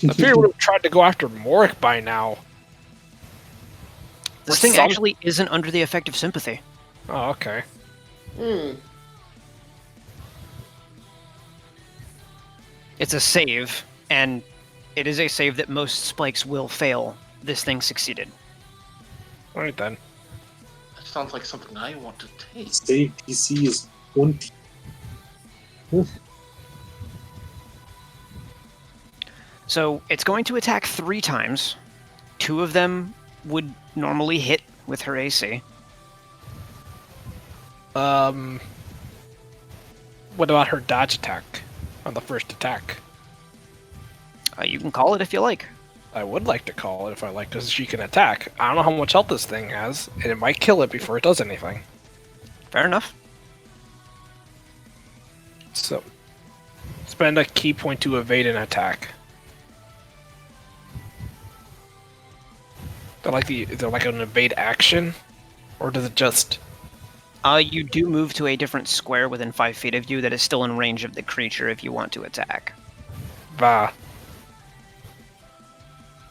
I figured we would have tried to go after Morik by now. This Or thing some- actually isn't under the effect of sympathy. Oh, okay. It's a save, and it is a save that most spikes will fail. This thing succeeded. Alright then. That sounds like something I want to take. Save DC is 20. So it's going to attack 3 times. 2 of them would normally hit with her AC. What about her dodge attack on the first attack? You can call it if you like. I would like to call it if I like, because she can attack. I don't know how much health this thing has, and it might kill it before it does anything. Fair enough. So, spend a key point to evade an attack. Is there like an evade action, or does it just? You do move to a different square within 5 feet of you that is still in range of the creature if you want to attack. Bah.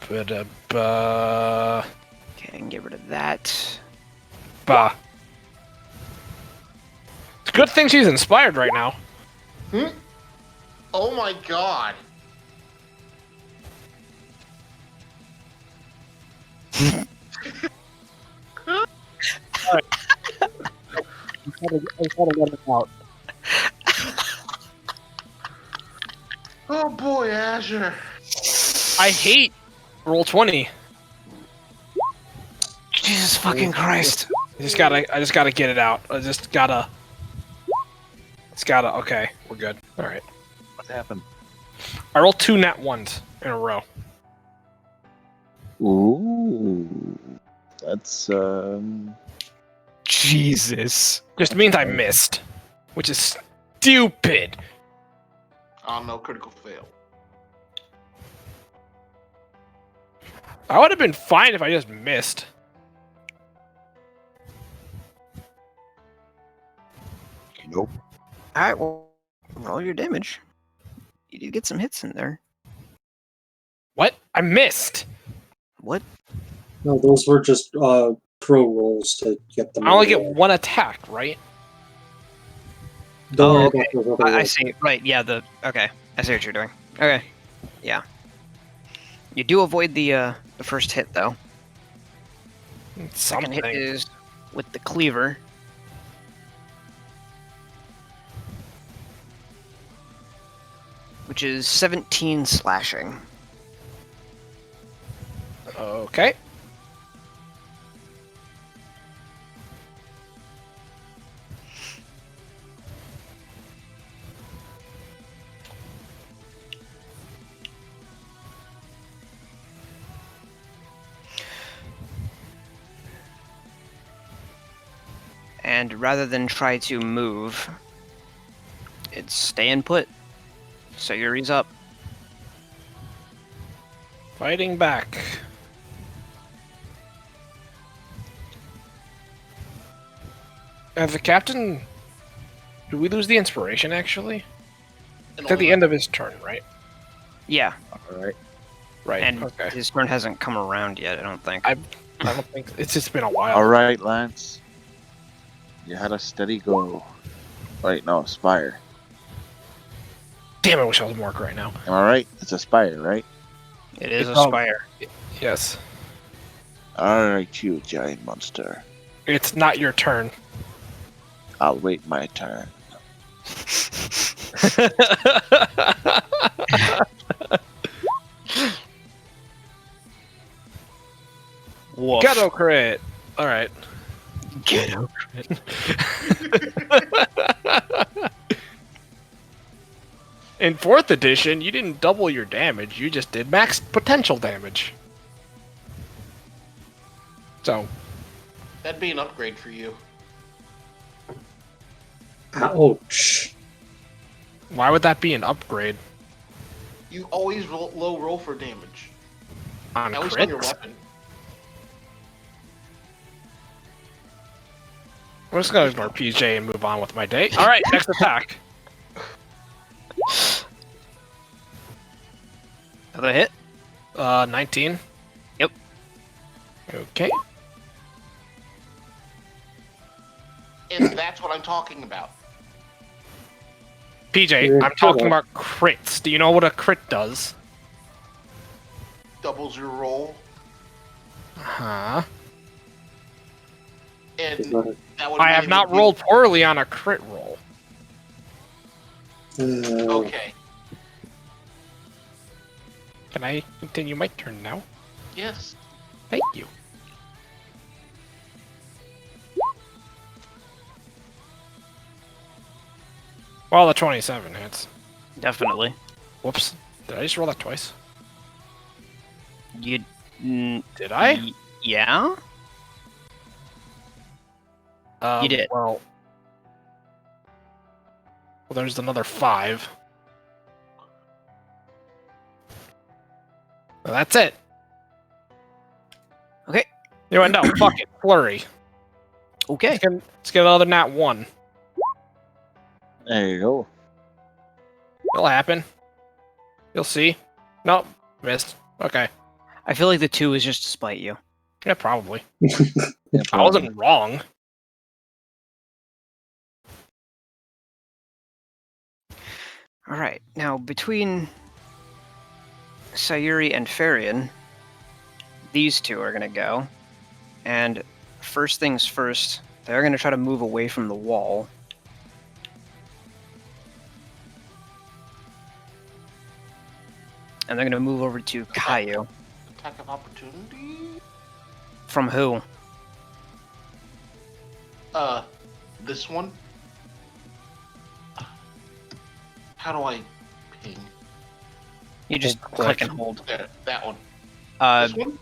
Ba-da-ba. Okay, I can get rid of that. Bah. It's a good thing she's inspired right now. Oh my god. I gotta let it out. Oh boy, Azure. I hate roll 20. Jesus fucking Christ. I just gotta get it out. It's gotta. Okay, we're good. All right. What happened? I rolled 2 nat ones in a row. Ooh, that's Jesus. Just means I missed, which is stupid. Oh no, critical fail. I would have been fine if I just missed. nope. Alright, well, roll your damage. You did get some hits in there. What? I missed. What? No, those were just throw rolls to get them. I only get over. 1 attack, right? Don't Oh, worry okay. about those other I rolls. see. Right, yeah, okay. I see what you're doing. Okay. Yeah. You do avoid the first hit, though. Second hit Something. is with the cleaver. Which is 17 slashing. Okay. And rather than try to move, it's staying put. So Yuri's up. Fighting back. The captain. Did we lose the inspiration, actually? It's at the end of his turn, right? Yeah, All right. Right. and okay. his turn hasn't come around yet, I don't think. I don't think it's just been a while. All right, Lance. You had a steady go. Wait, no, spire. Damn, I wish I was Mark right now. All right, it's a spire, right? It is a It's, spire. Yes. All right, you giant monster. It's not your turn. I'll wait my turn. Woof. Ghetto crit. All right. Ghetto. In 4th edition, you didn't double your damage. You just did max potential damage. So, That'd be an upgrade for you. Ouch. why would that be an upgrade You always low roll for damage. on At least on your crits? weapon. I'm just gonna ignore PJ and move on with my day. All right, next attack. Another hit? 19. Yep. Okay. And that's what I'm talking about. PJ, Yeah, I'm talking sure. about crits. Do you know what a crit does? Doubles your roll. Huh? And Is that that would I have mainly not be- rolled poorly on a crit roll. Okay. Can I continue my turn now? Yes. Thank you. Well, the 27 hits. Definitely. Whoops. Did I just roll that twice? You. Did I? Yeah? You did. Well, there's another 5. Well, that's it. Okay. You know what? No, fuck it. Flurry. Okay. Let's get another nat 1. There you go. It'll happen. You'll see. Nope. Missed. Okay. I feel like the 2 is just to spite you. Yeah, probably. Yeah, I probably. wasn't wrong. Alright, now between Sayuri and Farian, these two are gonna go. And first things first, they're gonna try to move away from the wall. And they're gonna move over to Caillou. Attack of opportunity? From who? This one. How do I ping? You just click and hold. There, that one. Uh, This one?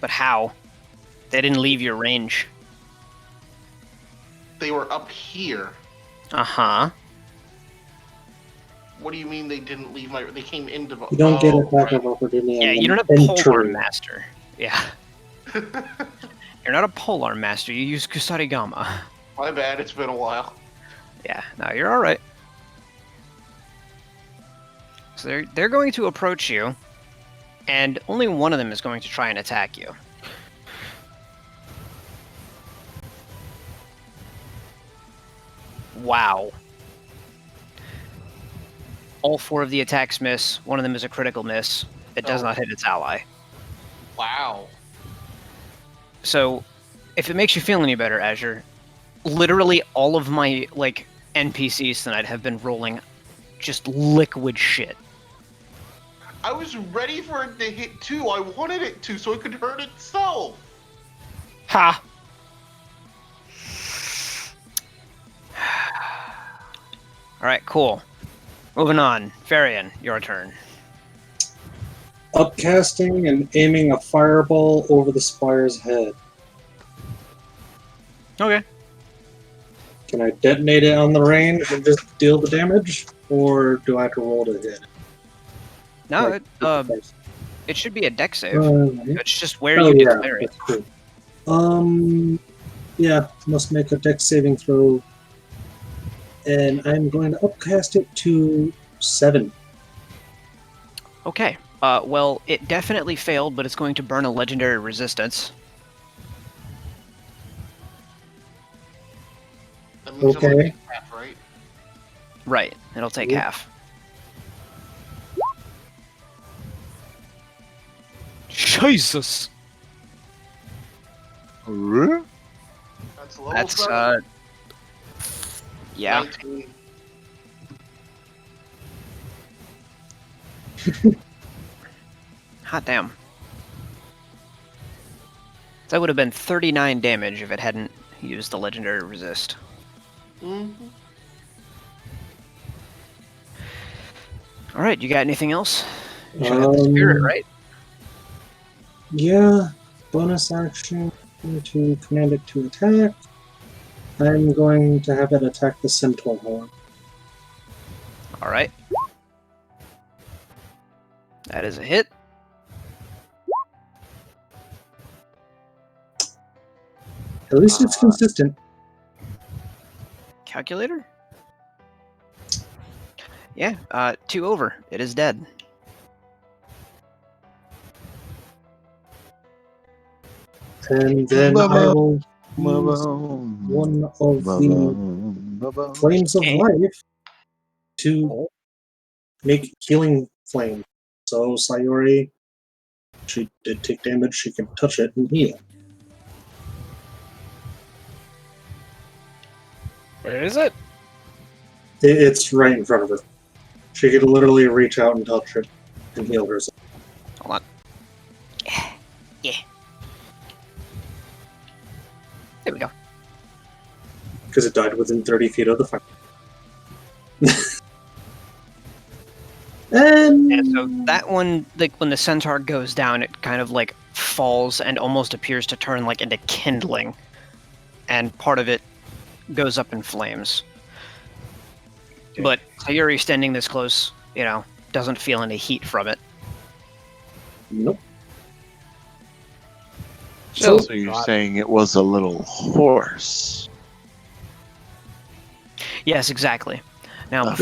but how? They didn't leave your range. They were up here. Uh-huh. What do you mean they didn't leave my? They came into. You don't get Oh, attack right. of opportunity. Yeah, on you don't have entry. Polearm Master. Yeah. You're not a Polearm Master, you use Kusarigama. My bad. It's been a while. Yeah, no, you're alright. So they're going to approach you, and only one of them is going to try and attack you. Wow. All 4 of the attacks miss. One of them is a critical miss. It does Oh. not hit its ally. Wow. So, if it makes you feel any better, Azure, literally all of my NPCs tonight have been rolling just liquid shit. I was ready for it to hit 2. I wanted it to, so it could hurt itself. Ha! Alright, cool. Moving on. Varian, your turn. Upcasting and aiming a fireball over the spire's head. Okay. Can I detonate it on the range and just deal the damage? Or do I have to roll to hit? No, Like, it should be a deck save. It's just where oh, you yeah, declare it. that's true. Yeah, must make a deck saving throw. And I'm going to upcast it to 7. Okay. Well, it definitely failed, but it's going to burn a legendary resistance. That means I'm Okay. gonna take half, right? Right. It'll take Yeah. half. Jesus! That's level That's, 7. Yeah. 19. Hot damn. That would have been 39 damage if it hadn't used the legendary resist. Mhm. Alright, you got anything else? You should have the spirit, right? Yeah, bonus action to command it to attack. I'm going to have it attack the centaur horn. Alright. That is a hit. At least it's consistent. Calculator? Yeah, 2 over. It is dead. And then I will use one of the flames of life to make healing flame. So Sayori, she did take damage, she can touch it and heal. Where is it? It's right in front of her. She could literally reach out and touch it and heal herself. Hold on. Yeah. There we go. Because it died within 30 feet of the fire. And so that one, when the centaur goes down, it kind of falls and almost appears to turn into kindling. And part of it goes up in flames. But Sayuri, standing this close, doesn't feel any heat from it. Nope. So you're saying it was a little horse? Yes, exactly. Now, Nice.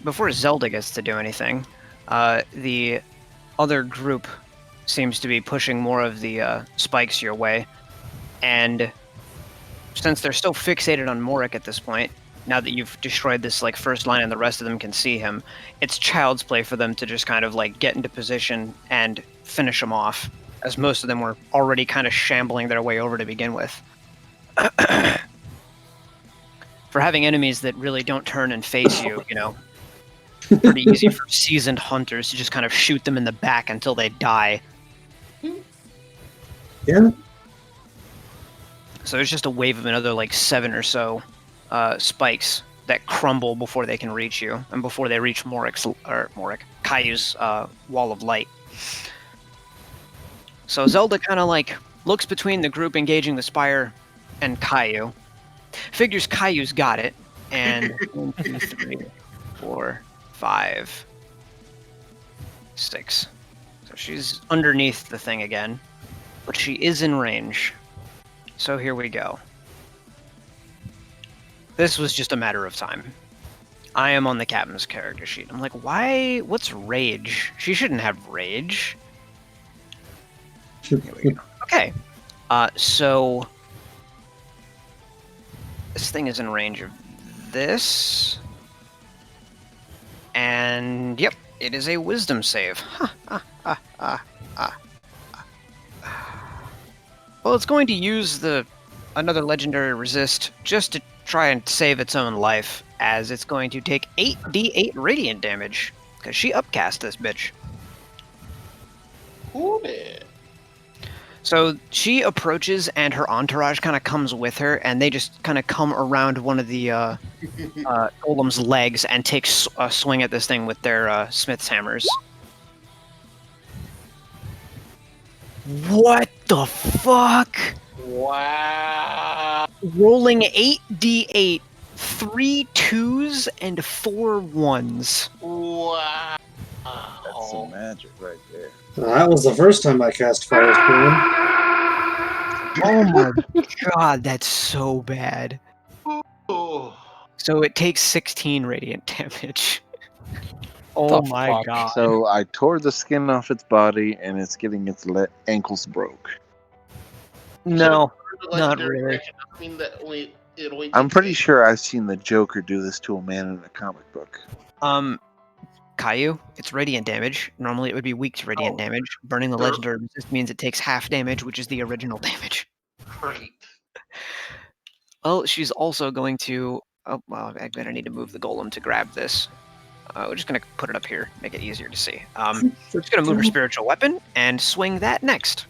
before Zelda gets to do anything, the other group seems to be pushing more of the spikes your way, and since they're still fixated on Morik at this point, now that you've destroyed this first line and the rest of them can see him, it's child's play for them to just kind of get into position and finish him off, as most of them were already kind of shambling their way over to begin with. For having enemies that really don't turn and face you, pretty easy for seasoned hunters to just kind of shoot them in the back until they die. Yeah. So there's just a wave of another like 7 or so spikes that crumble before they can reach you, and before they reach Kayu's wall of light. So Zelda kind of like looks between the group engaging the spire and Kayu. Figures Kayu's got it, and 1, 2, 3, 4, 5, 6. So she's underneath the thing again, but she is in range. So here we go. This was just a matter of time. I am on the captain's character sheet. I'm like, why? What's rage? She shouldn't have rage. Here we go. Okay. So this thing is in range of this. And yep, it is a wisdom save. Well, it's going to use another legendary resist just to try and save its own life, as it's going to take 8d8 radiant damage, because she upcast this bitch. Cool it. So she approaches, and her entourage kind of comes with her, and they just kind of come around one of the golem's legs and take a swing at this thing with their smith's hammers. What the fuck? Wow. Rolling 8d8, 3 2s and 4 1s. Wow. That's some magic right there. That was the first time I cast Firestorm. Oh my god, that's so bad. Oh. So it takes 16 radiant damage. Oh The my fuck? god. So I tore the skin off its body, and it's getting its ankles broke. No, The not legendary really. action, I mean that it only I'm takes pretty 8. sure I've seen the Joker do this to a man in a comic book. Kayu, it's radiant damage. Normally it would be weak to radiant Oh. damage. Burning the Sure. legendary resist means it takes half damage, which is the original damage. Great. Well, she's also going to... Oh, well, I better need to move the golem to grab this. We're just going to put it up here, make it easier to see. We're just going to move her spiritual weapon and swing that next.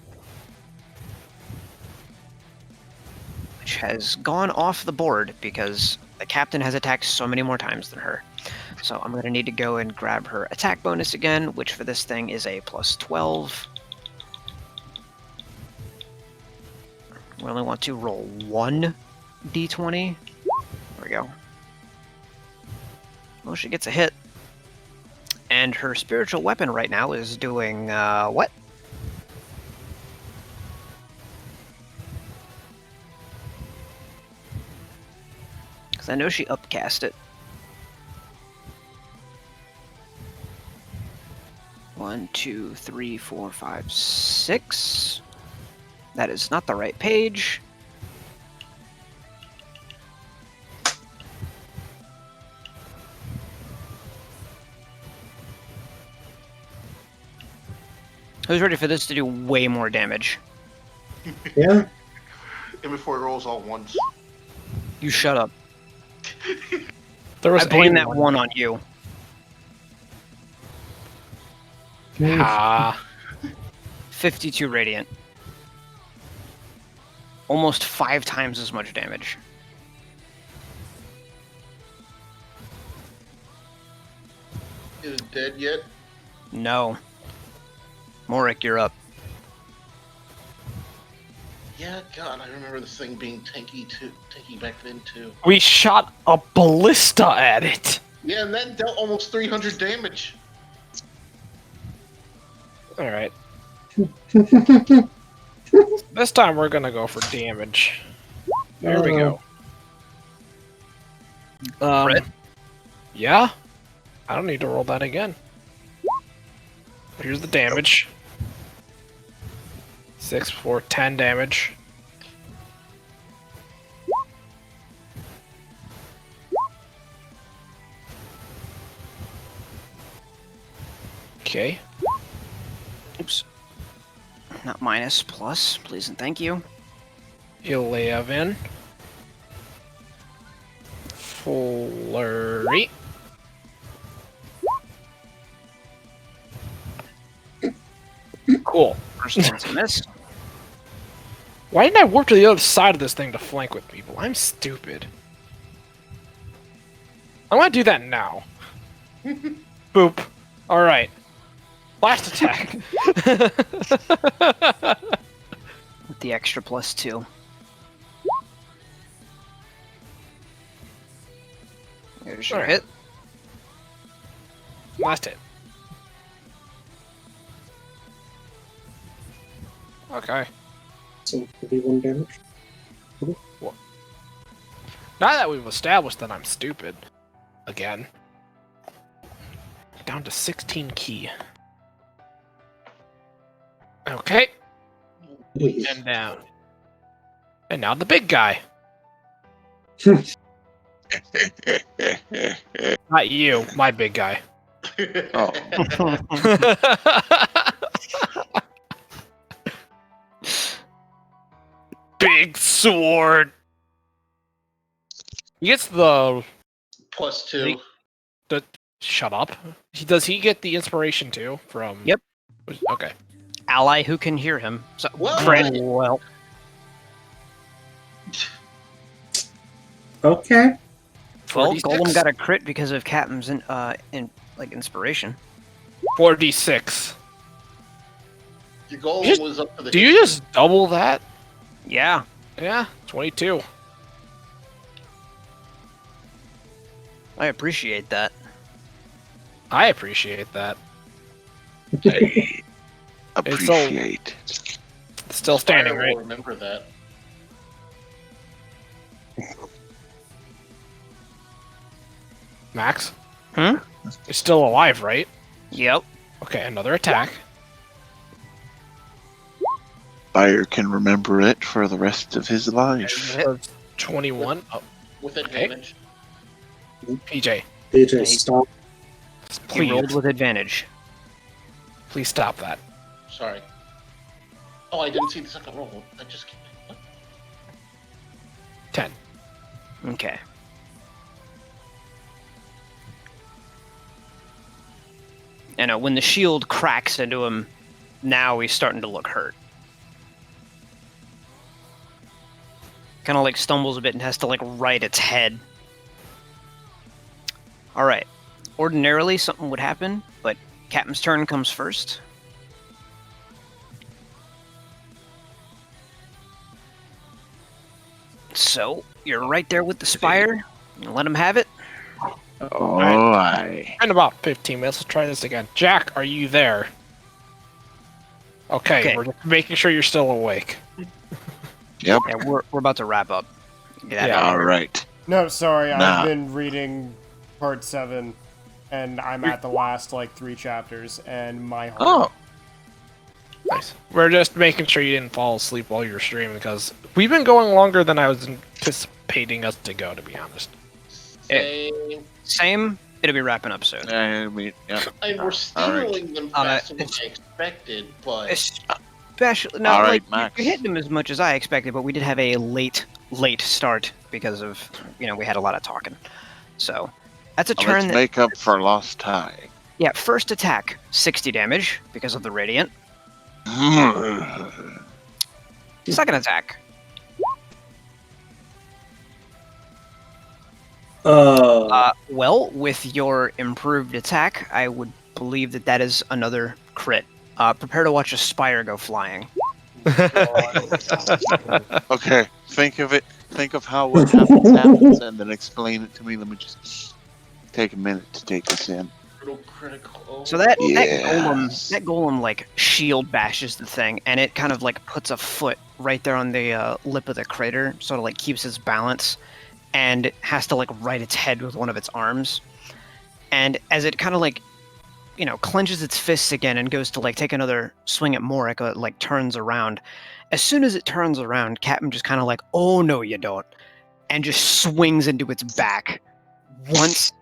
Which has gone off the board because the captain has attacked so many more times than her. So I'm going to need to go and grab her attack bonus again, which for this thing is a plus 12. We only want to roll 1 d20. There we go. Well, she gets a hit. And her spiritual weapon right now is doing, what? Because I know she upcast it. 1, 2, 3, 4, 5, 6. That is not the right page. Who's ready for this to do way more damage? Yeah? And before it rolls all once. You shut up. There was I blame a that one on you. Ah, 52 radiant. Almost 5 times as much damage. Is it dead yet? No. Morik, you're up. Yeah, God, I remember this thing being tanky back then too. we shot a ballista at it. Yeah, and that dealt almost 300 damage. All right. This time we're gonna go for damage. There we go. Brett? Yeah. I don't need to roll that again. Here's the damage. 6 for 10 damage. Okay. Oops. Not minus, plus, please and thank you. 11. Flurry. Cool. First one's a miss. Why didn't I warp to the other side of this thing to flank with people? I'm stupid. I want to do that now. Boop. All right. Last attack. With the extra +2. There's your Alright. hit. Last hit. Okay. So 31 damage. Now that we've established that I'm stupid, again, down to 16 key. Okay, and down. And now the big guy. Not you, my big guy. Oh, Big sword. He gets the +2. shut up. Does he get the inspiration too from? Yep. Okay. Ally who can hear him. So, Well, well, Okay. well, 4d6. Golem got a crit because of Captain's inspiration. 4d6. Your goal Just- was up to the. Do you just double that? Yeah. Yeah, 22. I appreciate that. I appreciate that. I It's all- appreciate it. Still standing, Fire right? will remember that. Max? Hmm? You're still alive, right? Yep. Okay, another attack. Fire can remember it for the rest of his life. That's 21. Oh, With advantage. PJ, DJ, stop. He please, rolled with advantage. please stop that. Sorry. Oh, I didn't see the second roll. I just. What? 10. Okay. And when the shield cracks into him, now he's starting to look hurt. Kind of like stumbles a bit and has to like right its head. All right. Ordinarily, something would happen, but Captain's turn comes first. So you're right there with the spire. You let him have it. Oh, I. In about 15 minutes, let's try this again. Jack, are you there? Okay, Okay. we're just making sure you're still awake. Yep. Yeah, we're about to wrap up. Get out of Yeah. here. All right. No, sorry, Nah. I've been reading part 7, and I'm at the last, like, 3 chapters, and my heart... Oh, Nice. We're just making sure you didn't fall asleep while you were streaming because we've been going longer than I was anticipating us to go, to be honest. Same. Same. It'll be wrapping up soon. I mean, yeah. I mean, we're All right. stealing them faster than I expected, but Especially, no, All right, like Max. you hit them as much as I expected, but we did have a late start because of we had a lot of talking. So that's a turn. Let's make up for lost time. Yeah, first attack, 60 damage because of the radiant. Second attack, well, with your improved attack, I would believe that is another crit. Prepare to watch a spire go flying. Okay, think of it. Think of how what happens, and then explain it to me. Let me just take a minute to take this in. critical. So that Yes. golem like shield bashes the thing, and it kind of like puts a foot right there on the lip of the crater, sort of like keeps its balance, and has to like right its head with one of its arms. And as it kind of like, clenches its fists again and goes to like take another swing at Morik, it like turns around. As soon as it turns around, Captain just kind of like, oh no, you don't, and just swings into its back. Once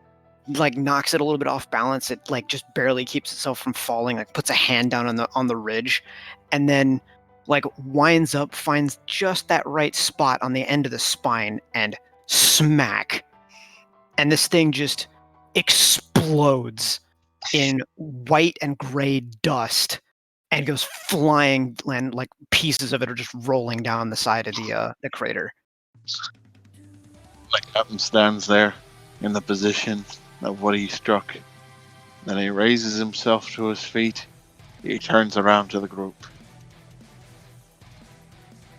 like knocks it a little bit off balance, it like just barely keeps itself from falling, like puts a hand down on the ridge, and then like winds up, finds just that right spot on the end of the spine, and smack. And this thing just explodes in white and gray dust and goes flying, and like pieces of it are just rolling down the side of the crater. Like Captain stands there in the position of what he struck. Then he raises himself to his feet. He turns around to the group.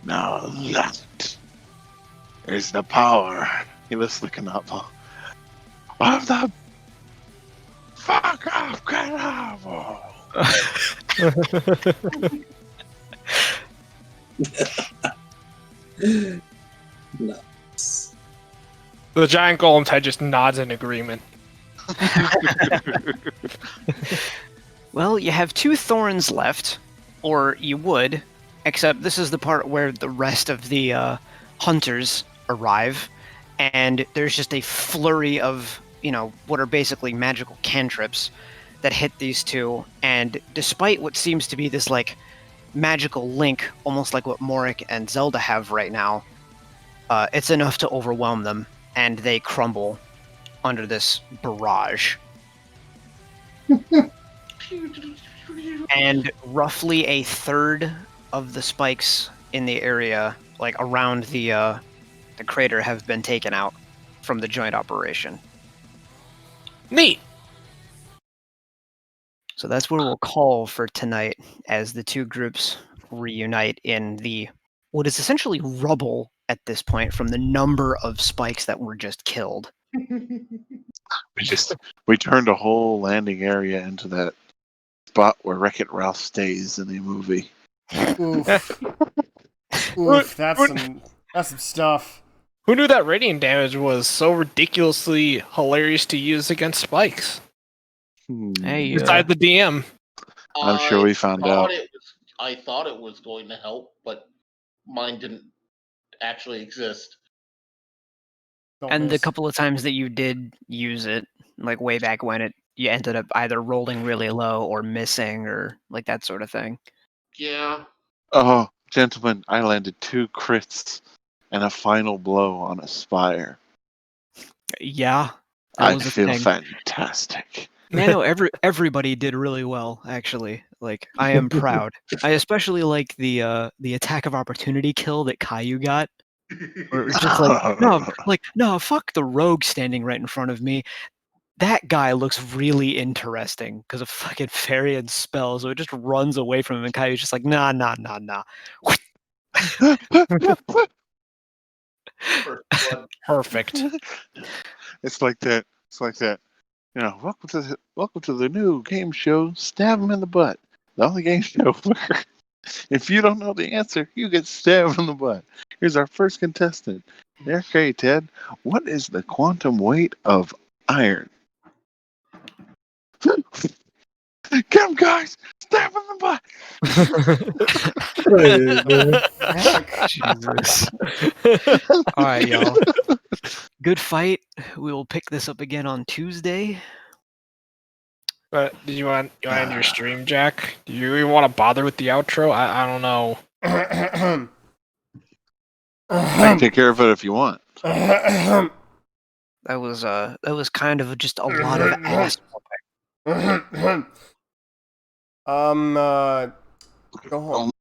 Now that is the power. He lifts the canapa. Of the fuck off canapa. Nice. The giant golem's head just nods in agreement. Well, you have 2 thorns left, or you would, except this is the part where the rest of the hunters arrive, and there's just a flurry of, what are basically magical cantrips that hit these 2, and despite what seems to be this, like, magical link, almost like what Morik and Zelda have right now, it's enough to overwhelm them, and they crumble under this barrage. And roughly a third of the spikes in the area, like around the crater, have been taken out from the joint operation. Neat. So that's where we'll call for tonight, as the 2 groups reunite in what is essentially rubble at this point from the number of spikes that were just killed. We turned a whole landing area into that spot where Wreck-It Ralph stays in the movie. Oof. Oof, that's some stuff. Who knew that radiant damage was so ridiculously hilarious to use against spikes? Hey, Besides the DM. I'm sure we found out. I thought it was going to help, but mine didn't actually exist. and the couple of times that you did use it, like way back when, you ended up either rolling really low or missing, or like that sort of thing. Yeah. Oh, gentlemen, I landed 2 crits and a final blow on a spire. Yeah, I feel fantastic. Man, no, everybody did really well, actually. Like, I am proud. I especially like the attack of opportunity kill that Caillou got. Where it was just like, no, fuck the rogue standing right in front of me. That guy looks really interesting because of fucking fairy and spells, so it just runs away from him, and Caillou's just like, nah. Perfect. It's like that. Welcome to the new game show. Stab him in the butt. The only game show where if you don't know the answer, you get stabbed in the butt. Here's our first contestant. Okay, Ted. What is the quantum weight of iron? Come, guys! Stab him in the butt. Jesus. All right, y'all. Good fight. We will pick this up again on Tuesday. But did you want to end your stream, Jack? Do you even want to bother with the outro? I don't know. I can take care of it if you want. That was kind of just a lot of ass. Go home.